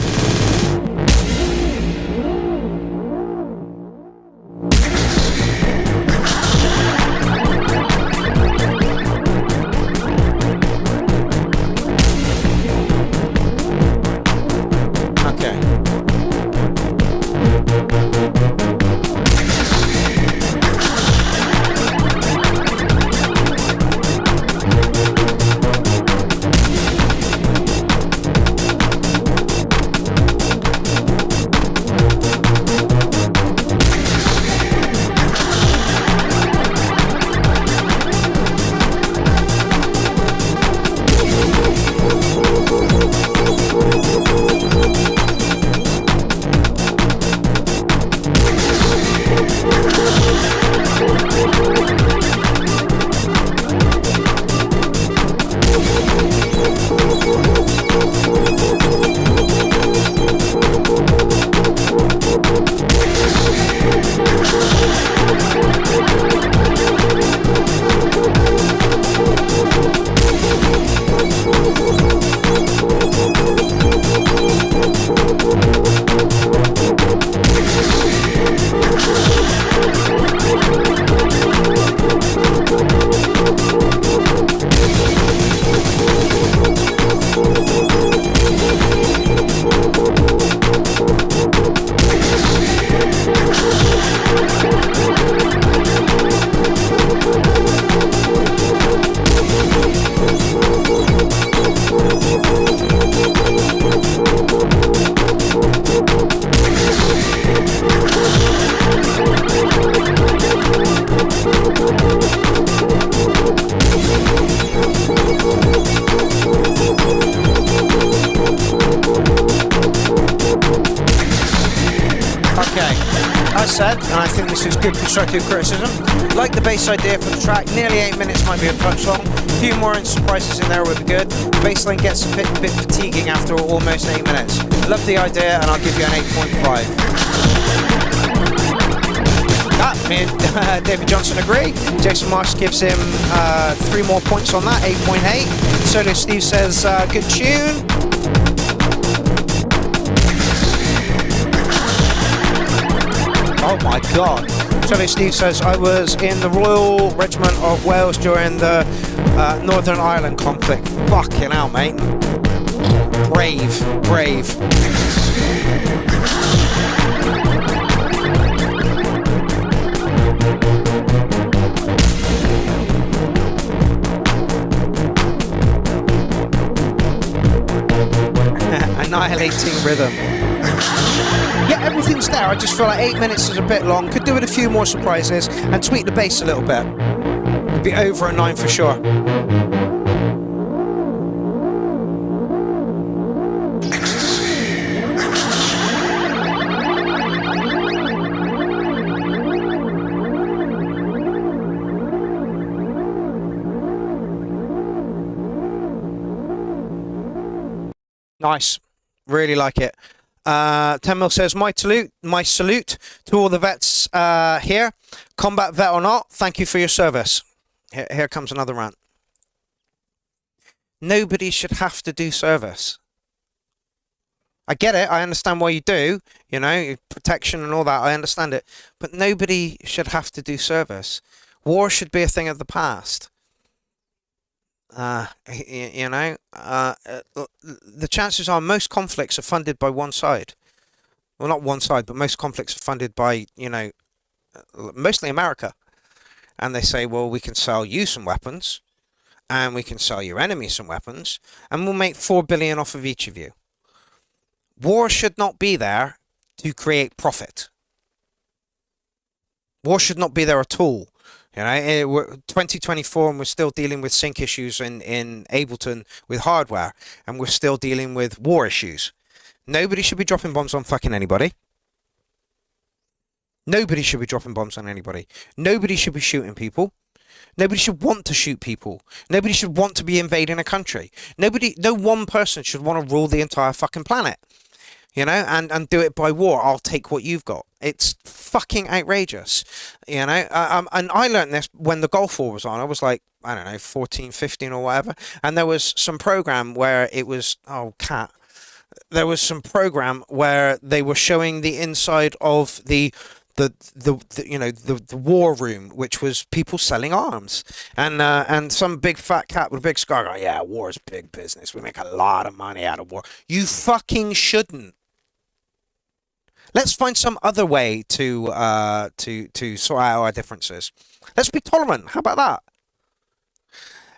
And I think this is good constructive criticism. Like the bass idea for the track, nearly 8 minutes might be a touch long. A few more surprises in there would be good. The bass line gets a bit fatiguing after almost 8 minutes. Love the idea, and I'll give you an 8.5. Me and David Johnson agree. Jason Marsh gives him 3 more points on that, 8.8. Solo Steve says, good tune. Oh my God. Solo Steve says, I was in the Royal Regiment of Wales during the Northern Ireland conflict. Fucking hell, mate. Brave. Annihilating rhythm. Yeah, everything's there. I just feel like 8 minutes is a bit long. Could do with a few more surprises and tweak the bass a little bit. It'd be over a 9 for sure. Nice. Really like it. 10 Mil says, my salute to all the vets here. Combat vet or not, thank you for your service. Here comes another rant. Nobody should have to do service. I get it. I understand why you do. You know, protection and all that. I understand it. But nobody should have to do service. War should be a thing of the past. The chances are most conflicts are funded by one side. Well, not one side, but most conflicts are funded by, mostly America. And they say, well, we can sell you some weapons, and we can sell your enemy some weapons, and we'll make 4 billion off of each of you. War should not be there to create profit. War should not be there at all. You know, we're 2024 and we're still dealing with sync issues in Ableton with hardware, and we're still dealing with war issues. Nobody should be dropping bombs on fucking anybody. Nobody should be dropping bombs on anybody. Nobody should be shooting people. Nobody should want to shoot people. Nobody should want to be invading a country. No one person should want to rule the entire fucking planet. You know, and do it by war. I'll take what you've got. It's fucking outrageous. You know, and I learned this when the Gulf War was on. I was like, I don't know, 14, 15 or whatever. And there was some program where it was, there was some program where they were showing the inside of the war room, which was people selling arms, and some big fat cat with a big scar going, yeah, war is big business. We make a lot of money out of war. You fucking shouldn't. Let's find some other way to sort out our differences. Let's be tolerant. How about that?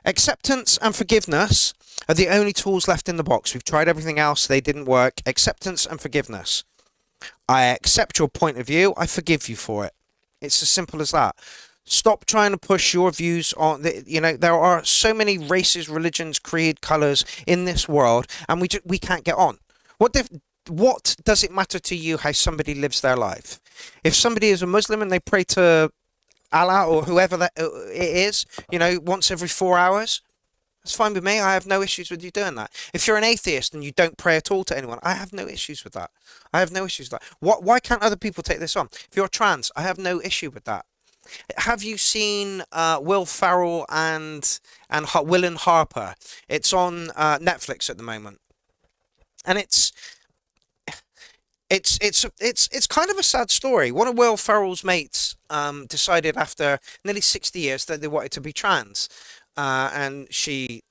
Acceptance and forgiveness are the only tools left in the box. We've tried everything else. They didn't work. Acceptance and forgiveness. I accept your point of view. I forgive you for it. It's as simple as that. Stop trying to push your views on there are so many races, religions, creed, colors in this world, and we can't get on. What does it matter to you how somebody lives their life? If somebody is a Muslim and they pray to Allah or whoever that it is, once every 4 hours, that's fine with me. I have no issues with you doing that. If you're an atheist and you don't pray at all to anyone, I have no issues with that. I have no issues with that. Why can't other people take this on? If you're trans, I have no issue with that. Have you seen Will Ferrell and Will and Harper? It's on Netflix at the moment, and it's kind of a sad story. One of Will Ferrell's mates decided after nearly 60 years that they wanted to be trans, and she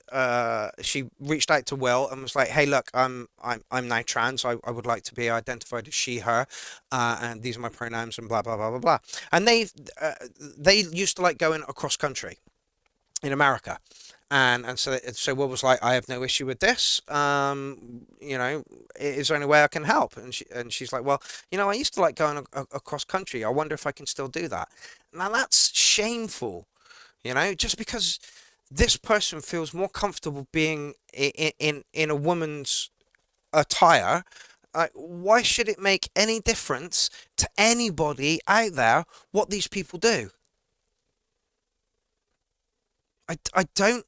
reached out to Will and was like, "Hey, look, I'm now trans. I would like to be identified as she, her, and these are my pronouns and blah blah blah blah blah." And they used to like going across country in America. And so Will was like, I have no issue with this. Is there any way I can help? And she's like, well, I used to like going across country. I wonder if I can still do that. Now that's shameful, just because this person feels more comfortable being in a woman's attire. Why should it make any difference to anybody out there what these people do? I don't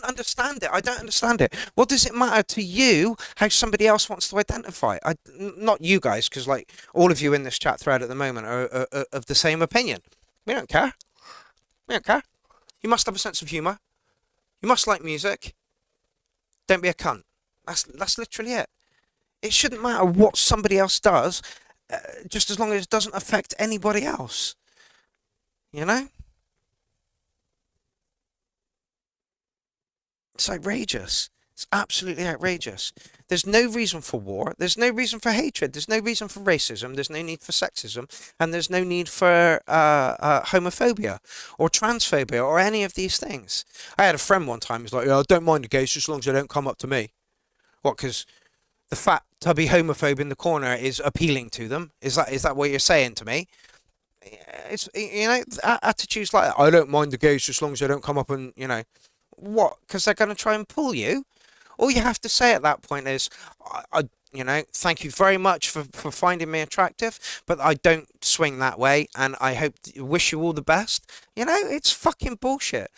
understand it. I don't understand it. What does it matter to you how somebody else wants to identify? Not you guys, because like all of you in this chat thread at the moment are of the same opinion. We don't care. We don't care. You must have a sense of humour. You must like music. Don't be a cunt. That's literally it. It shouldn't matter what somebody else does, just as long as it doesn't affect anybody else. It's outrageous. It's absolutely outrageous. There's no reason for war. There's no reason for hatred. There's no reason for racism. There's no need for sexism. And there's no need for homophobia or transphobia or any of these things. I had a friend one time who's like, I don't mind the gays just as long as they don't come up to me. What, because the fat tubby homophobe in the corner is appealing to them. Is that what you're saying to me? It's, you know, attitudes like that. I don't mind the gays as long as they don't come up and, you know, what? Because they're going to try and pull you. All you have to say at that point is, you know, thank you very much for finding me attractive, but I don't swing that way, and I wish you all the best. You know, it's fucking bullshit.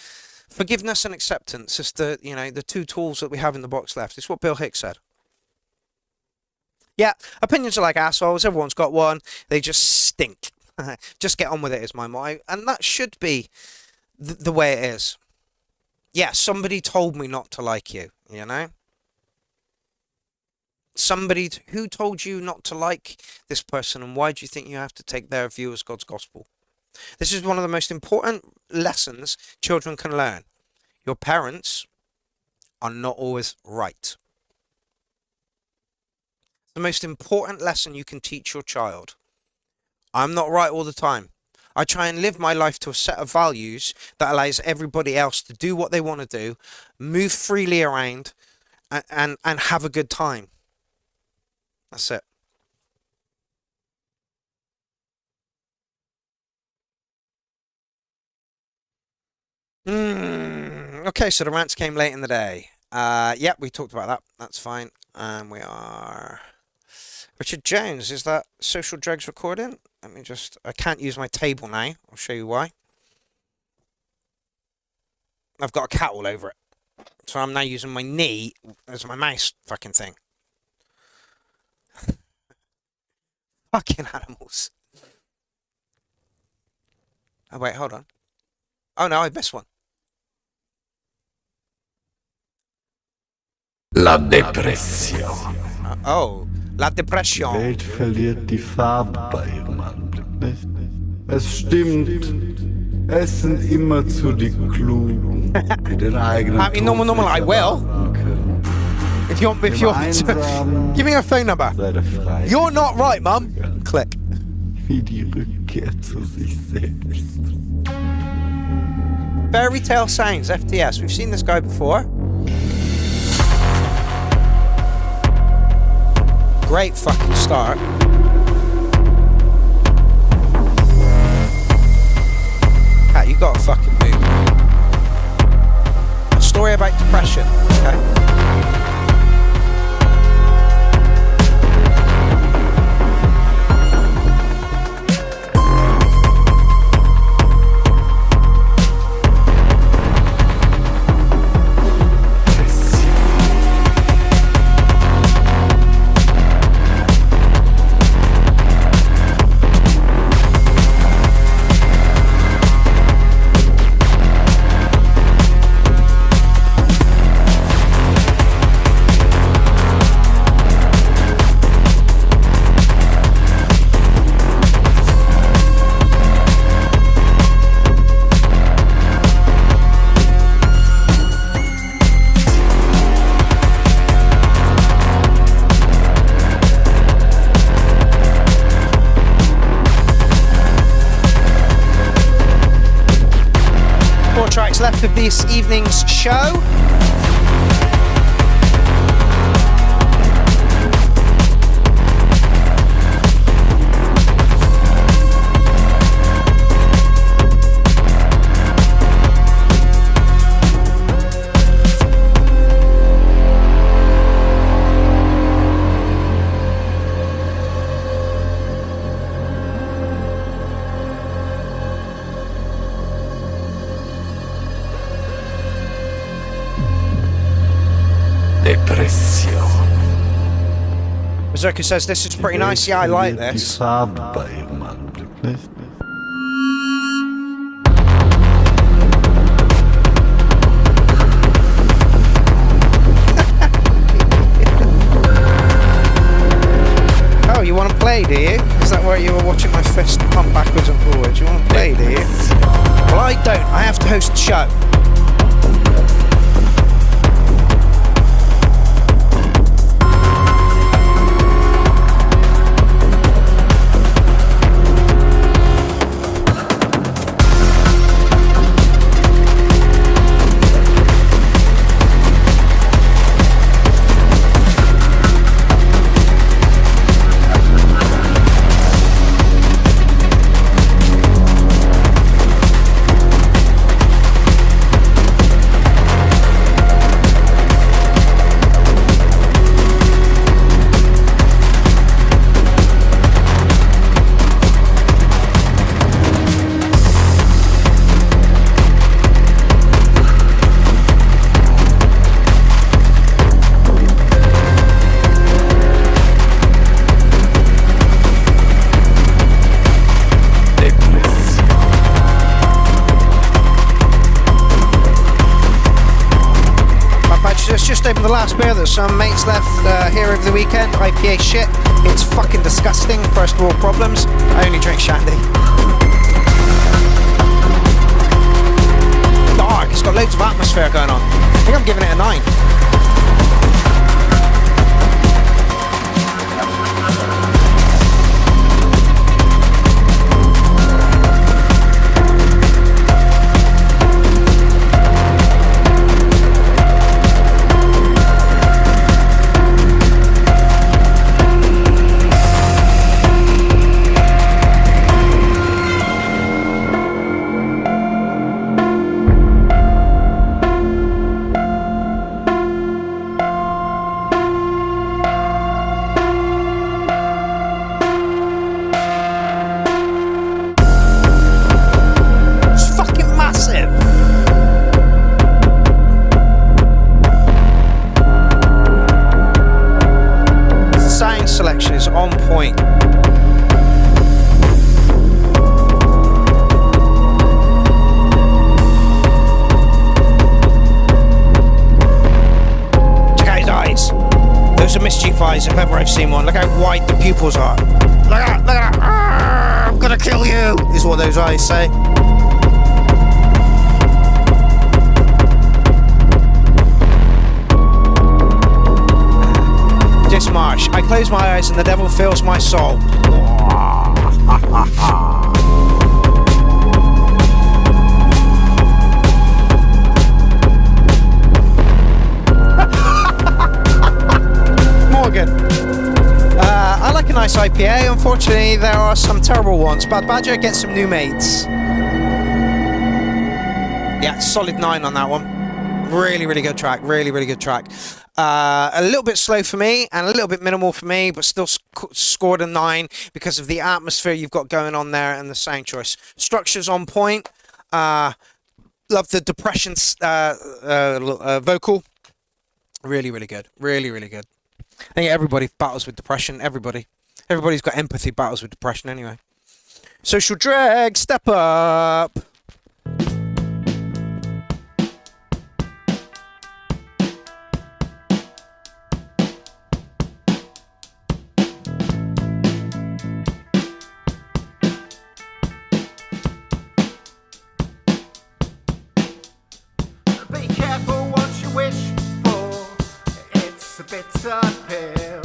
Forgiveness and acceptance is the, you know, the two tools that we have in the box left. It's what Bill Hicks said. Yeah, opinions are like assholes. Everyone's got one. They just stink. Just get on with it is my motto, and that should be the way it is. Yeah, somebody told me not to like you, you know? Somebody who told you not to like this person, and why do you think you have to take their view as God's gospel? This is one of the most important lessons children can learn. Your parents are not always right. The most important lesson you can teach your child. I'm not right all the time. I try and live my life to a set of values that allows everybody else to do what they want to do, move freely around, and have a good time. That's it. Okay, so the rants came late in the day. Yeah, we talked about that. That's fine. We are... Richard Jones, is that Social Dregs recording? Let me just... I can't use my table now. I'll show you why. I've got a cat all over it. So I'm now using my knee as my mouse fucking thing. Fucking animals. Oh, wait, hold on. Oh, no, I missed one. La depressione. Oh, la depression. Die Welt verliert die Farbe bei ihrem Anblick, nicht? Es stimmt, es sind immer zu die Klugen, die den eigenen I mean, normal, I will. If you want to, give me a phone number. You're not right, Mum. Click. Wie die Rückkehr zu sich selbst. Fairy Tale Sounds, FTS. We've seen this guy before. Great fucking start. Pat, you got a fucking move. A story about depression, okay? Left of this evening's show. Berserker says this is pretty nice. Yeah, I like this. Oh, you want to play, do you? Is that where you were watching my fist pump backwards and forwards? You want to play, do you? Well, I don't. I have to host the show. saving the last beer that some mates left here over the weekend. IPA shit. It's fucking disgusting. First world problems. I only drink shandy. Dark. It's got loads of atmosphere going on. I think I'm giving it a 9. If ever I've seen one. Look how wide the pupils are. Look at that. I'm gonna kill you, is what those eyes say. Dismarsh. I close my eyes and the devil fills my soul. Morgan. I like a nice IPA. Unfortunately, there are some terrible ones. Bad Badger gets some new mates. Yeah, solid 9 on that one. Really, really good track. Really, really good track. A little bit slow for me and a little bit minimal for me, but still scored a 9 because of the atmosphere you've got going on there and the sound choice. Structure's on point. Love the depression vocal. Really, really good. Really, really good. I think everybody battles with depression. Everybody's got empathy battles with depression anyway. Social drag, step up. Be careful what you wish for. It's a bitter pill.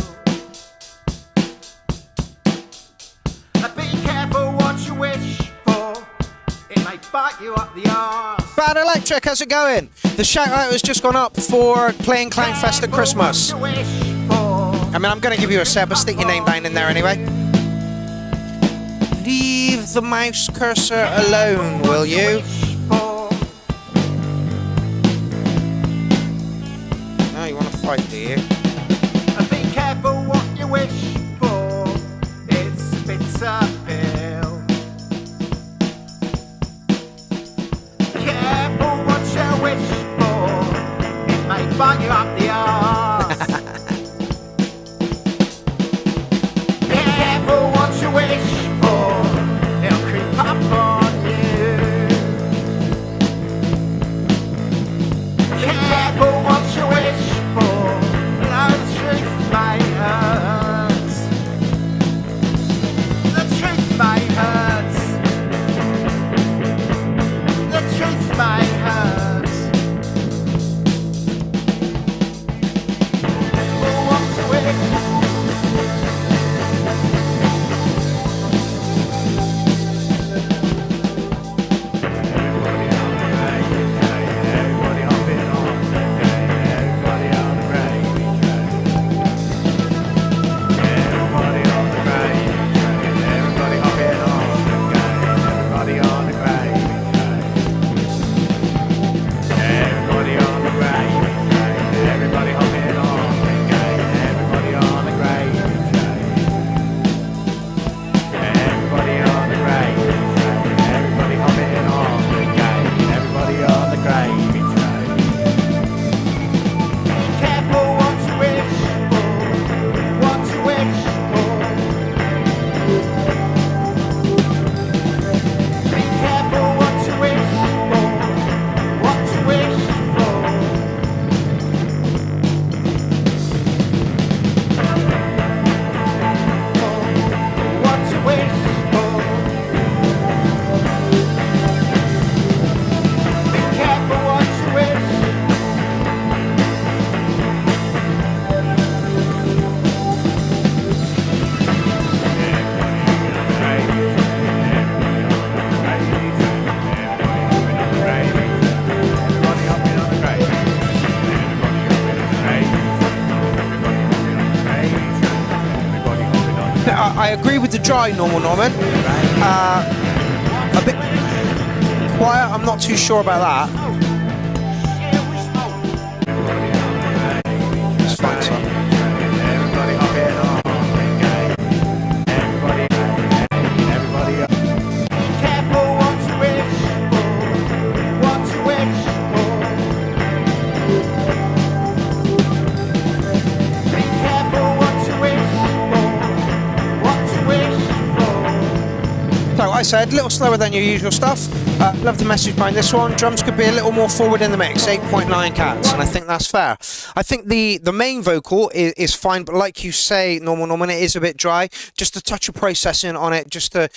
Be careful what you wish for. It may bite you up the arse. Bad Electric, how's it going? The shout out has just gone up for playing Clownfest at Christmas. I mean, I'm going to give you a set, but stick your name down in there anyway. Leave the mouse cursor alone, will you? No, you want to fight, do you? Be careful what you wish for. It's a bitter pill. Careful what you wish for. It may bite you up the arse. Careful what you wish for. It'll creep up on you. Careful what you wish for. No, the truth may hurt. The truth may hurt. The truth may hurt. I agree with the dry, Normal Norman. A bit quiet, I'm not too sure about that. Let's find some. So I said, a little slower than your usual stuff. Love the message behind this one. Drums could be a little more forward in the mix, 8.9 cats, and I think that's fair. I think the main vocal is fine, but like you say, Normal Norman, it is a bit dry. Just a touch of processing on it, just to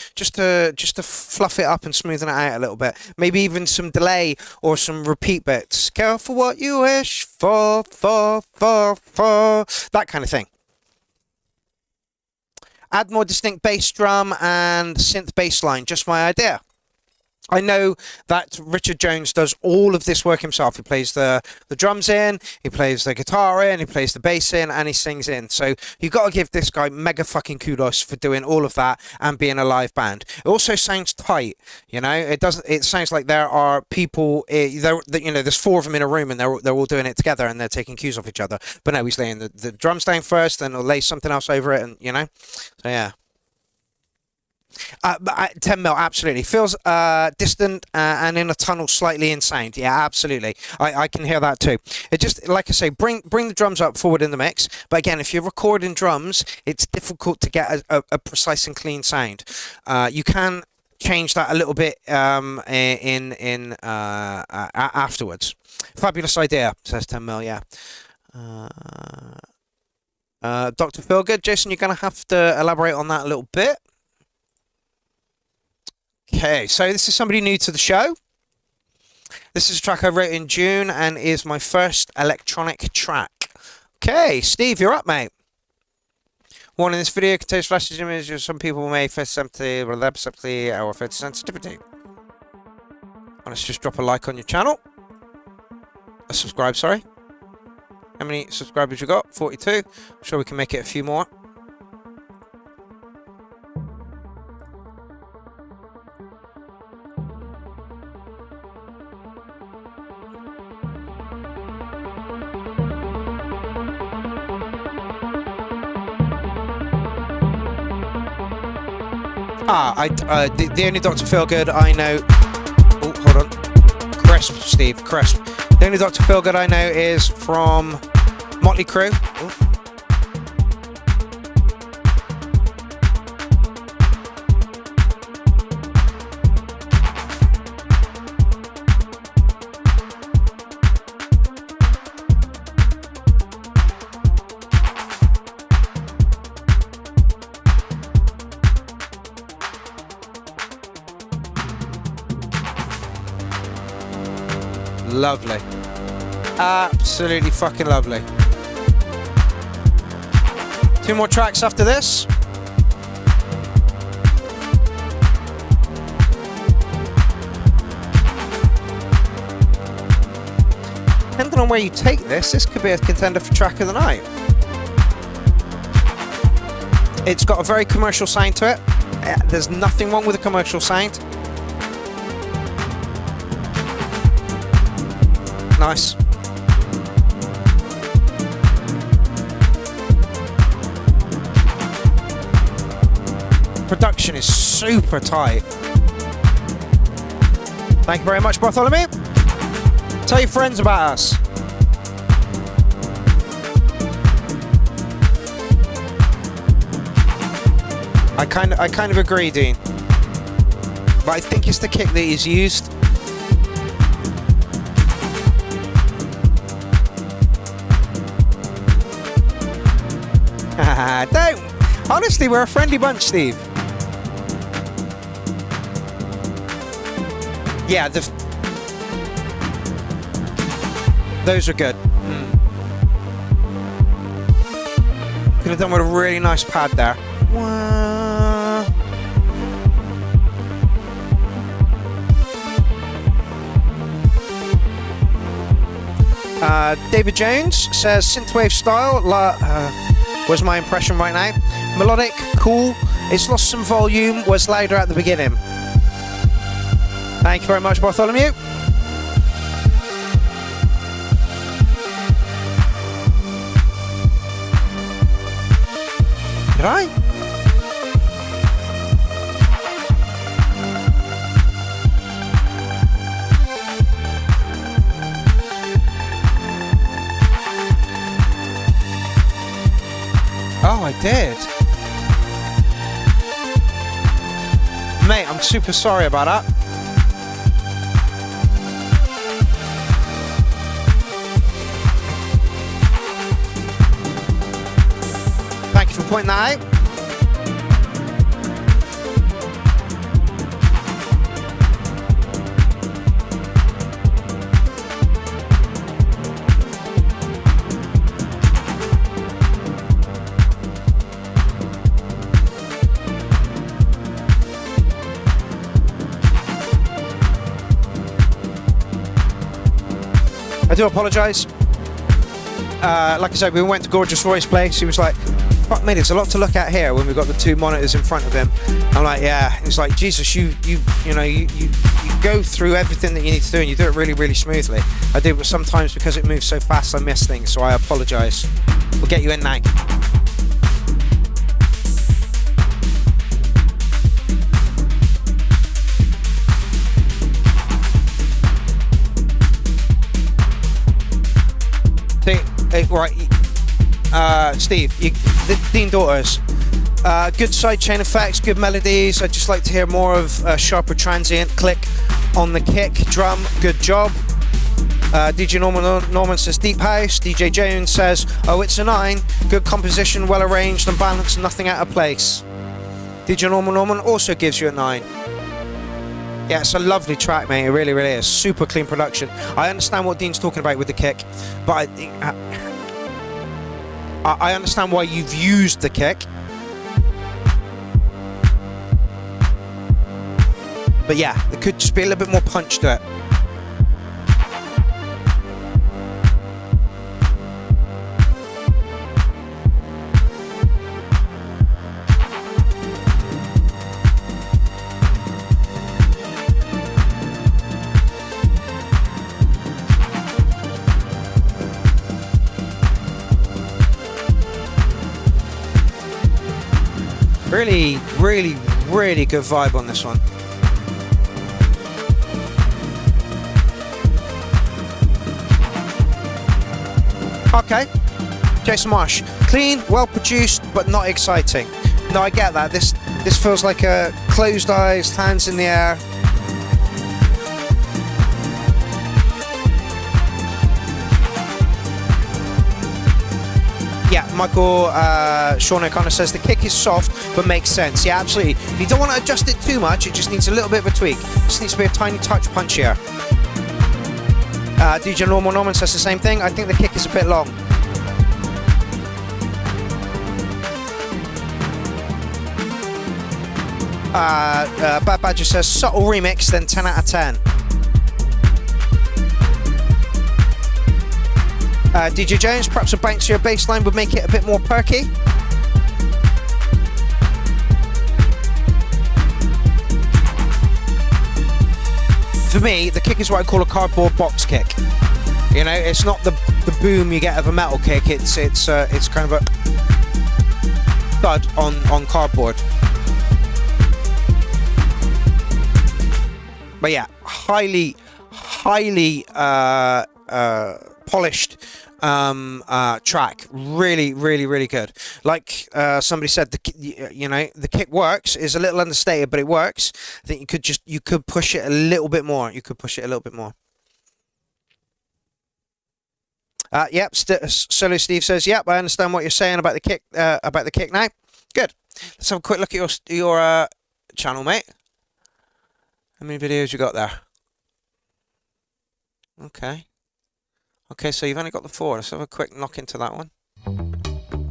fluff it up and smoothen it out a little bit. Maybe even some delay or some repeat bits. Careful what you wish for, that kind of thing. Add more distinct bass drum and synth bass line, just my idea. I know that Richard Jones does all of this work himself. He plays the drums in, he plays the guitar in, he plays the bass in, and he sings in. So you've got to give this guy mega fucking kudos for doing all of that and being a live band. It also sounds tight, you know. It sounds like there are people, there's 4 of them in a room and they're all doing it together and they're taking cues off each other. But no, he's laying the drums down first, and he'll lay something else over it, and you know. So yeah. 10 mil, absolutely. Feels distant and in a tunnel slightly in sound. Yeah, absolutely. I can hear that too. It just, like I say, bring the drums up forward in the mix. But again, if you're recording drums, it's difficult to get a precise and clean sound. You can change that a little bit afterwards. Fabulous idea, says 10 mil, yeah. Dr. Feelgood, Jason, you're going to have to elaborate on that a little bit. Okay, so this is somebody new to the show. This is a track I wrote in June and is my first electronic track. Okay, Steve, you're up, mate. Warning, this video contains flashes images. Some people may face sympathy or face sensitivity. Let's just drop a like on your channel. A subscribe, sorry. How many subscribers you got? 42. I'm sure we can make it a few more. The only Dr. Feelgood I know... Oh, hold on. Crisp, Steve, crisp. The only Dr. Feelgood I know is from Motley Crue. Oh. Lovely. Absolutely fucking lovely. 2 more tracks after this. Depending on where you take this, this could be a contender for track of the night. It's got a very commercial sound to it. There's nothing wrong with a commercial sound. Nice. Production is super tight. Thank you very much, Bartholomew. Tell your friends about us. I kind of agree, Dean. But I think it's the kick that he's used. Don't. Honestly, we're a friendly bunch, Steve. Yeah, those are good. Could have done with a really nice pad there. David Jones says synthwave style was my impression right now. Melodic, cool. It's lost some volume, was louder at the beginning. Thank you very much, Bartholomew. Did I? Oh, I did. Mate, I'm super sorry about that. Thank you for pointing that out. I do apologise. Like I said, we went to Gorgeous Roy's place. He was like, fuck me, there's a lot to look at here when we've got the two monitors in front of him. I'm like, yeah. He's like, Jesus, you go through everything that you need to do and you do it really, really smoothly. I do, but sometimes because it moves so fast, I miss things, so I apologise. We'll get you in now. Right, Steve, the Dean Daughters, good sidechain effects, good melodies. I'd just like to hear more of a sharper transient click on the kick drum. Good job. DJ Norman says deep house. DJ Jones says, oh, it's a 9. Good composition, well arranged and balanced, nothing out of place. DJ Norman also gives you a 9. Yeah, it's a lovely track, mate. It really, really is. Super clean production. I understand what Dean's talking about with the kick, but I understand why you've used the kick. But yeah, there could just be a little bit more punch to it. Really, really, really good vibe on this one. Okay, Jason Marsh, clean, well produced, but not exciting. No, I get that. This feels like a closed eyes, hands in the air. Yeah, Michael Sean O'Connor says the kick is soft but makes sense. Yeah, absolutely. You don't want to adjust it too much, it just needs a little bit of a tweak. It just needs to be a tiny touch punchier. DJ Norman says the same thing. I think the kick is a bit long. Bad Badger says subtle remix, then 10 out of 10. DJ Jones, perhaps a bouncier bass line would make it a bit more perky. For me, the kick is what I call a cardboard box kick. You know, it's not the boom you get of a metal kick. It's kind of a thud on cardboard. But yeah, highly polished track. Really, really, really good. Like somebody said, the kick works. Is a little understated, but it works. I think you could push it a little bit more. Yep. Solo Steve says, yep, I understand what you're saying about the kick. Now. Good. Let's have a quick look at your channel, mate. How many videos you got there? Okay, so you've only got the 4. Let's have a quick knock into that one.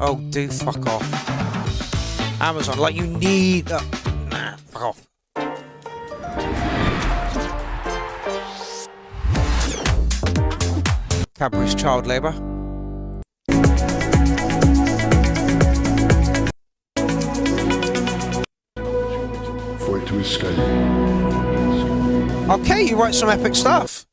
Oh, do fuck off. Amazon, like you need... nah, fuck off. Cadbury's child labour. elsker jer. Okay, you write some epic stuff.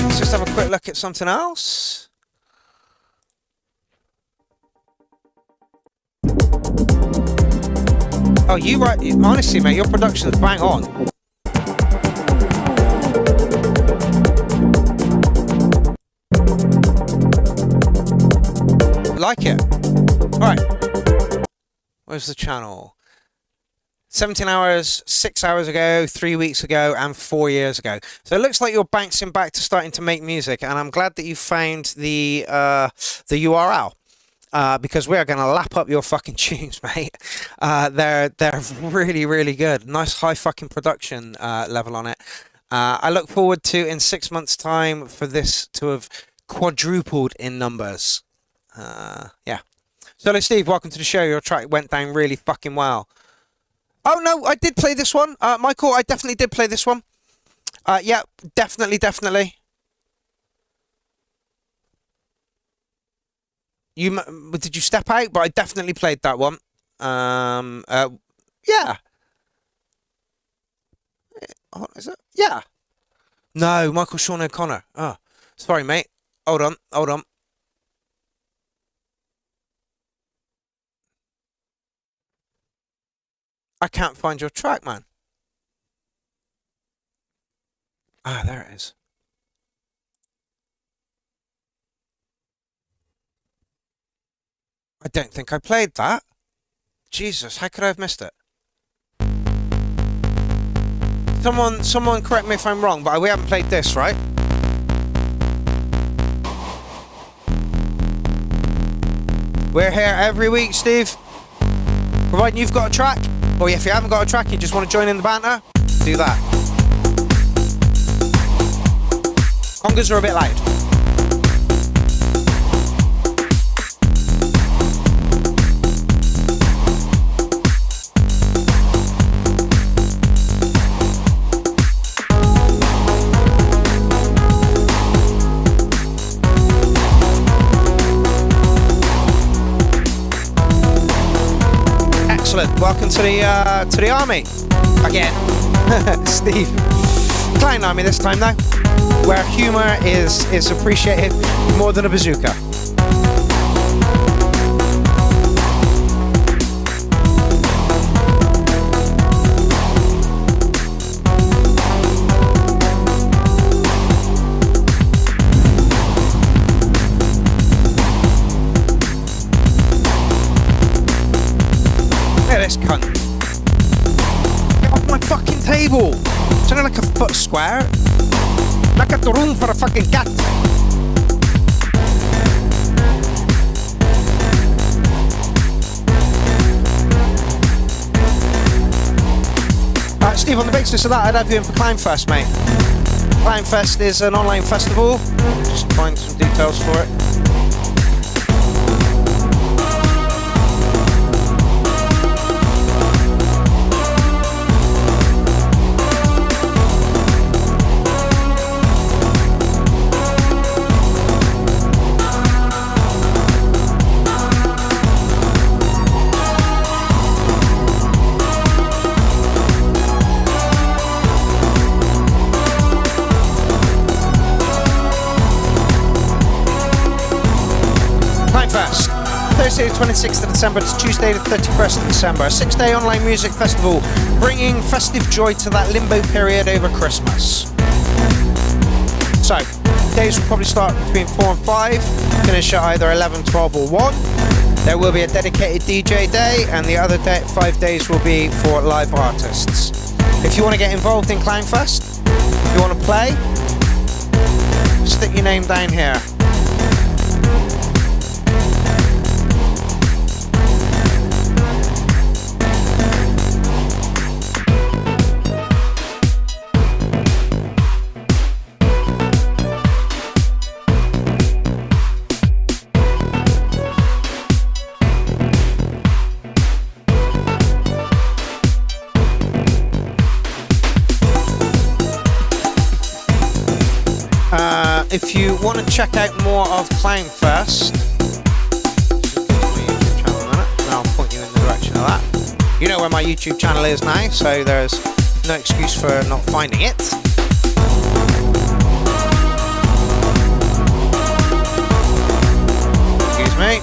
Let's just have a quick look at something else. Oh, you write, honestly, mate, your production's bang on. Like it. Alright. Where's the channel? 17 hours, 6 hours ago, 3 weeks ago, and 4 years ago. So it looks like you're bouncing back to starting to make music, and I'm glad that you found the URL. Because we're going to lap up your fucking tunes, mate. They're really, really good. Nice high fucking production level on it. I look forward to, in 6 months' time, for this to have quadrupled in numbers. Yeah. So, Steve, welcome to the show. Your track went down really fucking well. Oh, no, I did play this one. Michael, I definitely did play this one. Yeah, definitely. Did you step out? But I definitely played that one. Yeah. Oh, is it? Yeah. No, Michael Sean O'Connor. Oh, sorry, mate. Hold on. I can't find your track, man. Ah, there it is. I don't think I played that. Jesus, how could I have missed it? Someone correct me if I'm wrong, but we haven't played this, right? We're here every week, Steve. Providing you've got a track, or if you haven't got a track, you just want to join in the banter, do that. Congas are a bit loud. Welcome to the army again. Steve. Klein army this time though, where humour is appreciated more than a bazooka. This cunt. Get off my fucking table. It's only like a foot square. Like a room for a fucking cat. Steve, on the basis of that, I'd have you in for Climbfest, mate. Climbfest is an online festival. Just find some details for it. Thursday the 26th of December to Tuesday the 31st of December. A 6-day online music festival bringing festive joy to that limbo period over Christmas. So, days will probably start between 4 and 5, finish at either 11, 12 or 1. There will be a dedicated DJ day, and the other 5 days will be for live artists. If you want to get involved in Climbfest, if you want to play, stick your name down here. If you want to check out more of Clownfest, I'll point you in the direction of that. You know where my YouTube channel is now, so there's no excuse for not finding it. Excuse me.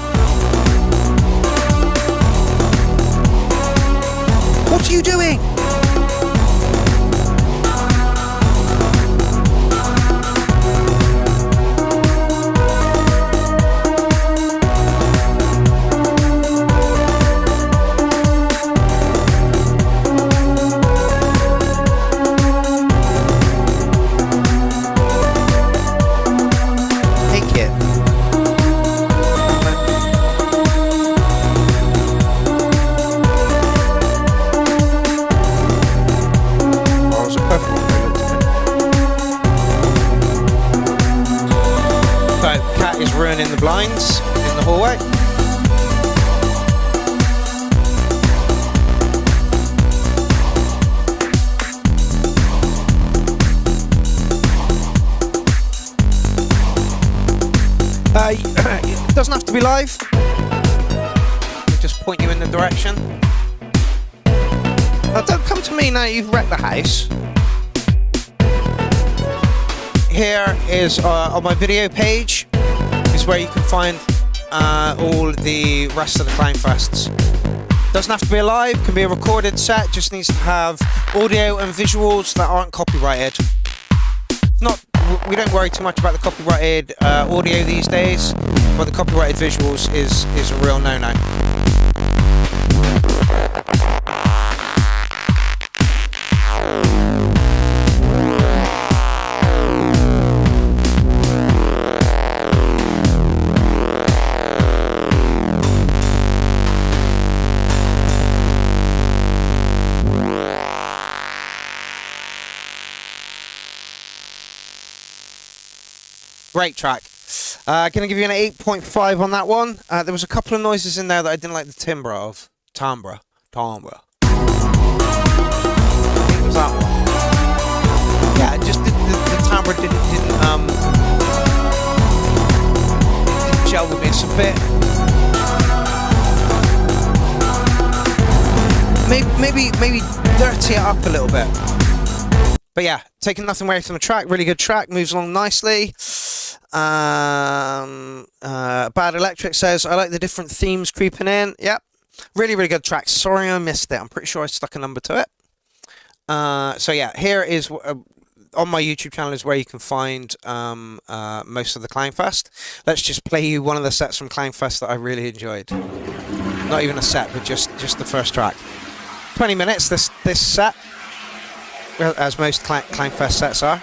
What are you doing? Ruining the blinds in the hallway. It doesn't have to be live. We'll just point you in the direction. Don't come to me now you've wrecked the house. Here is on my video page is where you can find all the rest of the Clownfests. Doesn't have to be a live, can be a recorded set, just needs to have audio and visuals that aren't copyrighted. We don't worry too much about the copyrighted audio these days, but the copyrighted visuals is a real no-no. Great track. Gonna give you an 8.5 on that one. There was a couple of noises in there that I didn't like the timbre of. Timbre. I think it was that one. Yeah, just the timbre didn't gel with me. It's a bit. Maybe dirty it up a little bit. But yeah, taking nothing away from the track. Really good track. Moves along nicely. Bad Electric says, I like the different themes creeping in. Yep. Really, really good track. Sorry I missed it. I'm pretty sure I stuck a number to it. So yeah, here is on my YouTube channel is where you can find most of the Clownfest. Let's just play you one of the sets from Clownfest that I really enjoyed. Not even a set, but just the first track. 20 minutes, this set, as most Clownfest sets are.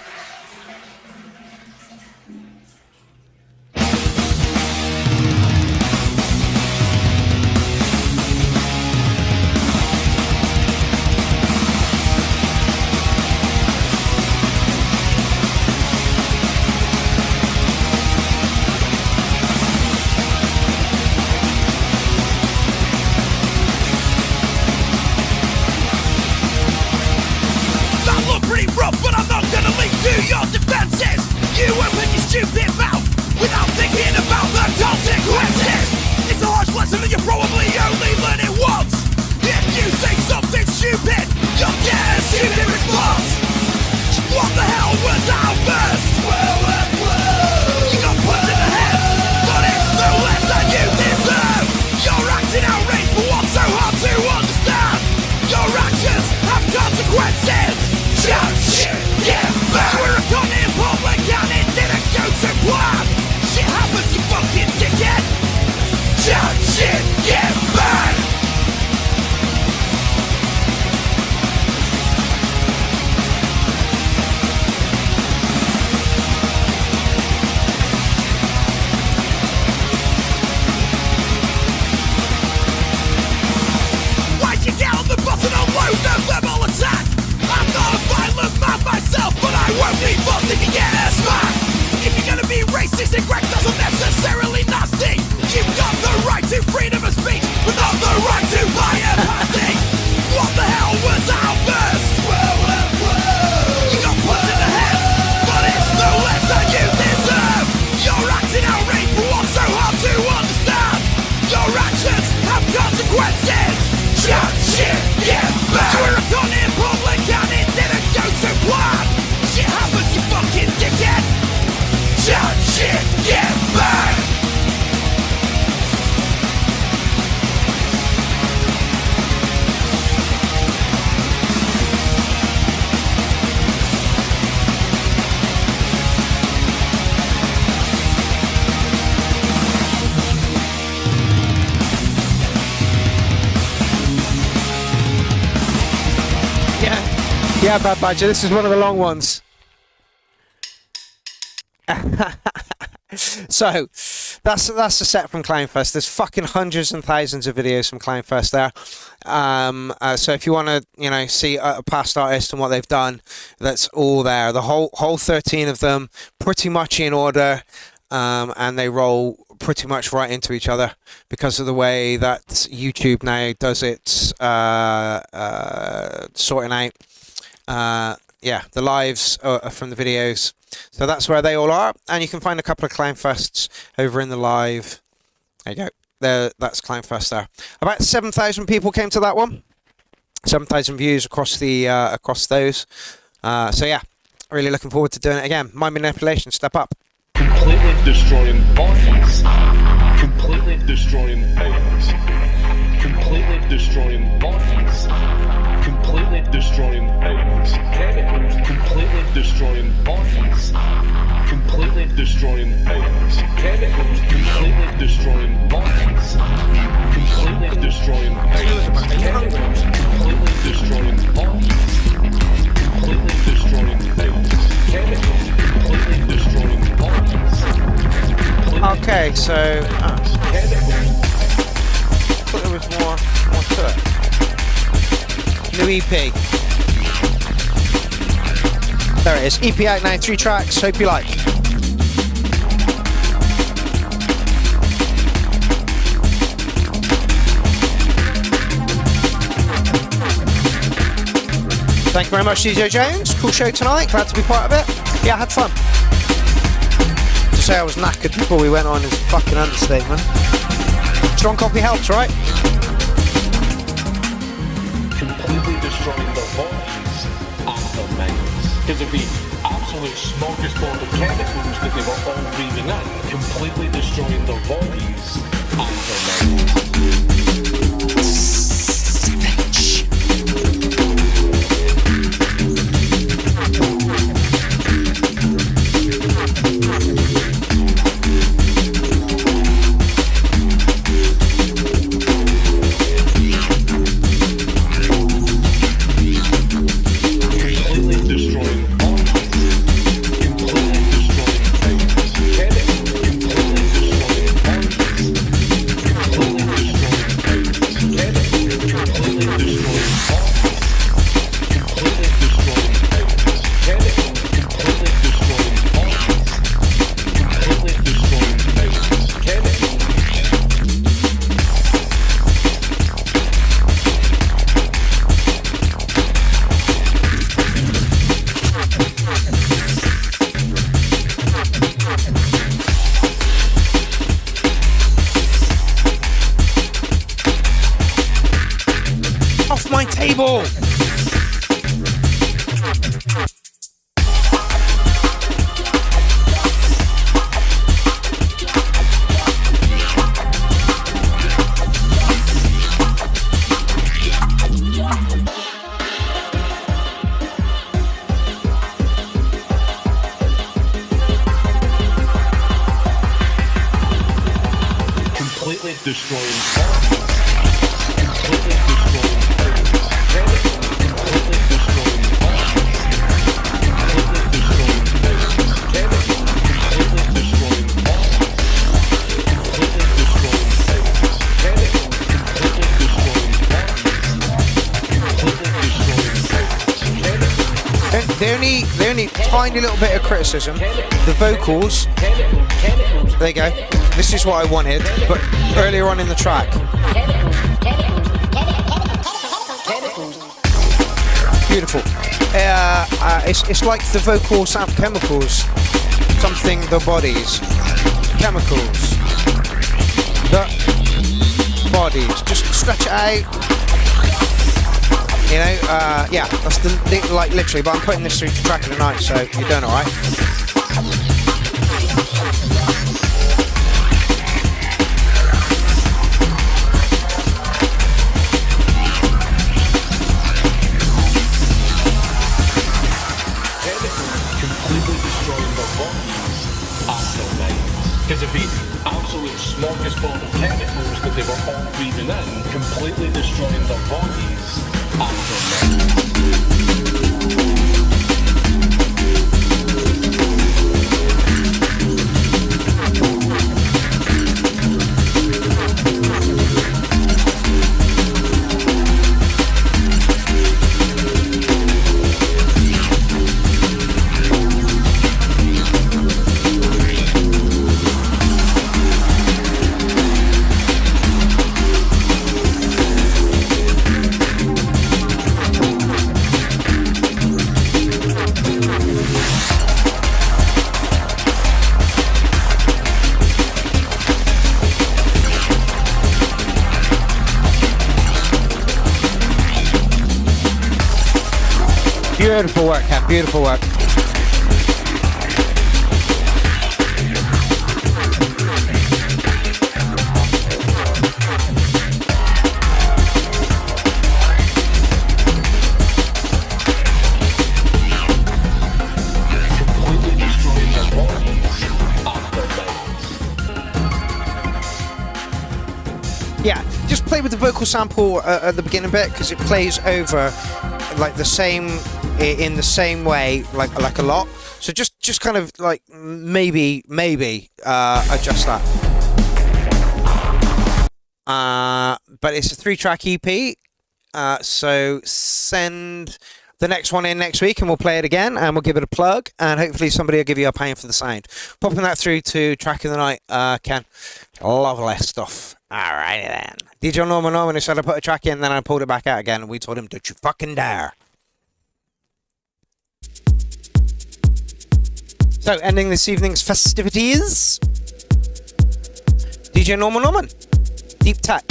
But I'm not gonna leave you. Yeah, Bad Badger, this is one of the long ones. So, that's the set from Clownfest. There's fucking hundreds and thousands of videos from Clownfest there. So if you want to, see a past artist and what they've done, that's all there. The whole 13 of them, pretty much in order, and they roll pretty much right into each other because of the way that YouTube now does it, sorting out, the lives from the videos. So that's where they all are, and you can find a couple of Clownfests over in the live. There you go. That's Clownfest there. About 7,000 people came to that one. 7,000 views across those. So yeah, really looking forward to doing it again. Mind manipulation, step up. Completely destroying bodies. Completely destroying things. Completely destroying bodies. Completely destroying things. Chemicals. Completely destroying bodies. Completely destroying things. Chemicals. Completely destroying bodies. Completely destroying things. Chemicals. Completely destroying bodies. Completely destroying things. Chemicals. Completely destroying bodies. Okay, so I thought there was more to it. New EP. There it is. EP out now, 3 tracks. Hope you like. Thank you very much, DJ Jones. Cool show tonight. Glad to be part of it. Yeah, I had fun. To say I was knackered before we went on is a fucking understatement. Strong coffee helps, right? Completely destroying their bodies and their minds. Because of the absolute smorgasbord of chemicals that they were all breathing in, completely destroying their bodies and their minds. Table. Completely destroying bodies. Completely destroying The only tiny little bit of criticism, the vocals, there you go, this is what I wanted, but earlier on in the track. Beautiful. It's like the vocals have chemicals, something the bodies, chemicals, the bodies, just stretch it out. Yeah, that's the like literally, but I'm putting this through to track of the night, so you're doing alright. Completely destroying their bodies and their minds. Because of the absolute smorgasbord of chemicals that they were all breathing in, completely destroying their bodies and their minds. Beautiful work, Ken. Beautiful work. Yeah, just play with the vocal sample at the beginning bit because it plays over like the same in the same way, like a lot. So just kind of like maybe adjust that. But it's a 3-track EP. So send the next one in next week and we'll play it again and we'll give it a plug and hopefully somebody will give you a pound for the sound. Popping that through to Track of the Night, Ken. Lovely stuff. Alrighty then. DJ Norman who said I put a track in, then I pulled it back out again and we told him, don't you fucking dare. So, ending this evening's festivities, DJ Norman, Deep Tech.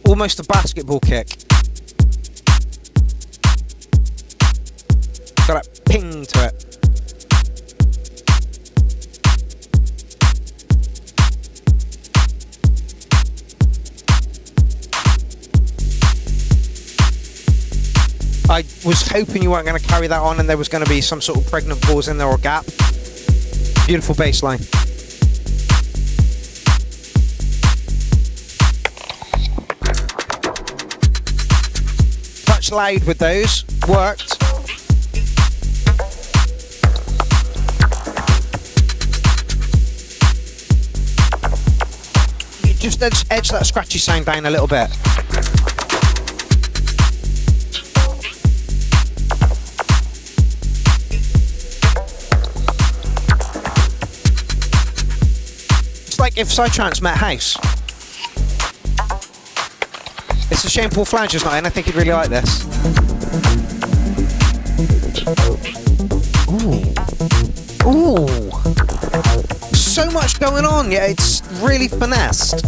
Almost a basketball kick. Got a ping to it. I was hoping you weren't going to carry that on and there was going to be some sort of pregnant pause in there or gap. Beautiful bass line. Touch loud with those. Worked. You just edge that scratchy sound down a little bit. Like if Psytrance met House. It's a shame Paul Flanger's not in. I think he'd really like this. Ooh. So much going on, yeah, it's really finessed.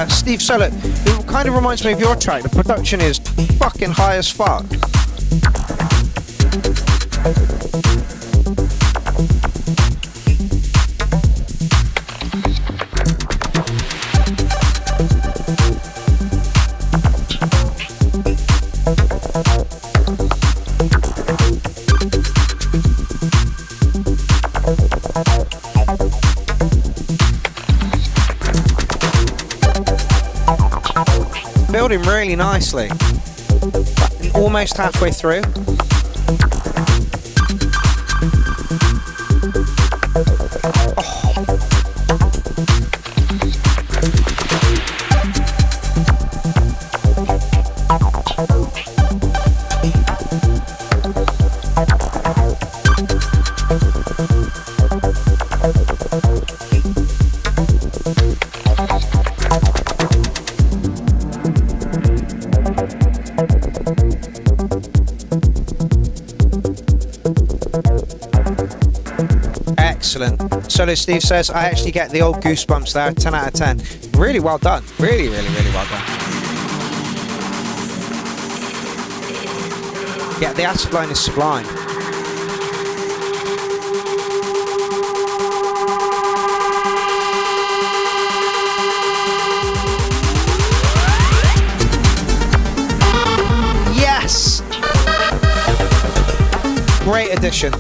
Steve Solet, it kind of reminds me of your track. The production is fucking high as fuck. Building really nicely. Almost halfway through. Excellent. Solo Steve says, I actually get the old goosebumps there, 10 out of 10. Really well done. Really, really, really well done. Yeah, the acid line is sublime. Yes! Great addition.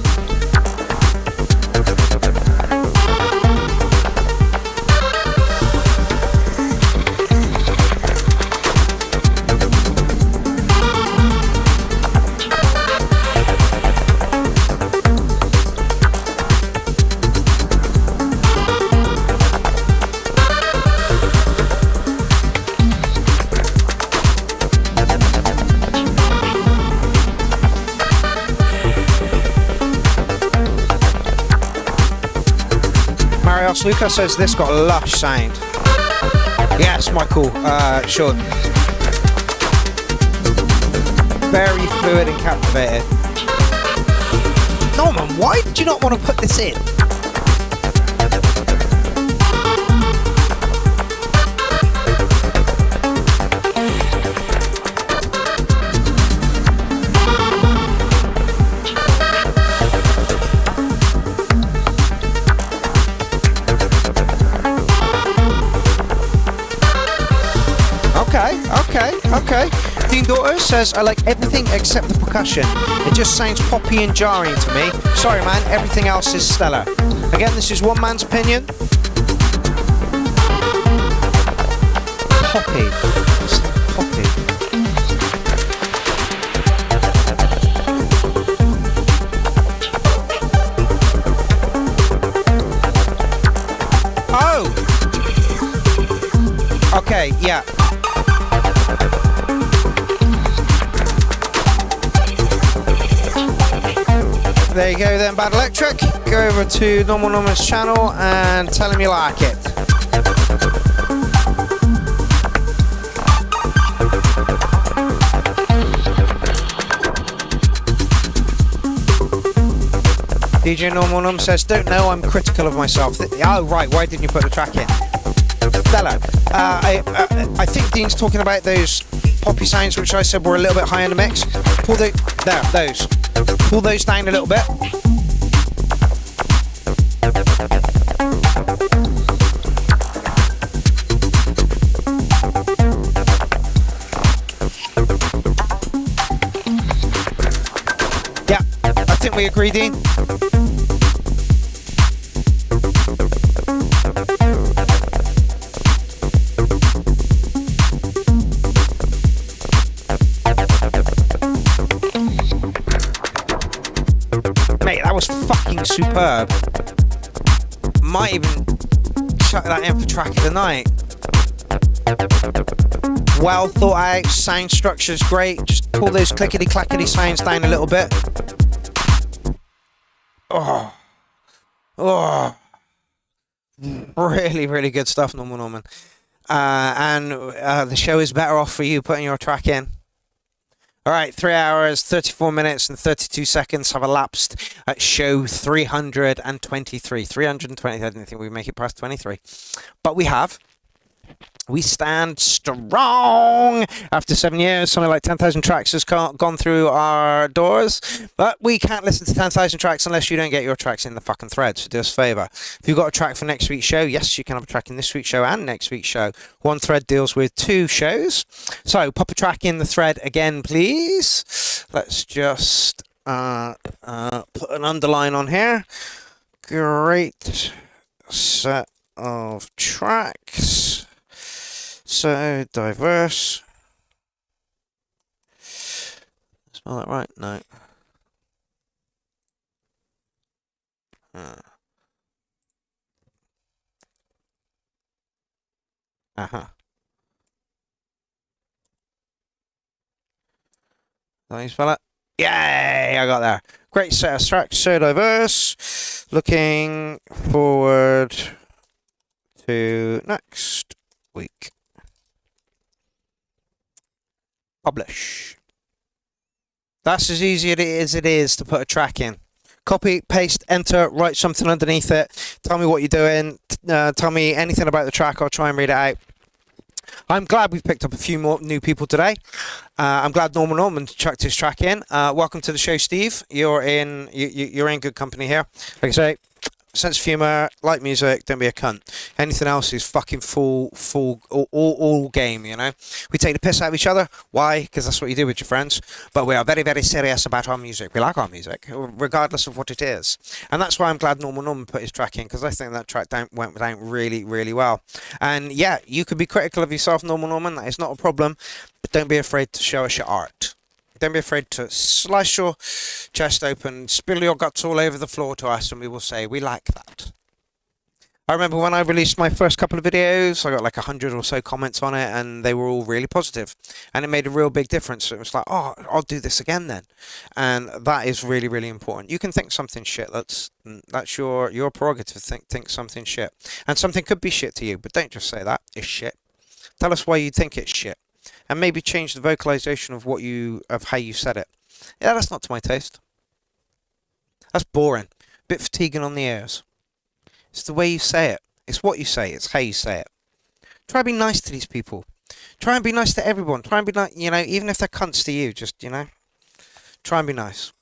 else? Lucas says this got a lush sound. Yes, Michael. Sure. Very fluid and captivated. Norman, why did you not want to put this in? Okay. Dean Daughter says, I like everything except the percussion. It just sounds poppy and jarring to me. Sorry, man, everything else is stellar. Again, this is one man's opinion. Poppy. Oh! Okay, yeah. There you go then, Bad Electric. Go over to Normal Norman's channel and tell him you like it. DJ Normal Norman says, don't know, I'm critical of myself. Oh, right, why didn't you put the track in? Stella, I think Dean's talking about those poppy sounds which I said were a little bit high in the mix. Pull those. Pull those down a little bit. Yeah, I think we agree, Dean. That was fucking superb. Might even chuck that in for track of the night. Well thought out, sound structure's great. Just pull those clickety clackety sounds down a little bit. Oh, really, really good stuff, Normal Norman. And the show is better off for you putting your track in. All right, 3 hours, 34 minutes and 32 seconds have elapsed at show 323. 320, I didn't think we'd make it past 23. But we have. We stand strong. After 7 years, something like 10,000 tracks has gone through our doors. But we can't listen to 10,000 tracks unless you don't get your tracks in the fucking thread. So do us a favour. If you've got a track for next week's show, yes, you can have a track in this week's show and next week's show. One thread deals with 2 shows. So pop a track in the thread again, please. Let's just put an underline on here. Great set of tracks. So diverse. Spell that right? No. How you spell it? Yay! I got there. Great set of tracks. So diverse. Looking forward to next week. Publish. That's as easy as it is to put a track in. Copy, paste, enter, write something underneath it. Tell me what you're doing. Tell me anything about the track. I'll try and read it out. I'm glad we've picked up a few more new people today. I'm glad Norman Norman chucked his track in. Welcome to the show, Steve. You're in good company here. Like I say, sense of humour, like music, don't be a cunt. Anything else is fucking full all game, you know. We take the piss out of each other. Why? Because that's what you do with your friends. But we are very, very serious about our music. We like our music, regardless of what it is. And that's why I'm glad Norman Norman put his track in, because I think that track went down really, really well. And yeah, you could be critical of yourself, Norman Norman. That is not a problem. But don't be afraid to show us your art. Don't be afraid to slice your chest open, spill your guts all over the floor to us, and we will say, we like that. I remember when I released my first couple of videos, I got like 100 or so comments on it, and they were all really positive, and it made a real big difference. It was like, oh, I'll do this again then, and that is really, really important. You can think something shit. That's your prerogative. Think something shit, and something could be shit to you, but don't just say that it's shit. Tell us why you think it's shit, and maybe change the vocalization of how you said it. Yeah, that's not to my taste. That's boring. Bit fatiguing on the ears. It's the way you say it. It's what you say. It's how you say it. Try and be nice to these people. Try and be nice to everyone. Try and be nice, even if they're cunts to you, just, try and be nice.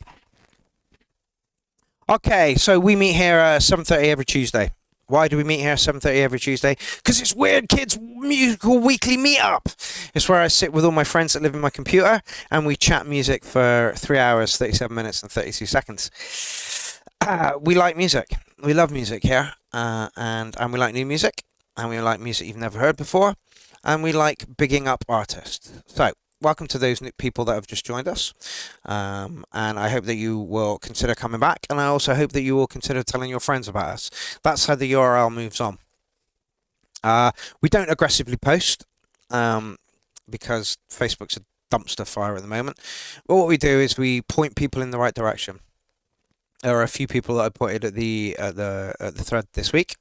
Okay, so we meet here at 7:30 every Tuesday. Why do we meet here at 7:30 every Tuesday? Because it's Weird Kids Musical Weekly Meetup. It's where I sit with all my friends that live in my computer, and we chat music for 3 hours, 37 minutes, and 32 seconds. We like music. We love music here, and we like new music, and we like music you've never heard before, and we like bigging up artists. So, welcome to those new people that have just joined us, and I hope that you will consider coming back, and I also hope that you will consider telling your friends about us. That's how the URL moves on. We don't aggressively post, because Facebook's a dumpster fire at the moment, but what we do is we point people in the right direction. There are a few people that I pointed at the thread this week,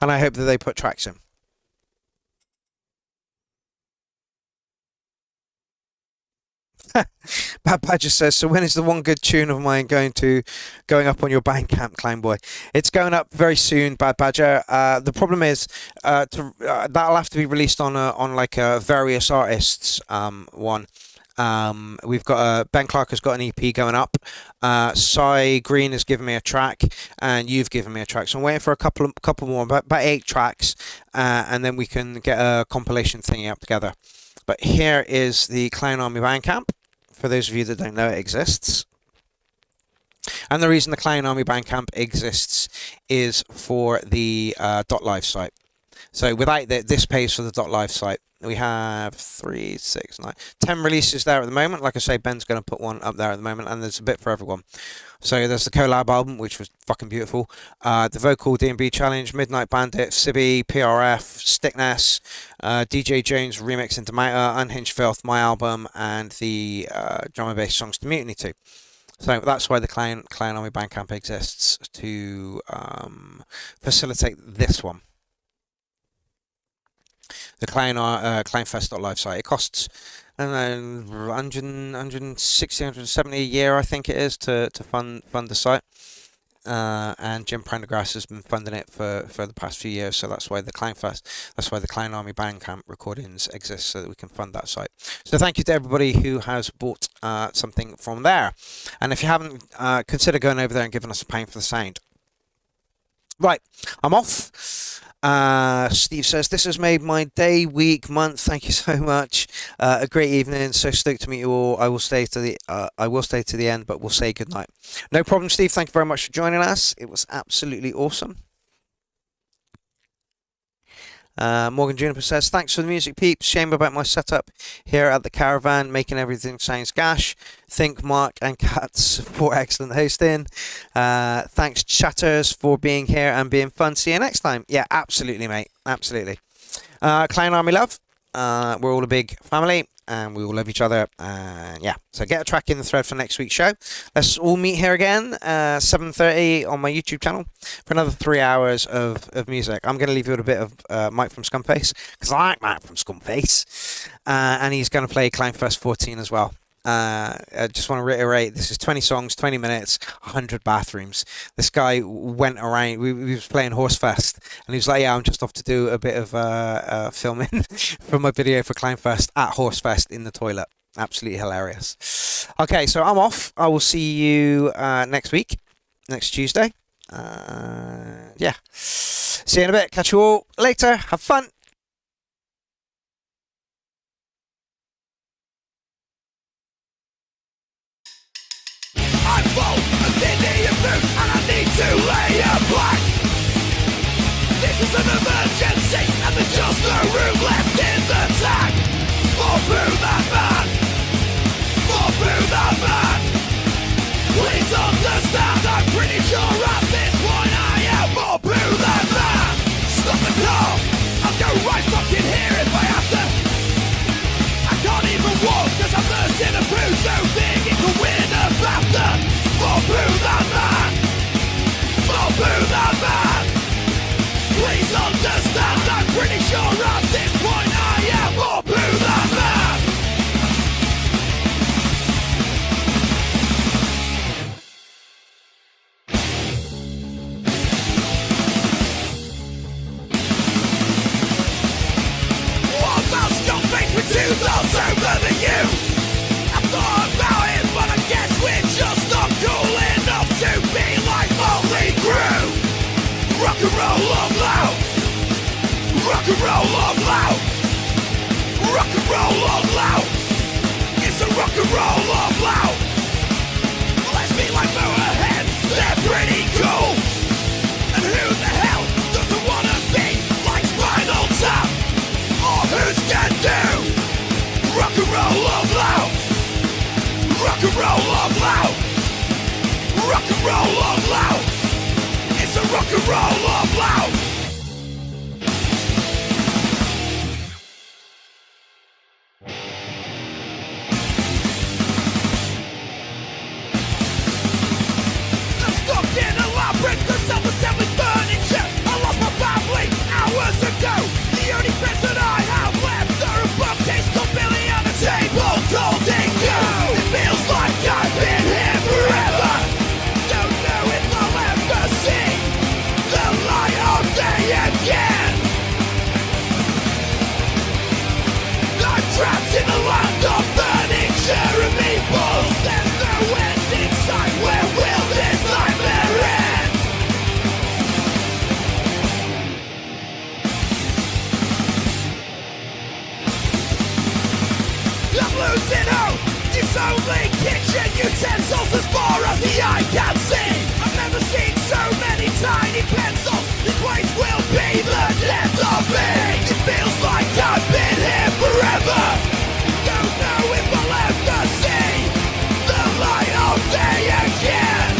and I hope that they put tracks in. Bad Badger says, so when is the one good tune of mine going up on your Bandcamp, Clownboy? It's going up very soon, Bad Badger. The problem is that'll have to be released on like a various artists one. We've got Ben Clark has got an EP going up. Cy Green has given me a track, and you've given me a track. So I'm waiting for a couple more, about 8 tracks, and then we can get a compilation thingy up together. But here is the Clown Army Bandcamp. For those of you that don't know, it exists. And the reason the Clown Army Bandcamp exists is for the .live site. So without this pays for the .live site. We have 3, 6, 9, 10 releases there at the moment. Like I say, Ben's going to put one up there at the moment, and there's a bit for everyone. So there's the collab album, which was fucking beautiful. The vocal D&B challenge, Midnight Bandit, Sibby, PRF, Stickness, DJ Jones remix into Mouter, Unhinged Filth, my album, and the drum and bass songs to Mutiny 2. So that's why the Clown Army Bandcamp exists, to facilitate this one. The Clownfest.live site. It costs 160, 170 a year, I think it is, to fund the site. And Jim Prendergrass has been funding it for the past few years, so that's why the Clown Army Bandcamp recordings exist, so that we can fund that site. So thank you to everybody who has bought something from there. And if you haven't, consider going over there and giving us a £1 for the sound. Right, I'm off. Steve says, this has made my day, week, month. Thank you so much. A great evening. So stoked to meet you all. I will stay to the end, but we'll say goodnight. No problem, Steve. Thank you very much for joining us. It was absolutely awesome. Morgan Juniper says, thanks for the music, peeps. Shame about my setup here at the caravan, making everything sounds gash. Think Mark and Katz for excellent hosting. Thanks, chatters, for being here and being fun. See you next time. Yeah, absolutely, mate. Absolutely. Clown Army love. We're all a big family, and we all love each other. Yeah, so get a track in the thread for next week's show. Let's all meet here again, 7:30 on my YouTube channel for another 3 hours of music. I'm going to leave you with a bit of Mike from Scumface, because I like Mike from Scumface, and he's going to play Clownfest 14 as well. I just want to reiterate, this is 20 songs, 20 minutes, 100 bathrooms. This guy went around, we was playing Horsefest, and he was like, yeah, I'm just off to do a bit of filming for my video for Clownfest at Horsefest in the toilet. Absolutely hilarious. Okay, so I'm off. I will see you next week, next Tuesday. Yeah. See you in a bit. Catch you all later. Have fun. I'm full of Indian food and I need to lay a black. This is an emergency and there's just no room left in the tank. More boo that man. More boo that man. Please understand, I'm pretty sure at this point I am more boo than man. right fucking here if I have to. I can't even walk cause I'm nursing a poo so big it could win a BAFTA. For Pooh that man, for Pooh that man. Please understand, I'm pretty sure at this point I am for Pooh that man. What about Skullface with 2 thoughts over the you? I thought about it, but I guess we're just not cool enough to be like Motley Crue. Rock and roll on loud. Rock and roll on loud. Rock and roll on loud. It's a rock and roll on loud. Let's be like Motorhead, they're pretty cool. And who the hell doesn't wanna be like Spinal Tap? Or who's can do? Rock and roll on loud. Rock and roll on loud. Rock and roll on loud. It's a rock and roll on loud. I'm stuck in a labyrinth of self-assembly furniture. I lost my family hours ago. The only friends that I have left are a bookcase called Billy and a table called Dingo. It feels like I've been here forever. Don't know if I'll ever see the light of day again. I'm trapped in a land of furniture and meatballs. There's no end in sight. Where will this nightmare end? I'm losing hope. It's only kitchen utensils as far as the eye can see. I've never seen so many tiny pencils. This place will be the death of me. It feels like I've been here forever. Don't know if I'll ever see the light of day again.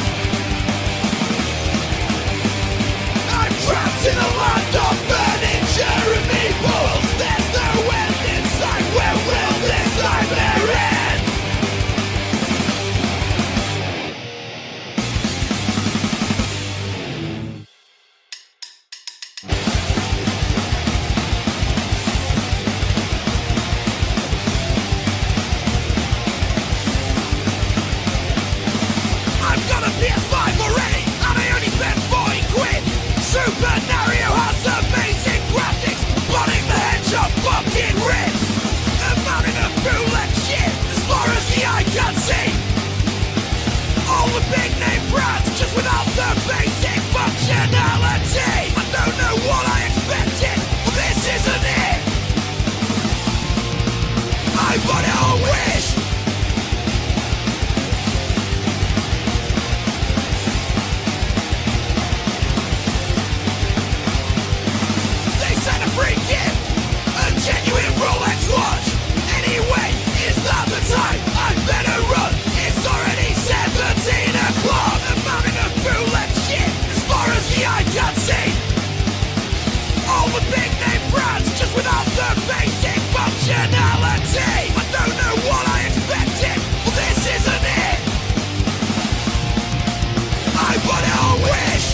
I'm trapped in a land of furniture and meatballs. There's no end in sight. Where will this nightmare end? I've got a PS5 already, and I only spent 40 quid. Super Mario has amazing graphics, butting the hedgehog fucking rips. A mountain of bootleg shit, as far as the eye can see. All the big name brands, just without the basic functionality. I don't know what I expected, but this isn't it. I bought it on Wish. They sent a free gift, a genuine Rolex watch. Anyway, is that the time? I better run. It's already 17 o'clock. A mountain of bootleg shit, as far as the eye can see. All the big name brands, just without the basic functionality. I don't know what I expected, but this isn't it. I bought it on Wish.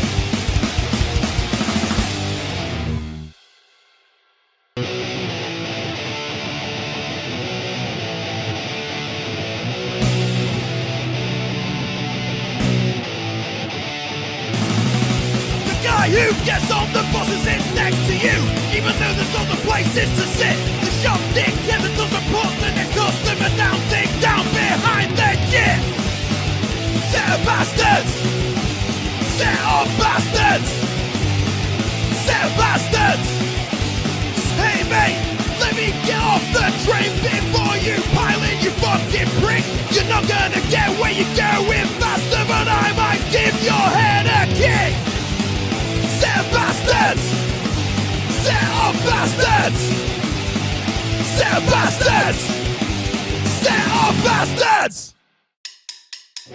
The guy who gets on the bus and sits next to you, even though there's other places to sit. The shop dick that doesn't put the next customer down, thing down behind their shit. Set of bastards! Set of bastards! Set of bastards! Hey mate, let me get off the train before you pile in, you fucking prick. You're not gonna get where you're going faster, but I might give your head a kick. Set of bastards! Set of bastards! Set of bastards! Set of bastards!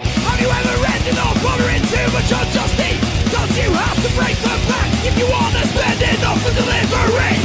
Have you ever ended up ordering too much on Just Eat? Cause you have to break the bank if you wanna spend enough for delivery.